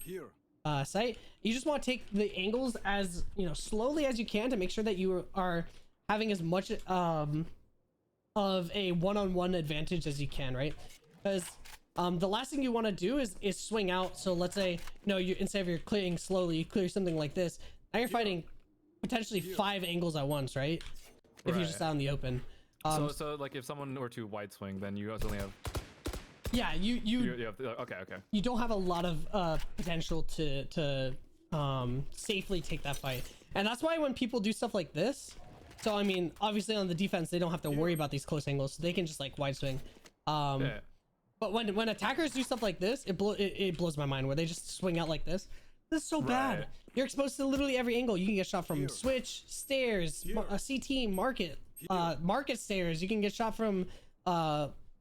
site. You just want to take the angles as, you know, slowly as you can to make sure that you are having as much of a one-on-one advantage as you can, right? Because the last thing you want to do is swing out. So let's say, no, you, instead of you're clearing slowly, you clear something like this. Now you're fighting potentially 5 angles at once, right? If you're just out in the open. So like if someone were to wide swing, then you only have. Yeah, you have okay. You don't have a lot of potential to safely take that fight, and that's why when people do stuff like this. So I mean, obviously on the defense they don't have to worry about these close angles, so they can just like wide swing. But when attackers do stuff like this, it blows my mind where they just swing out like this. This is so bad. You're exposed to literally every angle. You can get shot from switch, stairs, CT, market, market stairs. You can get shot from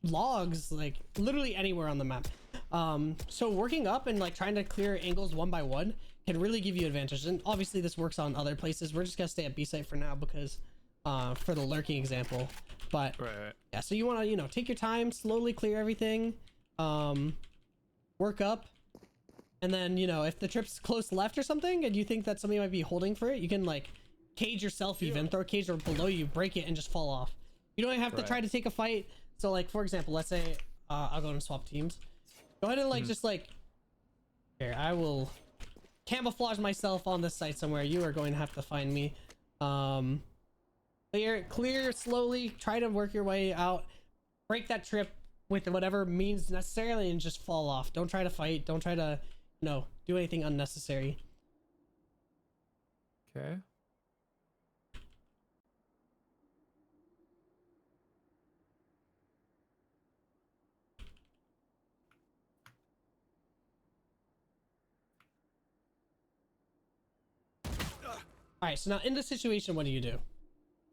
logs, like literally anywhere on the map. So working up and like trying to clear angles one by one can really give you advantage. And obviously this works on other places. We're just gonna stay at B site for now because for the lurking example. But yeah, so you want to, you know, take your time, slowly clear everything, work up. And then, you know, if the trip's close left or something and you think that somebody might be holding for it, you can like cage yourself, even throw a cage or below you, break it and just fall off. You don't have to try to take a fight. So like, for example, let's say I'll go and swap teams. Go ahead and like just like, here, I will camouflage myself on this site somewhere. You are going to have to find me. Clear slowly, try to work your way out, break that trip with whatever means necessarily and just fall off. Don't try to fight. Don't try to, you know, do anything unnecessary. Okay. All right, so now in this situation, what do you do?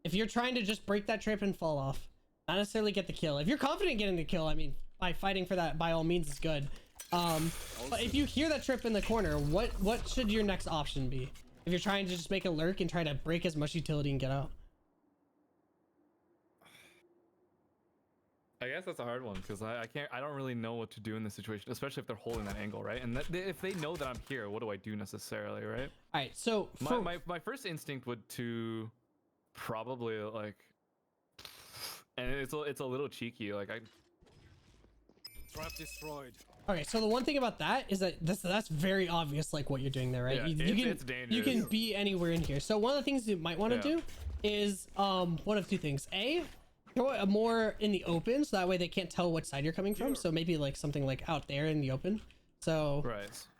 If you're trying to just break that trip and fall off, not necessarily get the kill. If you're confident getting the kill, I mean, by fighting for that, by all means, is good. But if you hear that trip in the corner, what should your next option be? If you're trying to just make a lurk and try to break as much utility and get out. I guess that's a hard one because I don't really know what to do in this situation, especially if they're holding that angle, right? And if they know that I'm here, what do I do necessarily, right? All right, so my first instinct would to probably like, and it's a little cheeky, like Trap destroyed. Okay, so the one thing about that is that that's very obvious, like what you're doing there, right? Yeah, it's dangerous. You can be anywhere in here. So one of the things you might want to do is one of two things. A, throw it more in the open, so that way they can't tell which side you're coming from. So maybe like something like out there in the open. So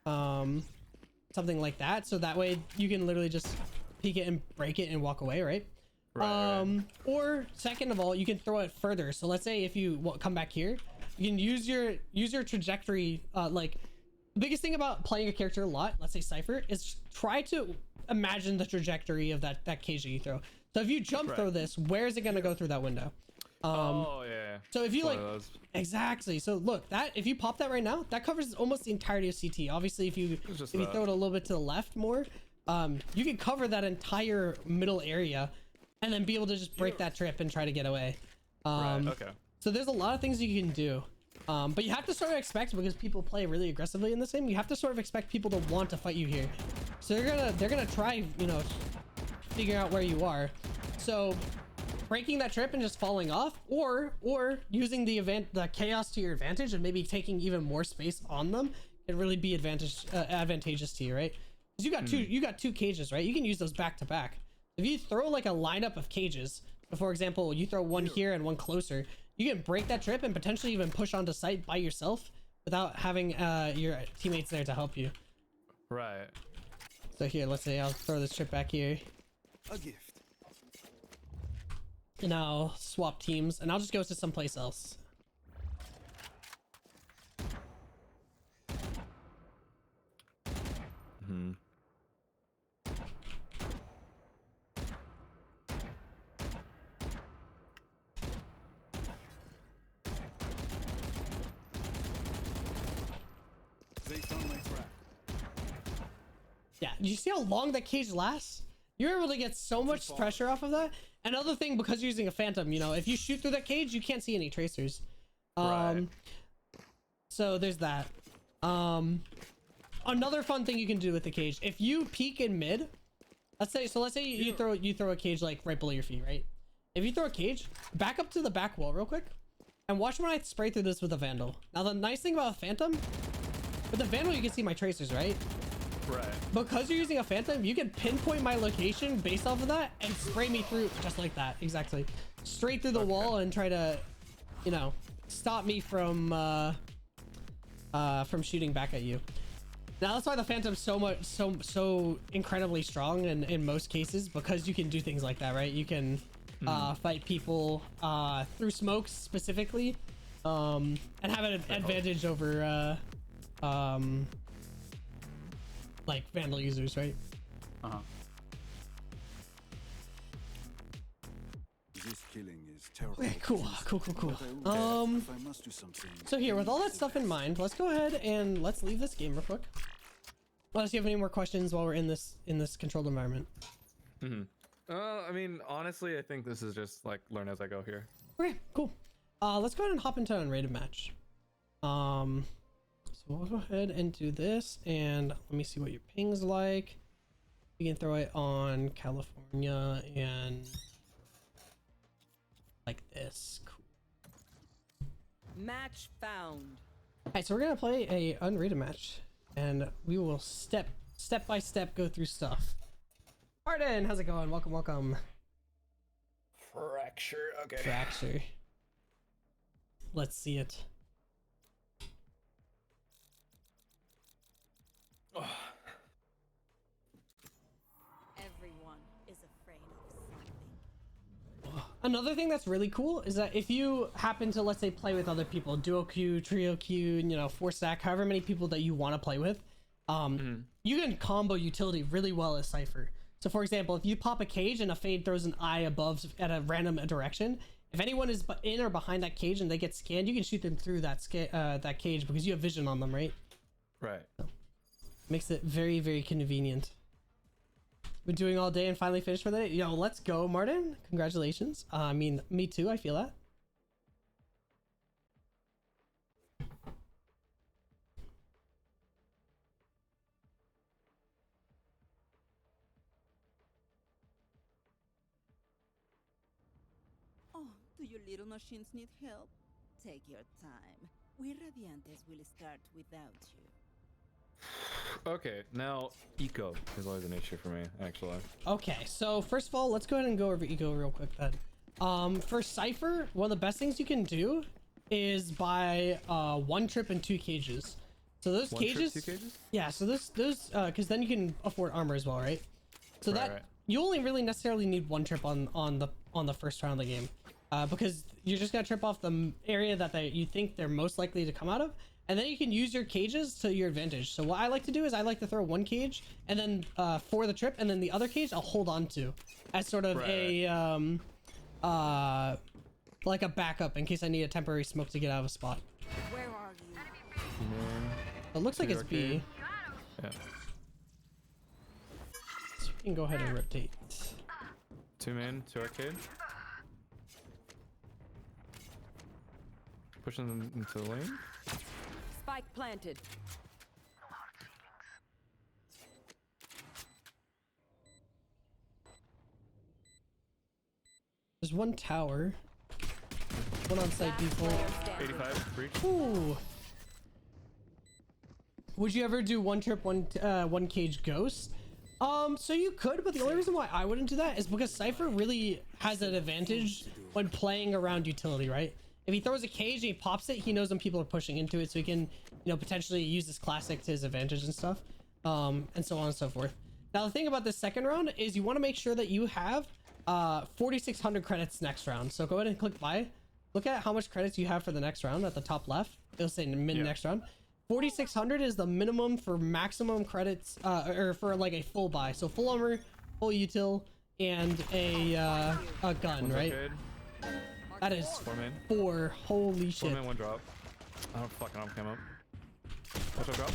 something like that. So that way you can literally just peek it and break it and walk away, right? Or second of all, you can throw it further. So let's say if you come back here, you can use your trajectory. Like the biggest thing about playing a character a lot, let's say Cypher, is try to imagine the trajectory of that cage that you throw. So if you jump throw this, where is it going to go through that window? So if you like, exactly. So look, that if you pop that right now, that covers almost the entirety of CT. Obviously, if you throw it a little bit to the left more, you can cover that entire middle area and then be able to just break that trip and try to get away. So there's a lot of things you can do. But you have to sort of expect, because people play really aggressively in this game, you have to sort of expect people to want to fight you here. So they're gonna try, you know, figure out where you are. So breaking that trip and just falling off, or using the chaos to your advantage and maybe taking even more space on them, can really be advantageous to you, right? Because you got two cages, right? You can use those back to back. If you throw like a lineup of cages, so for example, you throw one here and one closer, you can break that trip and potentially even push onto site by yourself without having your teammates there to help you. Right. So here, let's say I'll throw this trip back here. A gift. And I'll swap teams and I'll just go to someplace else. On my track. Yeah, you see how long that cage lasts? You're able to get so much pressure off of that. Another thing, because you're using a phantom, you know, if you shoot through that cage, you can't see any tracers. Right. So there's that. Another fun thing you can do with the cage, if you peek in mid, let's say you throw a cage like right below your feet, right? If you throw a cage, back up to the back wall real quick, and watch when I spray through this with a vandal. Now the nice thing about a phantom, with the vandal you can see my tracers, right? Right. Because you're using a phantom, you can pinpoint my location based off of that and spray me through just like that, exactly, straight through the wall and try to, you know, stop me from shooting back at you. Now that's why the phantom's so incredibly strong in most cases, because you can do things like that, right? You can fight people through smokes specifically, and have an advantage over like vandal users, right? This killing is terrible. Okay, cool. But I will bet if I must do something. So here, with all that stuff in mind, let's go ahead and let's leave this game real quick. Unless you have any more questions while we're in this controlled environment. I mean, honestly, I think this is just like learn as I go here. Okay, cool. Let's go ahead and hop into an unrated match. So we'll go ahead and do this, and let me see what your ping's like. We can throw it on California and like this. Cool. Match found. Alright, so we're gonna play a unrated match, and we will step by step go through stuff. Arden, how's it going? Welcome. Fracture. Okay. Fracture. Let's see it. Everyone is afraid of something. Another thing that's really cool is that if you happen to, let's say, play with other people, duo queue, trio queue, you know, 4-stack, however many people that you want to play with, you can combo utility really well as Cypher. So for example, if you pop a cage and a fade throws an eye above at a random direction, if anyone is in or behind that cage and they get scanned, you can shoot them through that cage because you have vision on them, right? Right. So, makes it very, very convenient. Been doing all day and finally finished for the day. Yo, let's go, Martin. Congratulations. I mean, me too. I feel that. Oh, do your little machines need help? Take your time. We Radiantes will start without you. Okay, now eco is always an issue for me, actually. Okay, so first of all, let's go ahead and go over eco real quick then. For Cypher, one of the best things you can do is buy 1 trip and 2 cages. So those One cages, trip, 2 cages? yeah. So those because then you can afford armor as well, right? So Right, that right. you only really necessarily need 1 trip on the first round of the game, because you're just gonna trip off the area that you think they're most likely to come out of, and then you can use your cages to your advantage. So what I like to do is I like to throw 1 cage and then for the trip, and then the other cage I'll hold on to as sort of a like a backup in case I need a temporary smoke to get out of a spot. Where are you? It looks like To it's the arcade. B. Yeah. So we can go ahead and rotate. 2 main, 2 arcade. Pushing them into the lane. Spike planted. There's 1 tower. 1 on site default. 85, breach. Ooh. Would you ever do 1 trip, 1 cage ghost? So you could, but the only reason why I wouldn't do that is because Cypher really has an advantage when playing around utility, right? If he throws a cage and he pops it, he knows when people are pushing into it, so he can, you know, potentially use this classic to his advantage and stuff, and so on and so forth. Now the thing about this second round is you want to make sure that you have 4,600 credits next round. So go ahead and click buy. Look at how much credits you have for the next round at the top left. It'll say mid next round. 4,600 is the minimum for maximum credits, or for like a full buy. So full armor, full util, and a gun, One's right? arcade. That is 4 main. 4. Holy 4 shit. main, 1 drop. Oh fuck, I don't come up. Watch out, drop.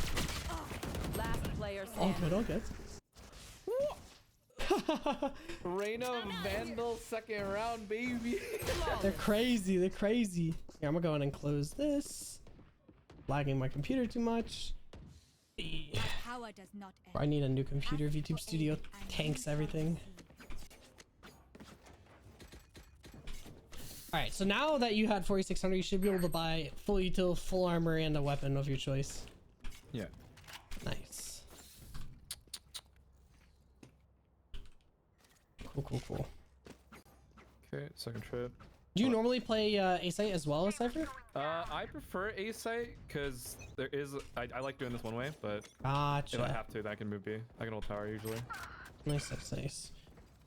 Last player All standing. good, all good. Reyna Vandal second round, baby. They're crazy. They're crazy. Yeah, I'm gonna go in and close this. Lagging my computer too much. Power does not end. I need a new computer. VTube Studio tanks everything. Alright, so now that you had 4600, you should be able to buy full util, full armor, and a weapon of your choice. Yeah. Nice. Cool. Okay, second trip. Do you normally play A-Site as well as Cypher? I prefer A-Site because there is. I like doing this one way, but if I Gotcha. have to, then I can move B. I can hold tower usually. Nice.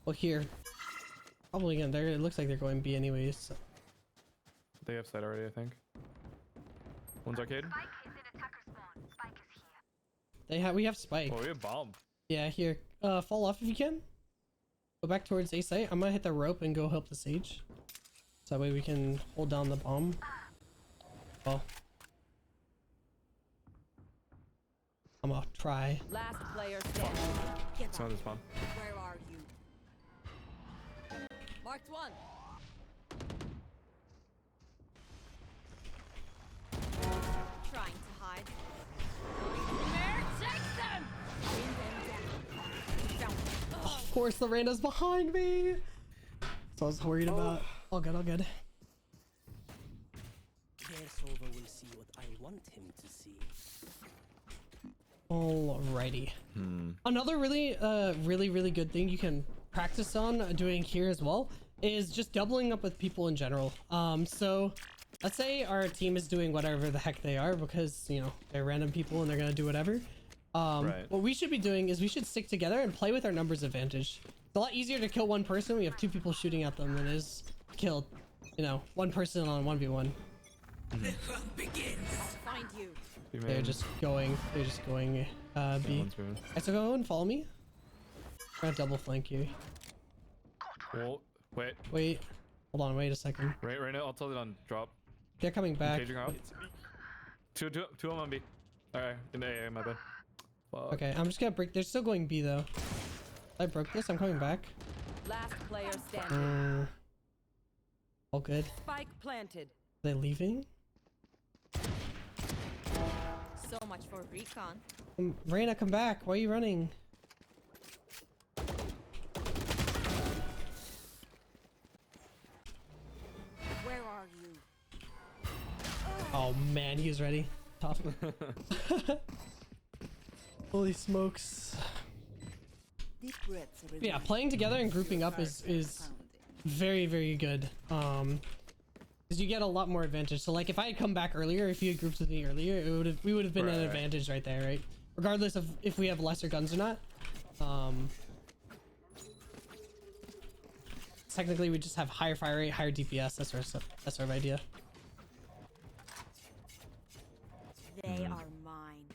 Well, here. Probably gonna. There. It looks like they're going B anyways. So. They have side already, I think. One's arcade. We have Spike. Oh, we have bomb. Yeah, here. Fall off if you can. Go back towards A site. I'm gonna hit the rope and go help the Sage. So that way we can hold down the bomb. Well. I'm gonna try. Last player standing. It's not this bomb. Where are you? Marked one. Trying to hide. Of course, the Reyna's behind me. So I was worried about. All good. Sova will see what I want him to see. Alrighty. Another really good thing you can practice on doing here as well is just doubling up with people in general. So let's say our team is doing whatever the heck they are because, you know, they're random people and they're gonna do whatever. Right. What we should be doing is we should stick together and play with our numbers advantage. It's a lot easier to kill one person when you have two people shooting at them than it is to kill, you know, one person on 1v1. I'll find you. B They're main. just going B. One's moving. Alright, so go and follow me. I'm gonna double flank you. Well, wait. Wait. Hold on, wait a second. Right now, I'll tell it on drop. They're coming back. Caging out. Two of them on B. Alright, in A, my bad. Fuck. Okay, I'm just gonna break. They're still going B though. I broke this. I'm coming back. Last player standing. All good. Spike planted. Are they leaving? So much for recon. Reyna, come back. Why are you running? Where are you? Oh man, he's ready. Tough. Holy smokes. Deep breaths But yeah, playing together and grouping up is very good. Because you get a lot more advantage. So like if I had come back earlier, if you had grouped with me earlier, we would have been an Right. advantage right there, right? Regardless of if we have lesser guns or not. Technically we just have higher fire rate, higher DPS, that sort of idea. They are mine.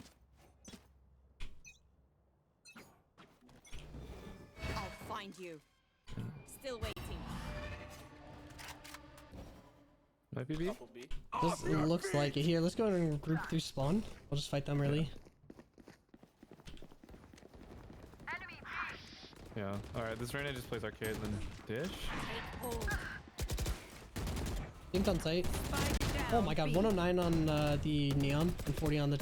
I'll find you. Still waiting. Might be B? This looks like it. Here, let's go and group through spawn. We'll just fight them early. Yeah. Alright, this Reyna just plays arcade, then dish. Take hold. Team's on site. Oh my god, 109 on the neon and 40 on the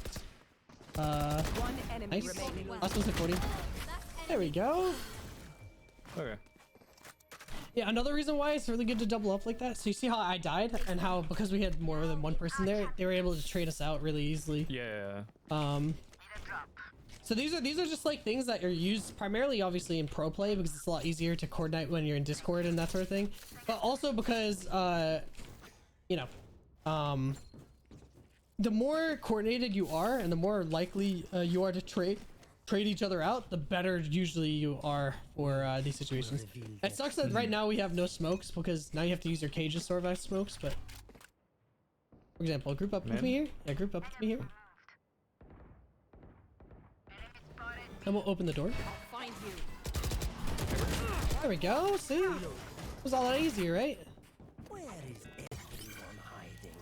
One enemy nice. remaining. Last one's at 40. There we go. Okay. Yeah, another reason why it's really good to double up like that. So you see how I died and how because we had more than one person there, they were able to trade us out really easily. Yeah. So these are just like things that are used primarily obviously in pro play because it's a lot easier to coordinate when you're in Discord and that sort of thing. But also because you know, the more coordinated you are and the more likely you are to trade each other out, the better usually you are for these situations. It sucks that right now we have no smokes because now you have to use your cages to survive smokes, but for example, group up with me here. Yeah, group up with me here. And we'll open the door. I'll find you. There we go. See? It was all that easier, right? Where is everyone hiding?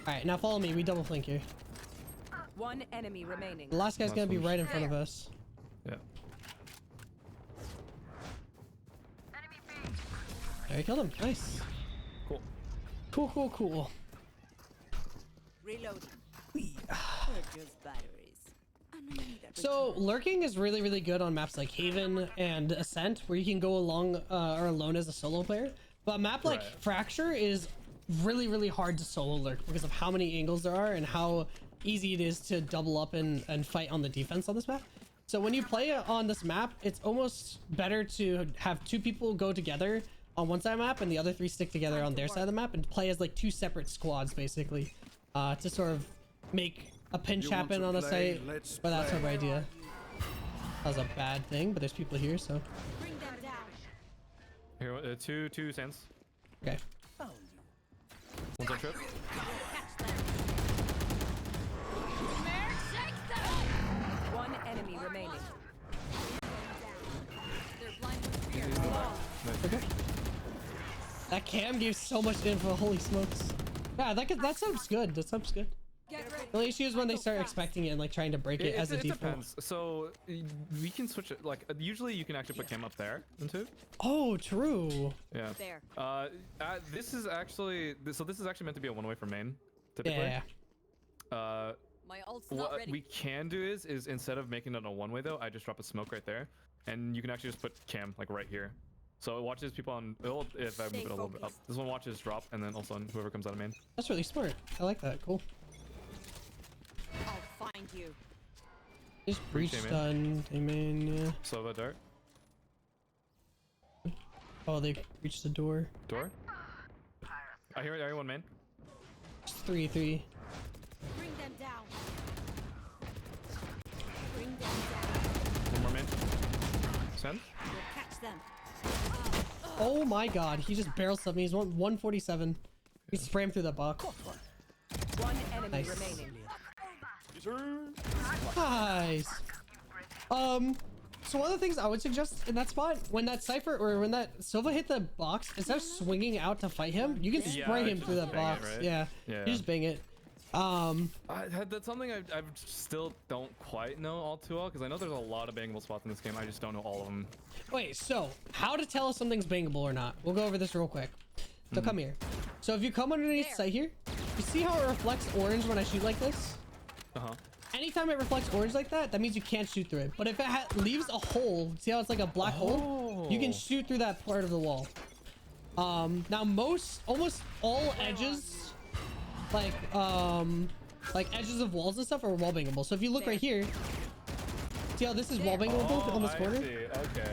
Alright, now follow me. We double flank here. One enemy remaining. The last guy's gonna be right in front of us. Yeah. There, he killed him. Nice. Cool. Cool, cool, cool. Reloading. Purchase batteries. And I need a So lurking is really, really good on maps like Haven and Ascent, where you can go along or alone as a solo player. But a map like Right. Fracture is really, really hard to solo lurk because of how many angles there are and how easy it is to double up and fight on the defense on this map. So when you play on this map, it's almost better to have two people go together on one side of the map and the other three stick together on their side of the map and play as like two separate squads basically, to sort of make a pinch You want happen to on a play? site. Let's But that's play. our idea. That was a bad thing, but there's people here, so Bring them down. Here, two sands. okay. Found you. One's on trip. Catch them. Mare, shake them. One enemy remaining. They're blind with fear. Okay. That cam gave so much info. Holy smokes. Yeah, that sounds good. That sounds good. Get ready. The only issue is when they start expecting it and like trying to break it as a It default. depends. So we can switch it. Like usually you can actually put cam up there into. Oh, true. Yeah. There. This is actually meant to be a one-way from main, typically. Yeah. My ult's not What ready. we can do is instead of making it a one-way though, I just drop a smoke right there, and you can actually just put cam like right here. So it watches people on. If I move it a little bit up, this one watches drop, and then also on whoever comes out of main. That's really smart. I like that. Cool. I'll find you. Just breach Came in. stun. Came in. Yeah. Sova dart. Oh, they breached the door. Door. I hear one main. It's 3-3. Bring them down. Bring them down. One more main. Send. We'll catch them. Oh my god, he just barrel stuffed me. He's 147. He sprammed through that box. One enemy Nice. remaining. Nice. So one of the things I would suggest in that spot, when that Cypher or when that Sova hit the box, instead of swinging out to fight him, you can Yeah, spray him just through that bang it, box. right? Yeah. Yeah. You just bang it. That's something I still don't quite know all too well, because I know there's a lot of bangable spots in this game. I just don't know all of them. Wait, so how to tell if something's bangable or not? We'll go over this real quick. So come here. So if you come underneath There. sight here, you see how it reflects orange when I shoot like this? Uh-huh. Anytime it reflects orange like that, that means you can't shoot through it. But if it leaves a hole, see how it's like a black hole? You can shoot through that part of the wall. Now almost all edges, like edges of walls and stuff are wall bangable. So if you look right here, see how this is wall bangable on this I corner? see. Okay.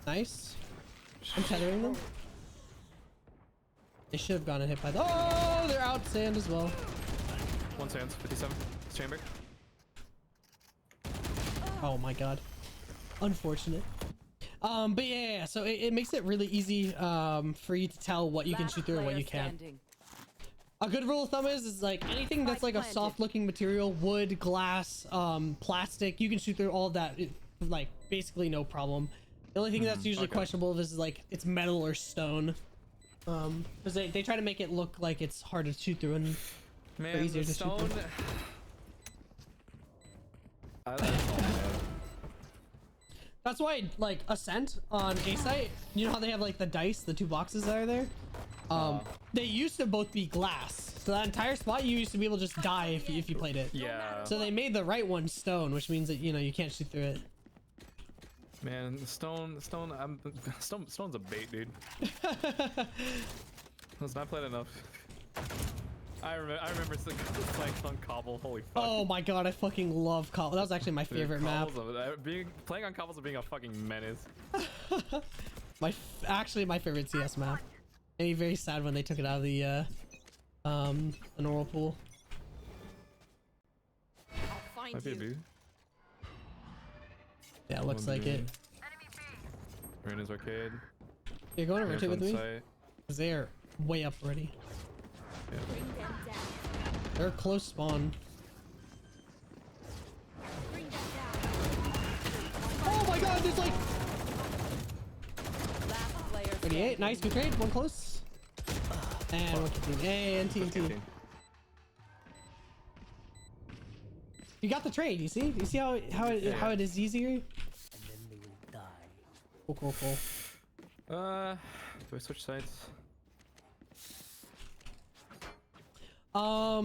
Nice. I'm tethering them. They should have gotten hit by the. Oh, they're out sand as well. One sands. 57. Chamber. Oh my god. Unfortunate. But yeah, so it makes it really easy for you to tell what you can shoot through and what you can't. A good rule of thumb is like anything that's like a soft looking material, wood, glass, plastic, you can shoot through all of that, like basically no problem. The only thing that's usually questionable is like it's metal or stone. Because they try to make it look like it's harder to shoot through and Man, easier the to shoot stone. through. I like it, man. That's why like Ascent on A site, you know how they have like the dice, the two boxes that are there? They used to both be glass. So that entire spot you used to be able to just die if you played it. Yeah. So they made the right one stone, which means that you can't shoot through it. Man, stone's a bait, dude. Let's not play it enough. I remember playing on Cobble. Holy fuck. Oh my god, I fucking love Cobble. That was actually my Dude, favorite map. Playing on Cobbles of being a fucking menace. Actually my favorite CS map. Made me very sad when they took it out of the normal pool. I'll find Might be a you. B. Yeah, it looks like it. Arena's arcade. You're going to Arena's rotate with on me? site. 'Cause they're way up already. Yeah. Bring them down. They're close spawn. Bring them down. Oh my god, there's like Last player 38. Nice, good trade. One close. And one 15. Hey, and TNT. You got the trade. You see? You see how it is easier? And then they will die. Cool. Do I switch sides? I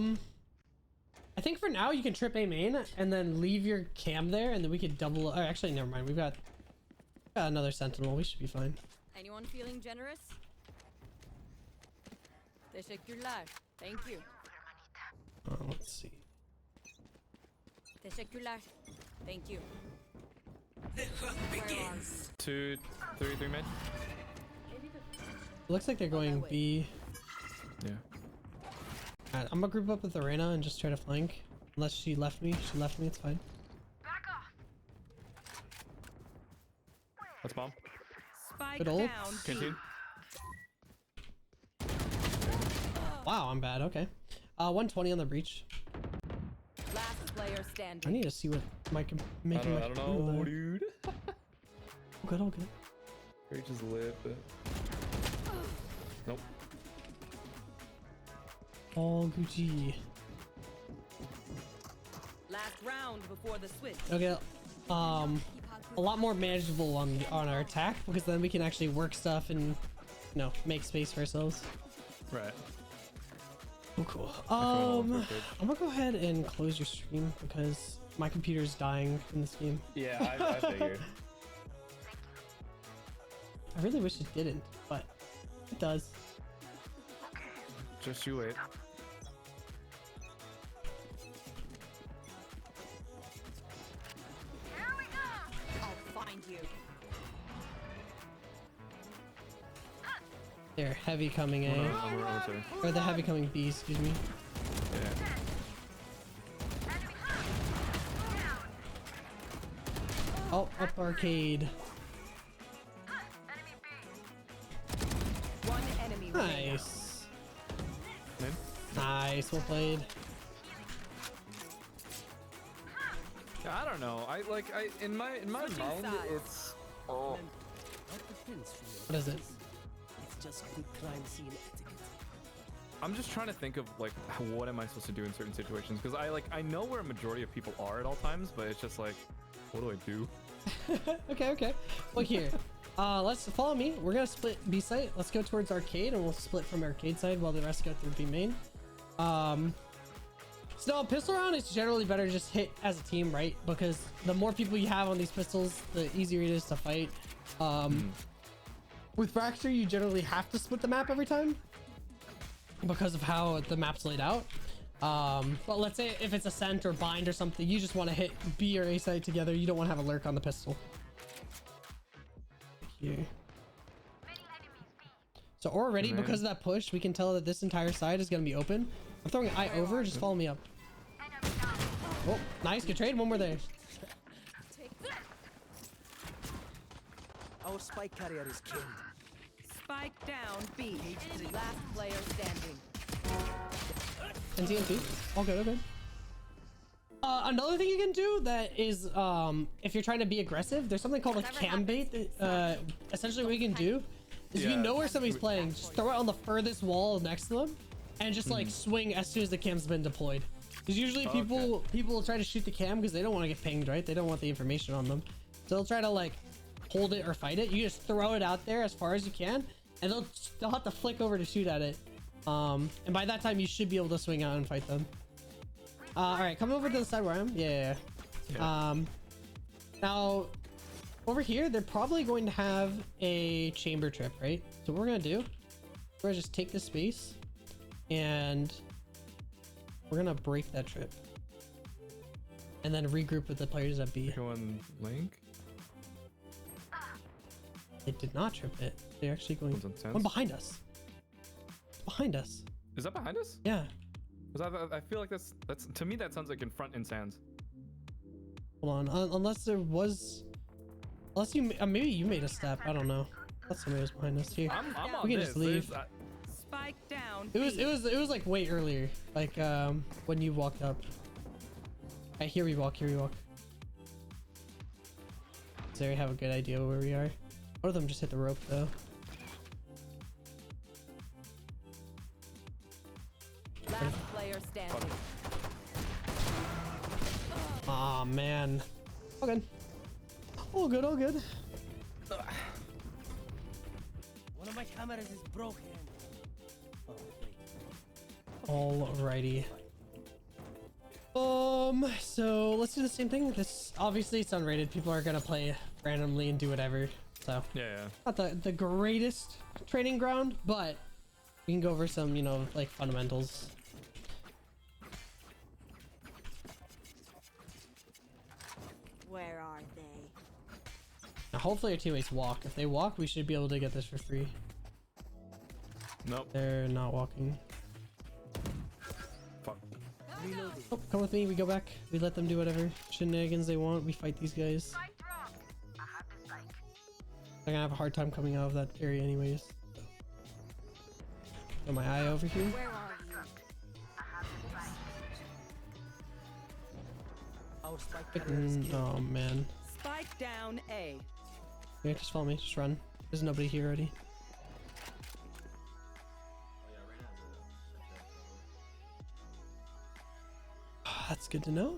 think for now you can trip A main and then leave your cam there, and then we could double. Or actually, never mind. We've got another sentinel. We should be fine. Anyone feeling generous? Teşekkürler. Thank you. Let's see. Teşekkürler. Thank you. Two, three mid. Looks like they're going B. Yeah. Alright, I'm gonna group up with Arena and just try to flank. Unless she left me. She left me. It's fine. Let's bomb. Spike Good ult. down. B. Canteen. Wow, I'm bad. Okay. 120 on the breach. Last player I standing. need to see what my making. I don't know, dude. All good. Rage is lit, but... Nope. All Gucci. Last round before the switch. Okay. A lot more manageable on our attack, because then we can actually work stuff and, you know, make space for ourselves. Right. Oh, cool. I'm gonna go ahead and close your stream because my computer's dying in this game. Yeah, I figured. I really wish it didn't, but it does. Just you wait. I'll find you. They're heavy coming A. Sorry. Or the heavy coming B, excuse me. Yeah. Oh, up arcade. One enemy remaining. Nice. Mid? Nice, well played. Yeah, I don't know. In my mind, sides. it's. Oh. What defense What is it? It's just good crime scene etiquette. I'm just trying to think of like what am I supposed to do in certain situations, because I know where a majority of people are at all times, but it's just like, what do I do? Okay. Look here. Let's follow me. We're gonna split B site. Let's go towards arcade, and we'll split from arcade side while the rest go through B main. So a pistol round is generally better to just hit as a team, right? Because the more people you have on these pistols, the easier it is to fight. With Fracture, you generally have to split the map every time because of how the map's laid out. But let's say if it's Ascent or Bind or something, you just want to hit B or A side together. You don't want to have a lurk on the pistol. Here. So already, because of that push, we can tell that this entire side is going to be open. I'm throwing an eye over. Just follow me up. Oh, nice. Good trade. One more there. Our spike carrier is killed. Spike down B. Last player standing. And TNT. All good. Okay. Another thing you can do that is, if you're trying to be aggressive, there's something called a cam bait. Essentially, what you can do is if you know where somebody's playing, just throw it on the furthest wall next to them, and just like swing as soon as the cam's been deployed. Because usually people will try to shoot the cam because they don't want to get pinged, right? They don't want the information on them, so they'll try to like hold it or fight it. You just throw it out there as far as you can, and they'll have to flick over to shoot at it. And by that time, you should be able to swing out and fight them. All right, come over to the side where I am. Yeah. Now, over here, they're probably going to have a chamber trip, right? So what we're gonna do, we're gonna just take this space, and we're gonna break that trip, and then regroup with the players at B. Going Link. They did not trip it. They're actually going Intense. one behind us. Behind us. Is that behind us? Yeah. Because I feel like that's to me that sounds like in front in sands. Hold on. Unless there was, unless you maybe you made a step. I don't know. That's somebody was behind us here. I'm on We can this. just leave. Spike down. It was like way earlier, like when you walked up. Alright, here we walk. So we have a good idea where we are. One of them just hit the rope though. Last player standing. Aw, man. All good. All good, all good. One of my cameras is broken. Oh, wait. Alrighty. So let's do the same thing. This obviously it's unrated. People are gonna play randomly and do whatever. So Yeah. not the greatest training ground, but we can go over some, you know, like fundamentals. Where are they? Now, hopefully our teammates walk. If they walk, we should be able to get this for free. Nope. They're not walking. Fuck. Oh, come with me. We go back. We let them do whatever shenanigans they want. We fight these guys. I'm gonna have a hard time coming out of that area anyways. Got my eye over here. Where are you? Our spike carrier is killed. Oh man. Spike down A. Yeah, just follow me. Just run. There's nobody here already. That's good to know.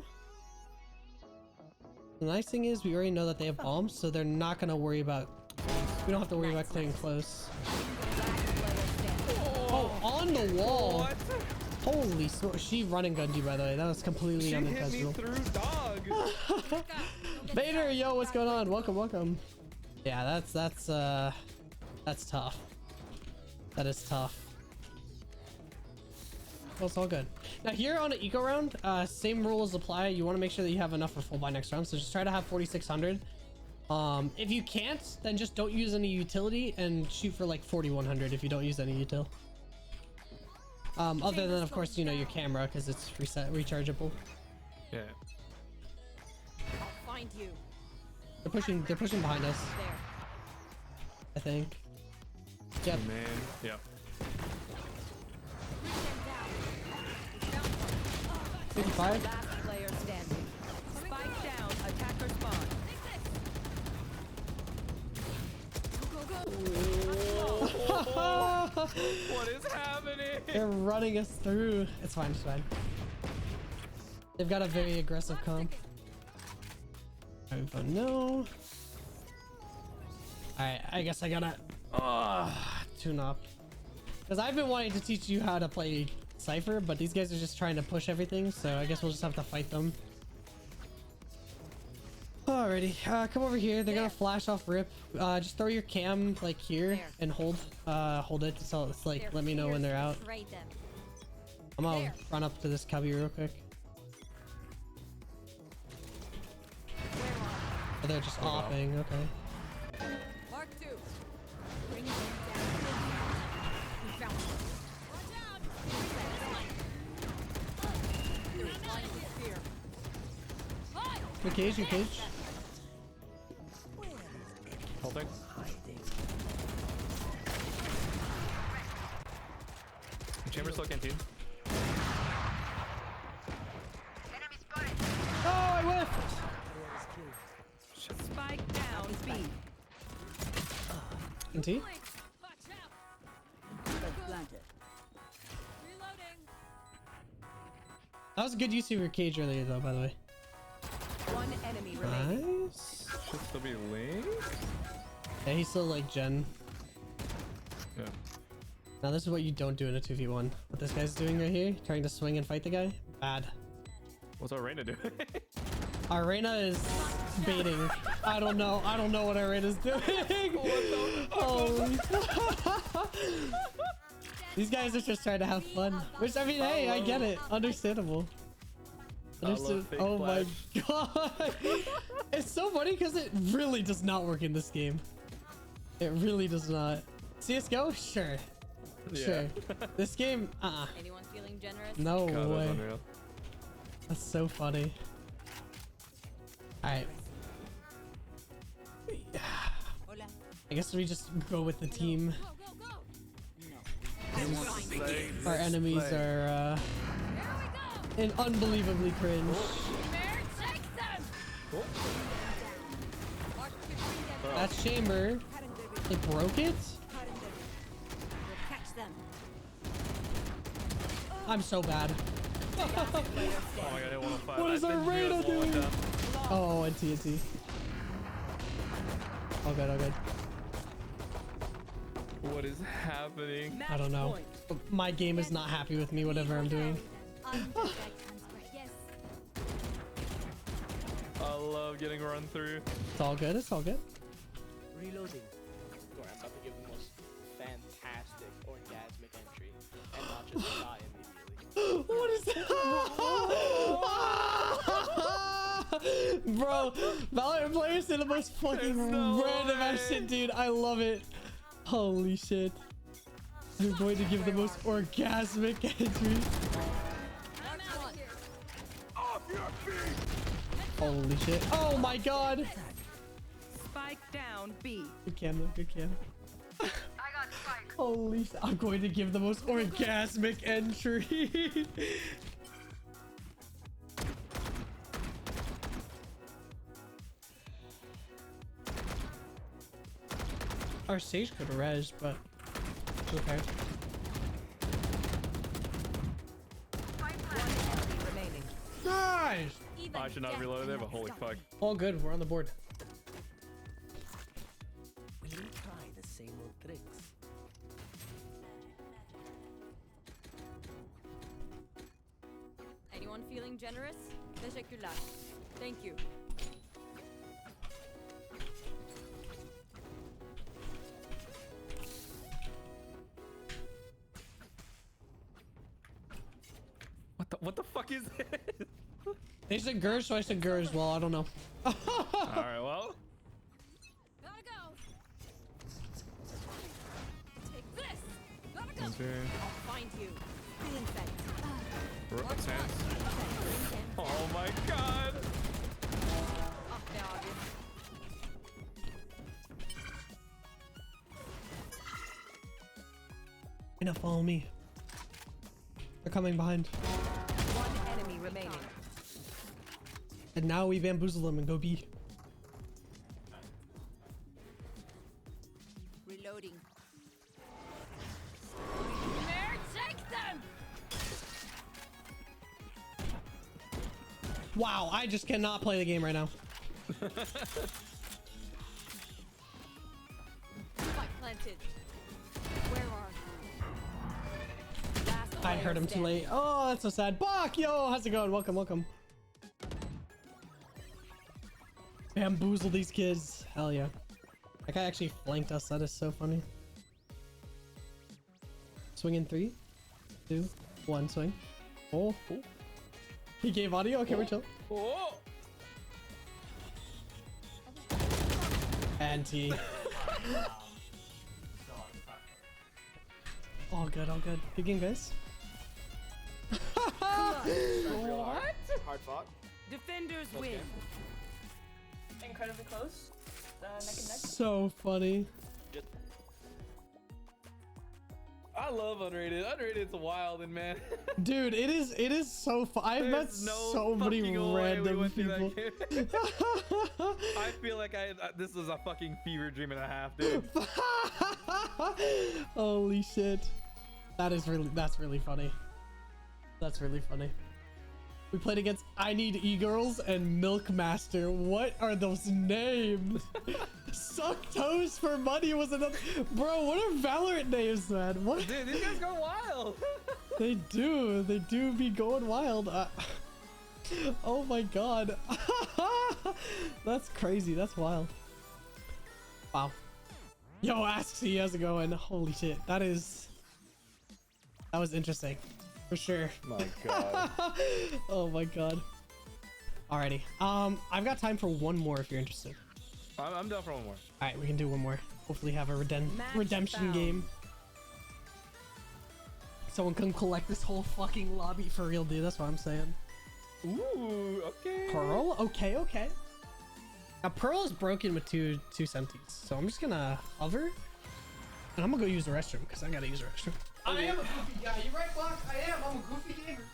The nice thing is we already know that they have bombs, so they're not gonna worry about. We don't have to worry about playing close. Oh, on the wall! What? Holy smokes! She run and gunned you, by the way. That was completely She hit me unintentional. through, dog. Vader, yo, what's going on? Welcome, welcome. Yeah, that's tough. That is tough. Well, it's all good. Now here on an eco round, same rules apply. You want to make sure that you have enough for full buy next round. So just try to have 4,600. If you can't, then just don't use any utility and shoot for like 4,100 if you don't use any util. Other than of course, you know, your camera because it's rechargeable. Yeah. I'll find you. They're pushing behind us, There. I think. Yep. Man. Yep. Bring them down. 55. Last player standing. Spike down. Attacker spawn. What is happening? They're running us through. It's fine, it's fine. They've got a very aggressive comp. Oh no. Alright, I guess I gotta tune up. Because I've been wanting to teach you how to play Cypher, but these guys are just trying to push everything, so I guess we'll just have to fight them. Alrighty, come over here. They're gonna flash off rip. Just throw your cam like here There. and hold it so it's like Their let me know when fears they're out. betrayed them. I'm gonna There. run up to this cubby real quick. Where are Oh, they're just opping, okay. they? Mark 2. Bring them down. We found them. Watch out! They're blind with fear. Good cage, good cage. Holding. Hiding. Chamber still canteen. Oh, I whiffed! Carrier is killed. Spike down B. NT? Planted. That was a good use of your cage earlier though, by the way. One enemy remaining. Nice. Should still be Link. Yeah, he's still like Gen. Yeah. Now this is what you don't do in a 2v1. What this guy's doing right here, trying to swing and fight the guy, bad. What's our Reyna doing? Our Reyna is baiting. I don't know what our Reyna's doing. Oh. These guys are just trying to have fun. Which, I mean, hey, I get it. Understandable. love fake Oh my flash. god. It's so funny because it really does not work in this game. It really does not. CSGO? Sure. Sure. This game, Anyone feeling generous? no God, way. that's unreal. That's so funny. Alright. Hola. I guess we just go with the team. Go, go, go! No. Our enemies are unbelievably cringe. Mark 15 That chamber, they broke it? We'll catch them. I'm so bad. Oh my god, I 105. What is I our didn't Reyna realize the wall went doing? down. Oh, and TNT. Oh good, oh good. What is happening? I don't know. My game is not happy with me, whatever I'm doing. Yes. I love getting run through. It's all good, it's all good. Reloading. Or I'm about to give the most fantastic orgasmic entry and not just die immediately. What is that? Bro, Valorant players say the most fucking There's no random ass way. shit, dude. I love it. Holy shit. I'm going to give the most orgasmic entry. Holy shit. Oh my god. Spike down B. Good camera, good camera. Holy shit. I'm going to give the most orgasmic entry. Our Sage could res, but okay. Remaining. Nice. Oh, I should not have reloaded there, but holy fuck. All good. We're on the board. Will you try the same old tricks? Anyone feeling generous? Teşekkürler. Thank you. What the fuck is this? They said Gurge, so I said Gurge. Well, I don't know. Alright, well. Gotta go. Take this. Gotta go. Okay. I'll find you. Feeling fed. Chance. Oh my god. Ah be abi. Enough, follow me. They're coming behind. One enemy remaining. And now we bamboozle them and go B. Reloading. There, take them. Wow, I just cannot play the game right now. Spike planted. Where are you? Last I player heard him too standing. late. Oh, that's so sad. Bach, yo, how's it going? Welcome, welcome. Bamboozle these kids. Hell yeah. That guy actually flanked us. That is so funny. Swing in 3, 2, 1, swing. Oh, oh. He gave audio. Okay, we're chill. Oh. And T. All good, all good. Good game, guys. What? Hard fought. Defenders win. Incredibly close. Neck and neck. So funny. I love underrated. Underrated's wild and man. Dude, it is so fun. I've met There's no so many fucking way we random went through people. that game. I feel like this is a fucking fever dream and a half, dude. Holy shit. That's really funny. That's really funny. We played against I Need E-Girls and Milkmaster. What are those names? Suck Toes for Money was another. Bro, what are Valorant names, man? What? Dude, these guys go wild. They do be going wild. Oh my god. That's crazy. That's wild. Wow. Yo, Asksy, how's it going? Holy shit. That was interesting. For sure. My god. Oh my god. Alrighty. I've got time for one more if you're interested. I'm down for one more. Alright, we can do one more. Hopefully have a Match redemption found. game. Someone can collect this whole fucking lobby for real, dude. That's what I'm saying. Ooh, okay. Pearl? Okay, okay. Now Pearl is broken with two senties. So I'm just gonna hover. And I'm gonna go use the restroom because I gotta use the restroom. I am a goofy guy. You're right, Block. I am. I'm a goofy gamer.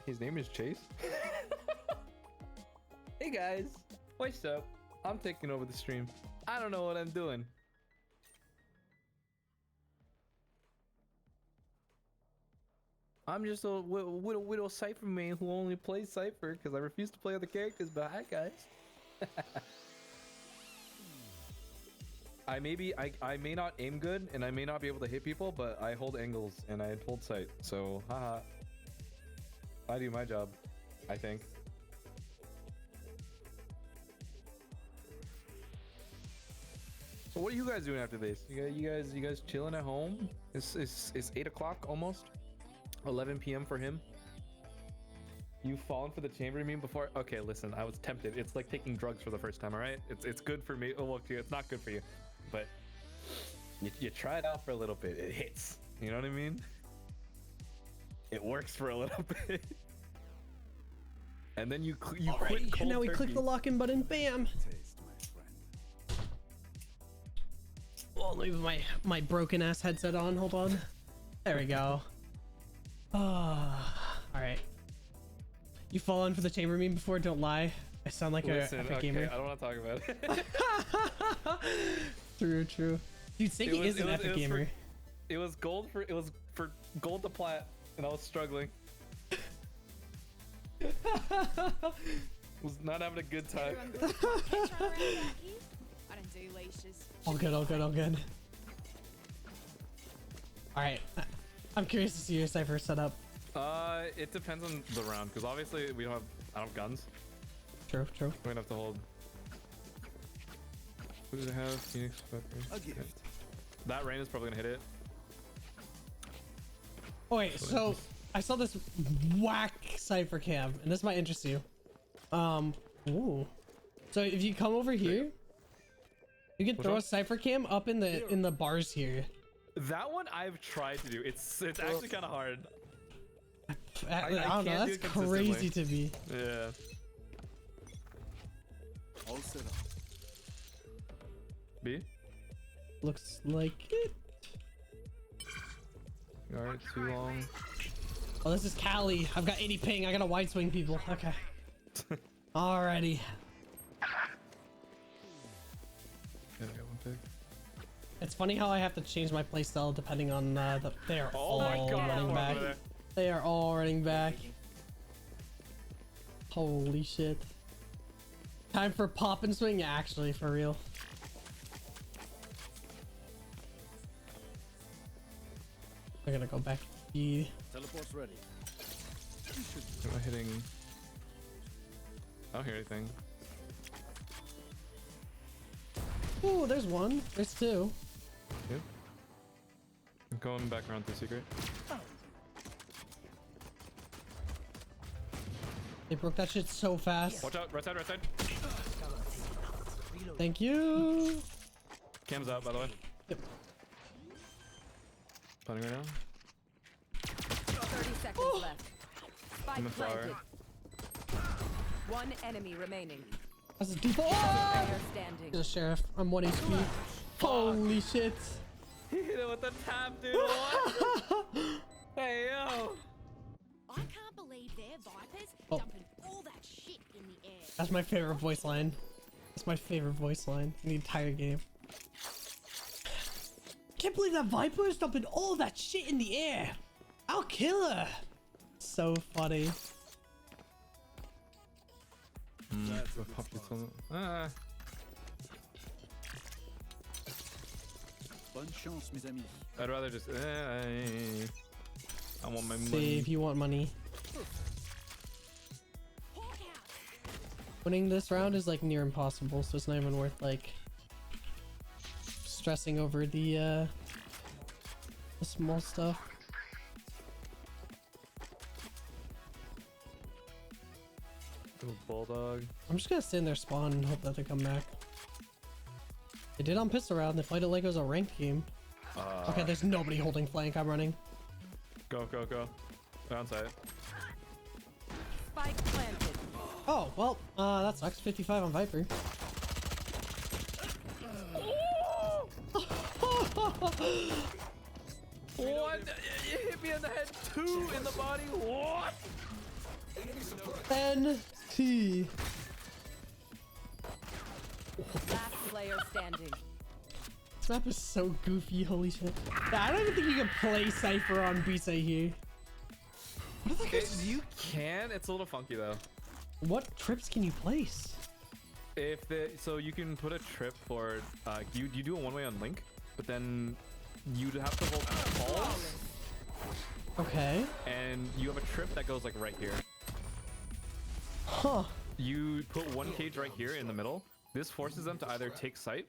His name is Chase. Hey guys, what's up? I'm taking over the stream. I don't know what I'm doing. I'm just a widow Cypher main who only plays Cypher because I refuse to play other characters. But hi guys. I may not aim good and I may not be able to hit people, but I hold angles and I hold sight. So haha. I do my job, I think. So what are you guys doing after this? You guys chilling at home? It's 8 o'clock almost. 11 p.m. for him. You've fallen for the chamber meme before? Okay, listen, I was tempted. It's like taking drugs for the first time, all right? It's good for me. Oh, well, it's not good for you, but you try it out for a little bit. It hits. You know what I mean? It works for a little bit. And then you quit cold And now we turkey. click the lock-in button. Bam. Taste, my friend. Oh, leave my broken ass headset on. Hold on. There we go. Ah, all right. You fallen for the chamber meme before? Don't lie. I sound like Listen, a epic okay, gamer. I don't want to talk about it. True. Dude, Seigi is an epic gamer. It was for gold to plat, and I was struggling. Was not having a good time. I don't do leashes. All good. All right. I'm curious to see your Cypher setup. It depends on the round, because obviously I don't have guns. True. We're gonna have to hold. Who does it have? Phoenix. A gift. That rain is probably gonna hit it. Oh wait, so I saw this whack Cypher cam, and this might interest you. Ooh. So if you come over here, you can throw a Cypher cam up in the bars here. That one I've tried to do. It's actually kind of hard. I don't know. That's crazy to me. Yeah. All set up. B. Looks like it. Alright, too long. Oh, this is Cali. I've got 80 ping. I got a wide swing, people. Okay. Alrighty. Yeah, I got one pick. It's funny how I have to change my playstyle depending on they are all my God, running back. over there. They are all running back. Holy shit. Time for pop and swing, actually, for real. I'm gonna go back to B. Teleport's ready. Am I hitting? I don't hear anything. Ooh, there's one. There's two. Yep. I'm going back around through secret. They broke that shit so fast. Watch out, right side, right side. Thank you. Cam's out, by the way. Yep. Planning right now. 30 seconds left. In the Spike flower. planted. One enemy remaining. That's a default. Player standing. There's a sheriff. I'm 1 HP. Holy shit. He hit it with the tap, dude. What? Hey, yo. I can't believe they're Vipers Oh. dumping all that shit in the air. That's my favorite voice line. That's my favorite voice line in the entire game. Can't believe that Viper is dumping all that shit in the air. I'll kill her. So funny. Ah. Bonne chance, mes amis. I'd rather just. I want my money. Save, you want money. Hawk out. Winning this round is like near impossible, so it's not even worth like stressing over the small stuff. Little bulldog. I'm just gonna stand there, spawn, and hope that they come back. They did on pistol round. They played it like it was a ranked game. Okay, there's nobody holding flank. I'm running. Go. Downside. Spike planted. Oh, well, that sucks. 55 on Viper. What? You hit me in the head. 2 in the body. What? NT. Last player standing. This map is so goofy. Holy shit. I don't even think you can play Cypher on Bisa here. You can. It's a little funky though. What trips can you place? So you can put a trip for you do a one-way on Link, but then you'd have to hold pulse. Okay. And you have a trip that goes like right here. Huh. You put one cage right here in the middle. This forces them to either take sight,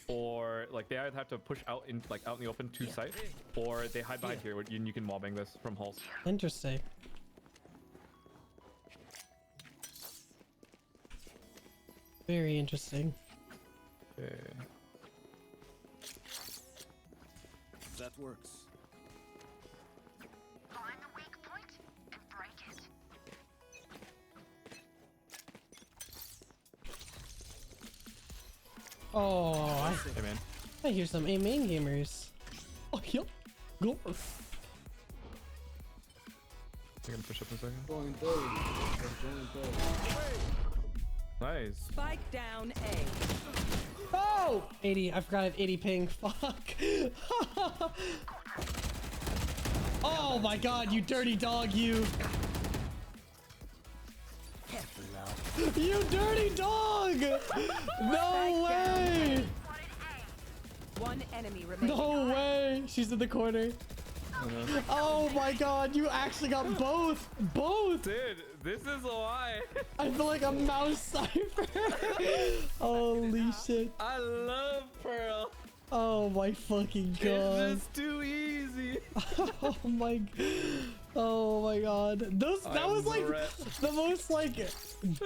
or like they either have to push out in out in the open to sight, or they hide behind here and you can wallbang this from hulls. Interesting. Very interesting. Okay. That works. Find the weak point and break it. Oh, Hey man. I hear some A main gamers. Oh, yep. Go. You're gonna push up in a second. Going third. Going third. Nice. Spike down A. Oh! 80. I forgot I have 80 ping. Fuck. Oh my god, you dirty dog, you. You dirty dog! No way! One enemy remaining. No way! She's in the corner. Oh my god, you actually got both! Both! Dude, this is why. I feel like a mouse cipher. Holy shit. I love Pearl. Oh my fucking god. It's just too easy. Oh my god. That was like the most like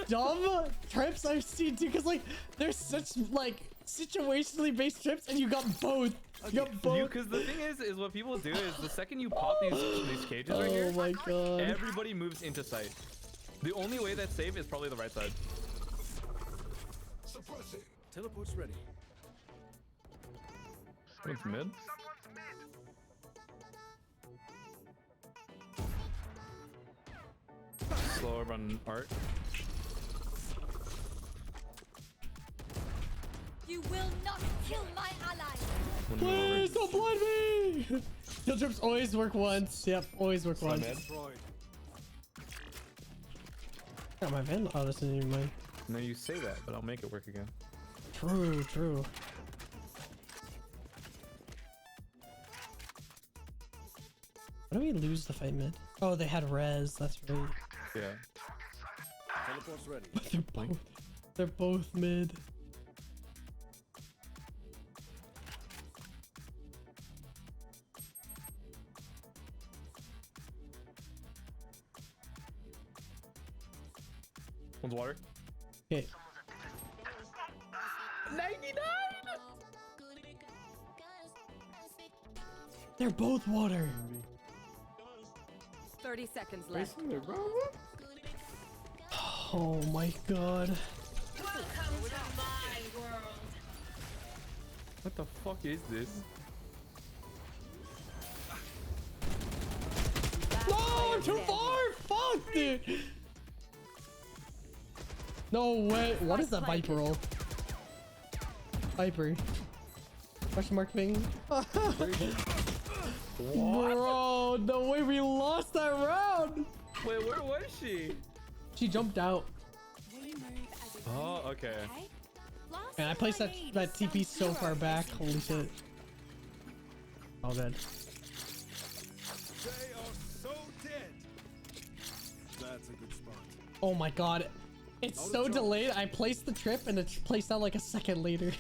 dumb trips I've seen too, because like there's such like situationally based trips and you got both. You got both. Because the thing is what people do is the second you pop these cages right here, Oh my god. everybody moves into sight. The only way that's safe is probably the right side. Suppressing. Teleport's ready. It's mid. Slower on art. You will not kill my ally. Please don't blind me! Kill trips always work once. Yep, always work once. Got my van. Oh, this isn't even mine. No, you say that, but I'll make it work again. True, true. How do we lose the fight mid? Oh, they had res. That's right. Yeah. Teleport's ready. They're both mid. One's water. Okay. 99! They're both water. 30 seconds left. Oh my god. What the fuck is this? No, I'm too far! Fuck, dude! No way. What is that Viper roll? Viper. Question mark thing. Bro, the way we lost that round. Wait, where was she? She jumped out. Oh, okay. Man, I placed that TP so far back. Holy shit. All good. They are so dead. That's a good spot. Oh my god. It's so delayed. I placed the trip and it's placed out like a second later.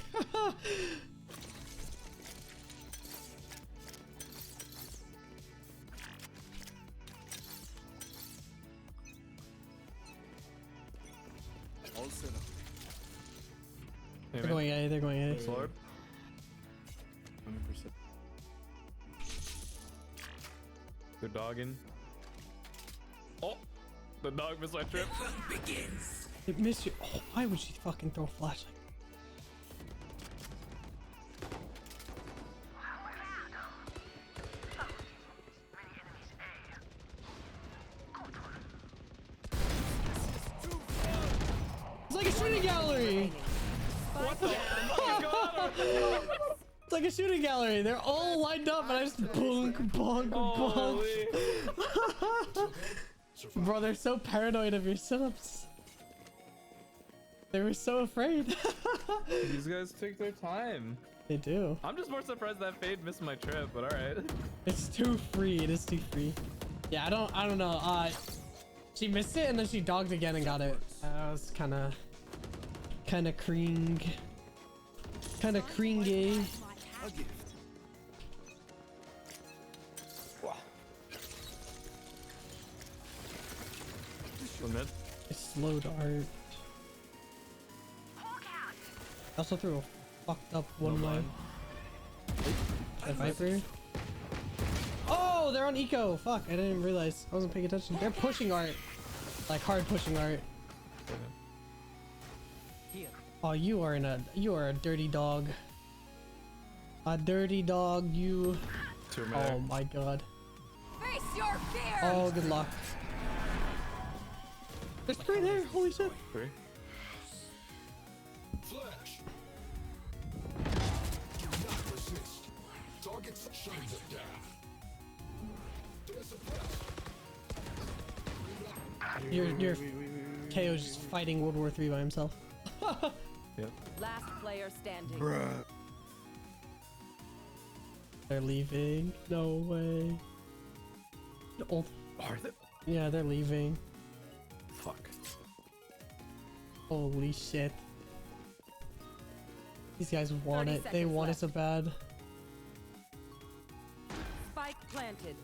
All set up. Hey, They're going A, they're going A. Slower. 100%. Good dogging. Oh! The dog missed my trip. It missed you. Oh, why would she fucking throw a flashlight? It's like a shooting gallery! What the fuck? It's like a shooting gallery. They're all lined up, and I just bonk, bonk, bonk. Bro, they're so paranoid of your sit-ups. They were so afraid. These guys take their time. They do. I'm just more surprised that Fade missed my trip, but all right. It's too free. It is too free. Yeah, I don't know. She missed it and then she dogged again and got it. That was kind of cringy. A gift. Wow. One mid. It's slow dart. Also threw a fucked up one line. The Viper. Oh, they're on eco. Fuck, I didn't realize. I wasn't paying attention. They're pushing art. Like hard pushing art. Oh, you are a dirty dog. A dirty dog, you. Oh my god. Face your fear! Oh, good luck. There's 3 there. Holy shit. 3. Flash. Do not resist. Targets shut them down. They're suppressed. Your KO's just fighting World War III by himself. Yep. Last player standing. Bruh. They're leaving. No way. Oh, Are they? yeah, they're leaving. Fuck. Holy shit. These guys want 30 it. They seconds want it left. so bad. Spike planted.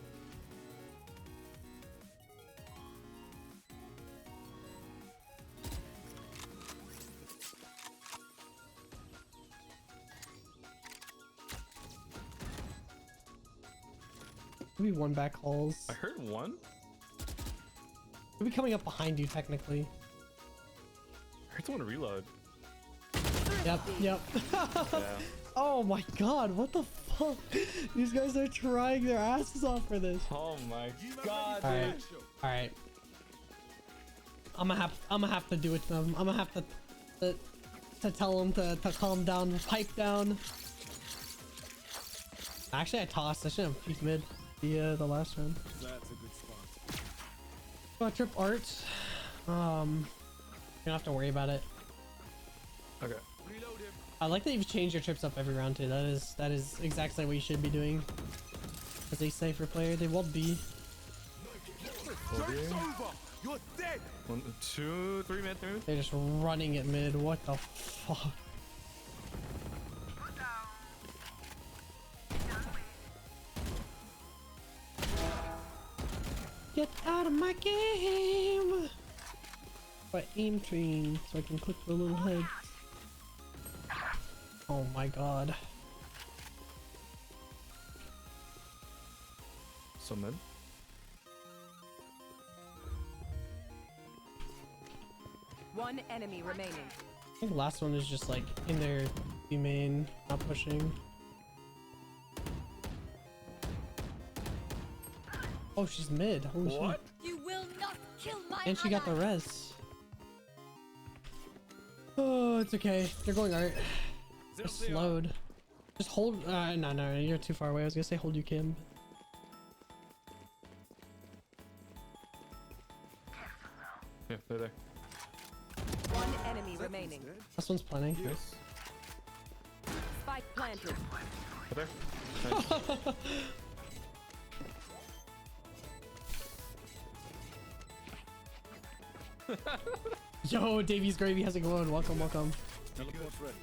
Maybe one back halls. I heard one. Maybe coming up behind you technically. I heard someone reload. Yep, yep. Yeah. Oh my god, what the fuck? These guys are trying their asses off for this. Oh my god, Alright. dude. Alright. I'm gonna have to do it to them. I'm gonna have to tell them to calm down, pipe down. Actually, I tossed. I should have peeked mid the last round. That's a good spot. Trip art. You don't have to worry about it. Okay. I like that you've changed your trips up every round too. That is exactly what you should be doing. As a safer player, they will be. Joke's over. You're dead. 1, 2, 3 mid, 3 mid. They're just running it mid. What the fuck? Get out of my game! By aim train, so I can click the little heads. Oh my god. So mid. One enemy remaining. I think the last one is just like in their B main, not pushing. Oh, she's mid. Holy shit. You will not kill my And she got the ally. res. Oh, it's okay. They're going art. They're slowed. Just hold. No, you're too far away. I was gonna say hold you, Kim. Yeah, they're there. One enemy remaining. This one's planning. Yes. Spike planted. They're there. Nice. Yo, Davies Gravy, how's it going? Welcome, welcome. Teleport's ready.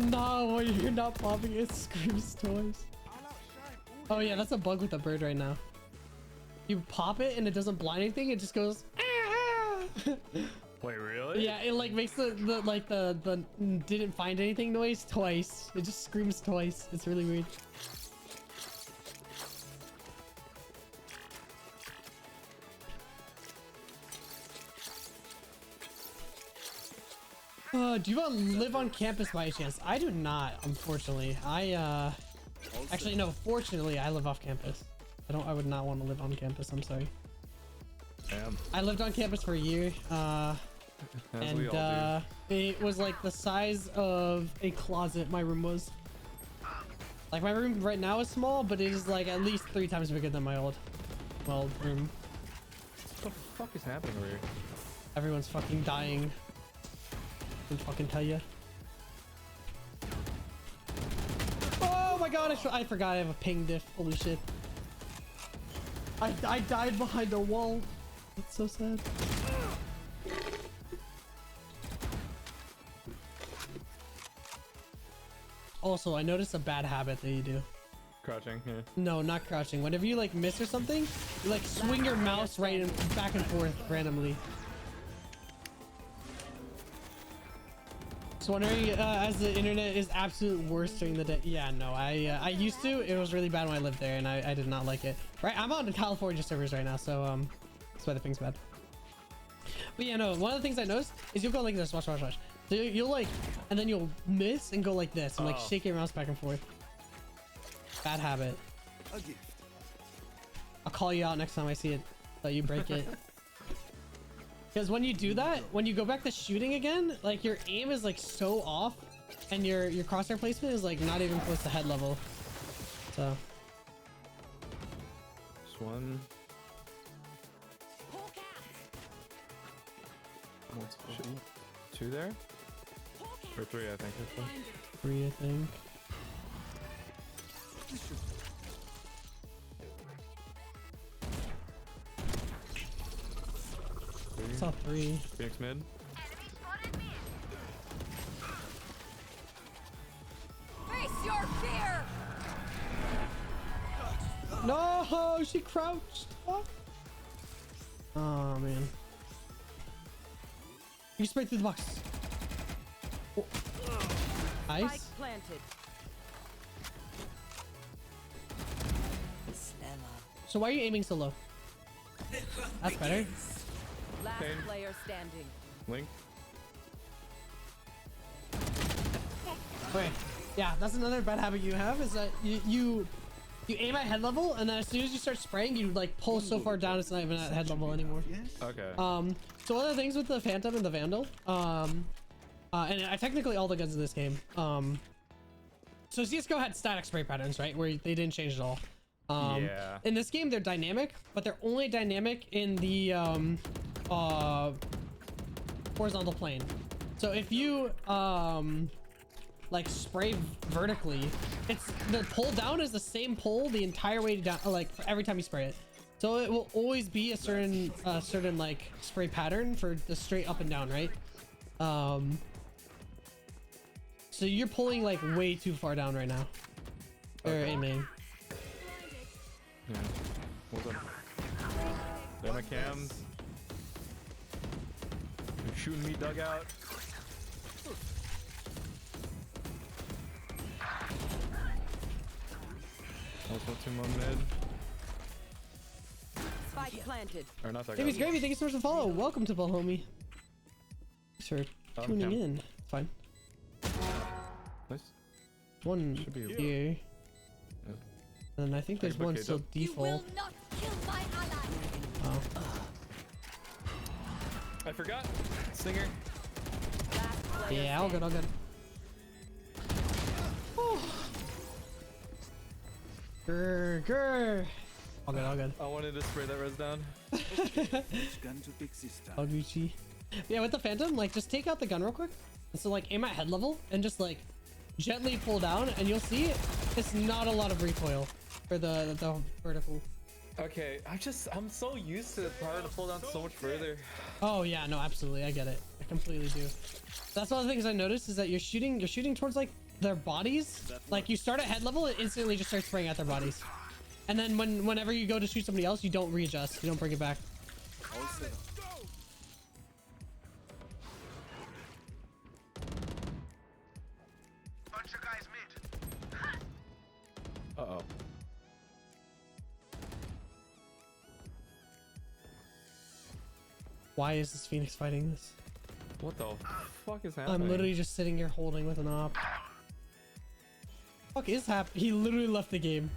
No, you're not popping it. Screams toys. Oh yeah, that's a bug with the bird right now. You pop it and it doesn't blind anything. It just goes. Ah! Wait, really? Yeah, it like makes the didn't find anything noise twice. It just screams twice. It's really weird. Do you want to live on campus by any chance? I do not, unfortunately. Actually no, fortunately I live off campus. I would not want to live on campus, I'm sorry. Damn. I lived on campus for a year. I As we and all do. it was like the size of a closet. My room was. Like my room right now is small, but it is like at least 3 times bigger than my old room. What the fuck is happening over here? Everyone's fucking dying. I can fucking tell you. Oh my god, I forgot I have a ping diff. Holy shit. I died behind a wall. That's so sad. Also, I noticed a bad habit that you do. Crouching, yeah. No, not crouching. Whenever you like miss or something, you like swing your mouse right and back and forth randomly. So wondering, as the internet is absolute worst during the day. Yeah, no, I used to. It was really bad when I lived there, and I did not like it. Right, I'm on the California servers right now, so that's why the ping's bad. But yeah, no, one of the things I noticed is you'll go like this. Watch. So you'll like, and then you'll miss and go like this, and like shake your mouse back and forth. Bad habit. A gift. I'll call you out next time I see it, that you break it. Because when you do that, when you go back to shooting again, like your aim is like so off, and your crosshair placement is like not even close to head level. So. Just one. Multiple. 2 there? Or 3, I think. 3, I think. I saw 3. Phoenix mid. Face your fear! No, she crouched. Oh man. You sprayed through the box. Oh. Nice. Planted. So why are you aiming so low? That's better. Last Pain. player standing. Link. Okay. Yeah, that's another bad habit you have, is that you aim at head level, and then as soon as you start spraying, you like pull so far down it's not even at head level anymore. Okay. So one of the things with the Phantom and the Vandal, and technically all the guns in this game, so CSGO had static spray patterns, right, where they didn't change at all. Yeah. In this game, they're dynamic, but they're only dynamic in the horizontal plane. So if you like spray vertically, it's the pull down is the same pull the entire way down, like every time you spray it. So it will always be a certain like spray pattern for the straight up and down, right? So you're pulling like way too far down right now. Or aiming. Yeah. Hold on. There my cams. You're shooting me, dugout. Also 2 more mid. Spike planted. Or not that Baby's guy. Gravy, thank you so much for the follow. Welcome to the homie. Thanks for tuning in. It's fine. Nice. One Should be here. Yeah. And I think there's one still default. not kill my ally. Oh. I forgot. Stinger. Last player Yeah, all good, all good. Grr. All good, all good. I wanted to spray that res down. Which gun to pick this time? All Gucci. Yeah, with the Phantom, like just take out the gun real quick. And so like aim at head level and just like gently pull down, and you'll see it's not a lot of recoil for the vertical. Okay, I'm so used to the power to pull down so much further. Oh yeah, no, absolutely, I get it. I completely do. That's one of the things I noticed is that you're shooting towards like their bodies. Like you start at head level, it instantly just starts spraying at their bodies. And then whenever you go to shoot somebody else, you don't readjust. You don't bring it back. All set up. Uh-oh. Why is this Phoenix fighting this? What the fuck is happening? I'm literally just sitting here holding with an op. Fuck is happening? He literally left the game.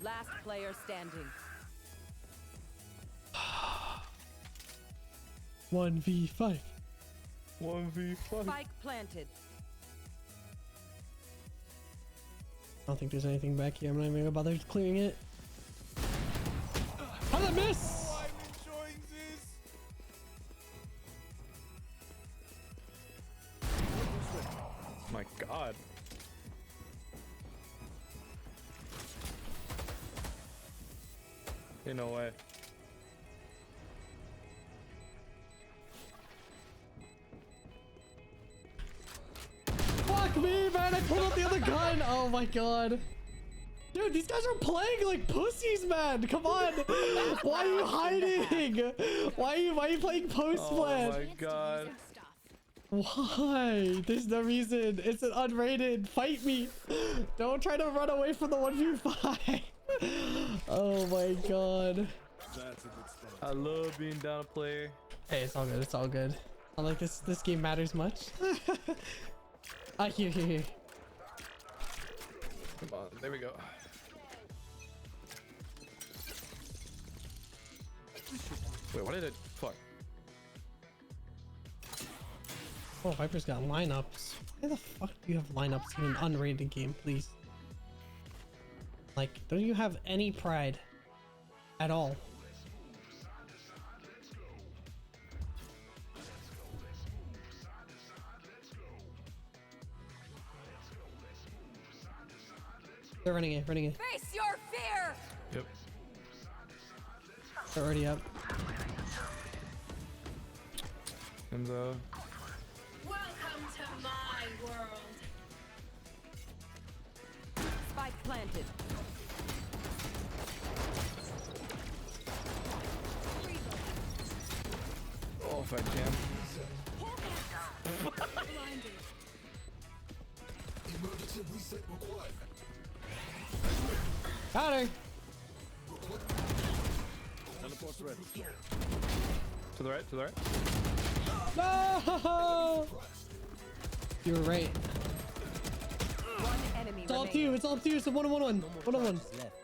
Last player standing. 1v5. 1v5. Spike planted. I don't think there's anything back here. I'm not even gonna bother clearing it. How did I miss? Oh, I'm enjoying this. My God. Ain't no way. Fuck me, man! I pulled out the other gun. Oh my God. Dude, these guys are playing like pussies, man. Come on. Why are you hiding? Why are you playing post Oh plan? my God. Why? There's no reason. It's an unrated. Fight me. Don't try to run away from the 1v5. Oh my God. That's a good start. I love being down a player. Hey, it's all good. It's all good. I like this. This game matters much. Here. Come on, there we go. Wait, what did it? Fuck. Oh, Viper's got lineups. Why the fuck do you have lineups in an unrated game, please? Like, don't you have any pride at all? They're running it. Face your fear. Yep. They're already up. Enzo. Welcome to my world. Spike planted. Oh, if I can. Emergency reset required. Got her. Teleport's ready. To the right, to the right. No! You were right. One enemy It's all up to remaining. you. It's all up to you. It's a 1-on-1. 1-on-1. Left.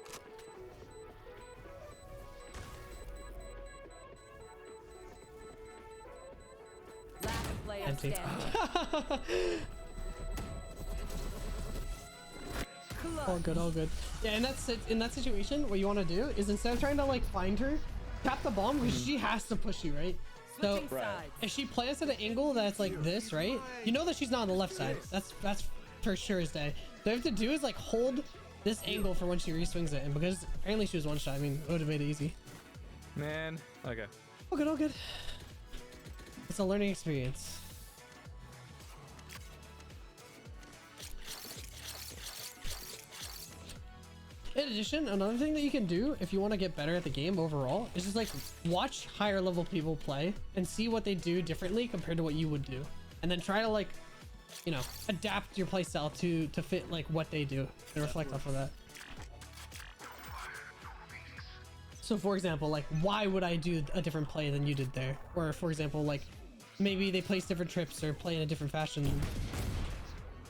Last player Empty. standing. All good, all good. Yeah, and that's it. In that situation, what you want to do is instead of trying to like find her, tap the bomb because she has to push you, right? So Switching sides. if she plants at an angle that's like this, right? You know that she's not on the left side. That's for sure as day. So what you have to do is like hold this angle for when she re-swings it, and because apparently she was one shot, I mean, it would have made it easy. Man. Okay. All good, all good. It's a learning experience. In addition, another thing that you can do if you want to get better at the game overall is just like watch higher level people play and see what they do differently compared to what you would do, and then try to like, you know, adapt your playstyle to fit like what they do and reflect off of that. So for example, like why would I do a different play than you did there? Or for example, like maybe they place different trips or play in a different fashion.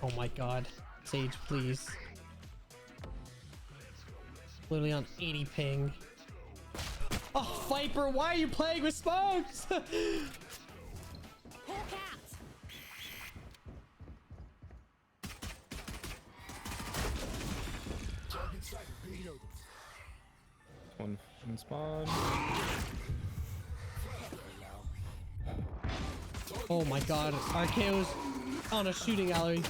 Oh my God, Sage, please. Literally on 80 ping. Oh, Viper, why are you playing with smokes? One in spawn. Oh my God, RKO's on a shooting gallery.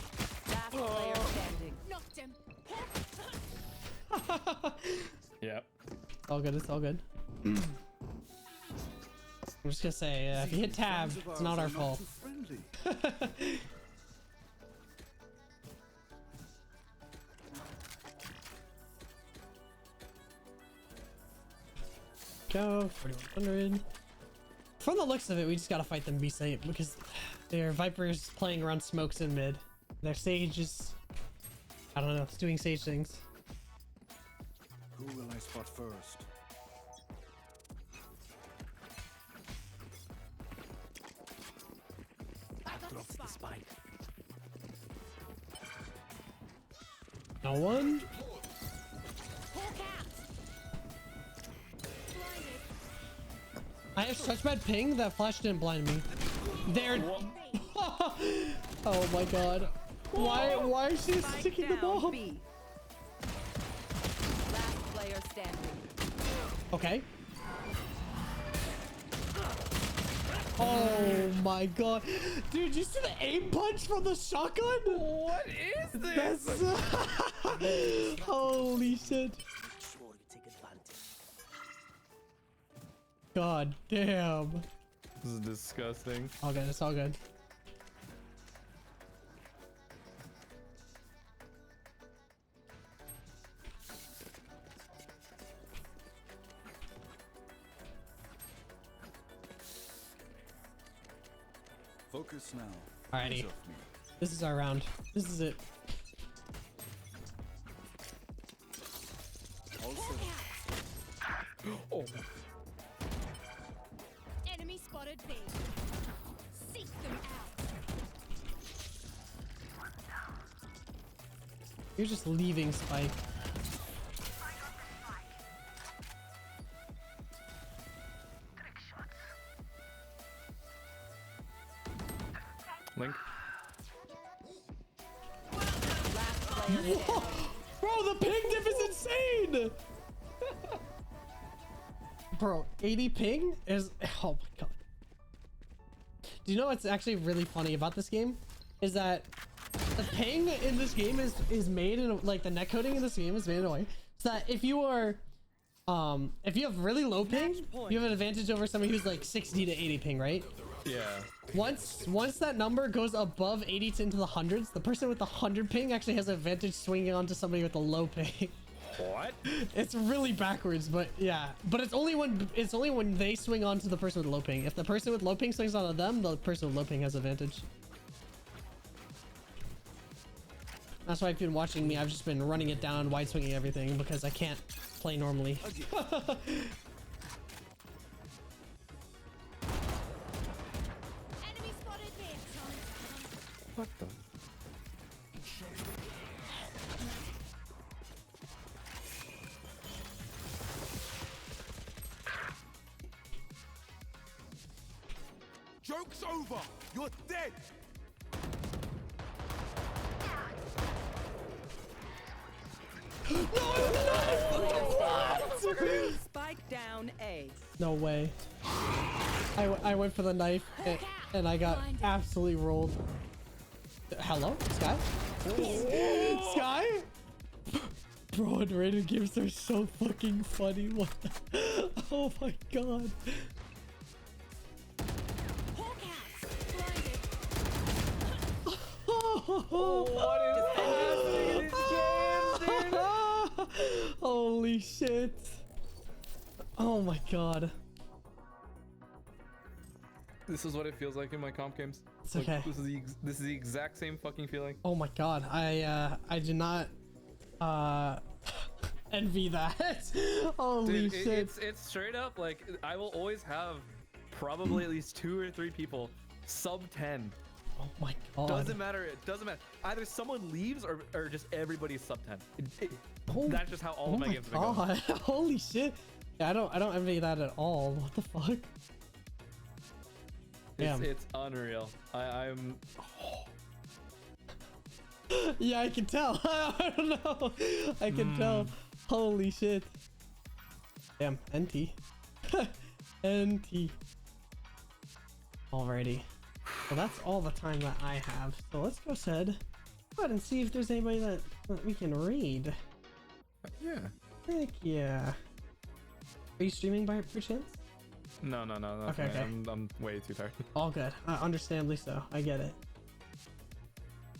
Last player standing. Knocked him. Yep. All good, it's all good. I'm just gonna say, if you hit tab, it's not our fault. Go, 4100. From the looks of it, we just gotta fight them, be safe, because their Viper's playing around smokes in mid. Their Sage is, I don't know, it's doing Sage things. Who will I spot first? Drop the spike. No one? Hawk out. I have such bad ping that flash didn't blind me. There. Oh my god. Why is she sticking the ball? B. Last player standing. Okay. Oh my god. Dude, you see the aim punch from the shotgun? What is this? That's holy shit. Sure you take advantage. God damn. This is disgusting. All good, it's all good. Focus now. Alrighty. Eyes off me. This is our round. This is it. Also, Oh. Enemy spotted B. Seek them out. You're just leaving, Spike. Link. Whoa! Bro, the ping diff is insane! Bro, 80 ping is... Oh my god. Do you know what's actually really funny about this game? Is that the ping in this game is made in... Like, the netcoding in this game is made in a way so that if you are... if you have really low ping, you have an advantage over somebody who's like 60 to 80 ping, right? Yeah. Once that number goes above 80 to into the hundreds, the person with the 100 ping actually has an advantage swinging onto somebody with a low ping. What? It's really backwards, but yeah. But it's only when they swing onto the person with low ping. If the person with low ping swings onto them, the person with low ping has advantage. That's why if you've been watching me, I've just been running it down, wide swinging everything because I can't play normally. Enemy spotted B. What the? Joke's over! You're dead! Spike down A. No way. I went for the knife and I got absolutely rolled. Hello, Sky? Sky? Bro, and rated games are so fucking funny. What the? Oh my god. What is happening in these games, dude? Holy shit. Oh my god. This is what it feels like in my comp games. It's okay. This is the exact same fucking feeling. Oh my god. I did not envy that. Holy Dude, shit. it's straight up like I will always have probably at least 2 or 3 people sub 10. Oh my god. Doesn't matter. It doesn't matter. Either someone leaves or just everybody's sub 10. That's just how all of my games have been going. Holy shit. Yeah, I don't envy that at all. What the fuck? Damn. It's unreal. I'm. Yeah, I can tell. I don't know. I can tell. Holy shit. Damn, NT. NT. Alrighty. Well, that's all the time that I have. So let's go ahead and see if there's anybody that we can raid. Yeah. Heck yeah. Are you streaming by perchance? No. Okay. I'm way too tired. All good. Understandably so. I get it.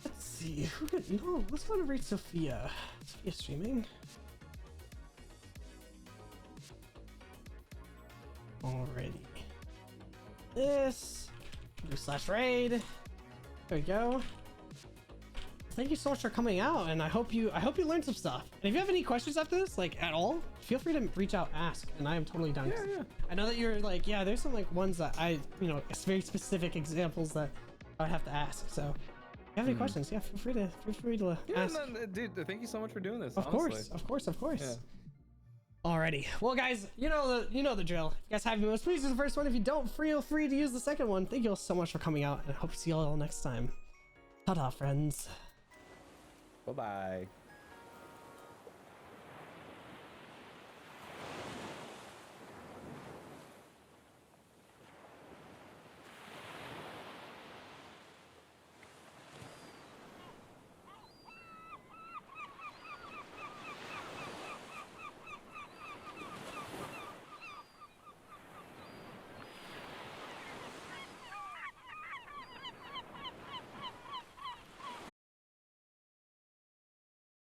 Let's see. No, let's go to raid Sophia. Sophia streaming. Alrighty. This. Do / raid. There we go. Thank you so much for coming out, and I hope you learned some stuff. And if you have any questions after this, like at all, feel free to reach out, ask, and I am totally down. Yeah. I know that you're like, yeah, there's some like ones that it's very specific examples that I have to ask. So if you have any questions, yeah, feel free to ask. No, dude, thank you so much for doing this. Of honestly. course. Yeah. Alrighty. Well, guys, you know the drill. If you guys have your most, please use the first one. If you don't, feel free to use the second one. Thank you all so much for coming out, and I hope to see you all next time. Ta-ta, friends. Bye-bye.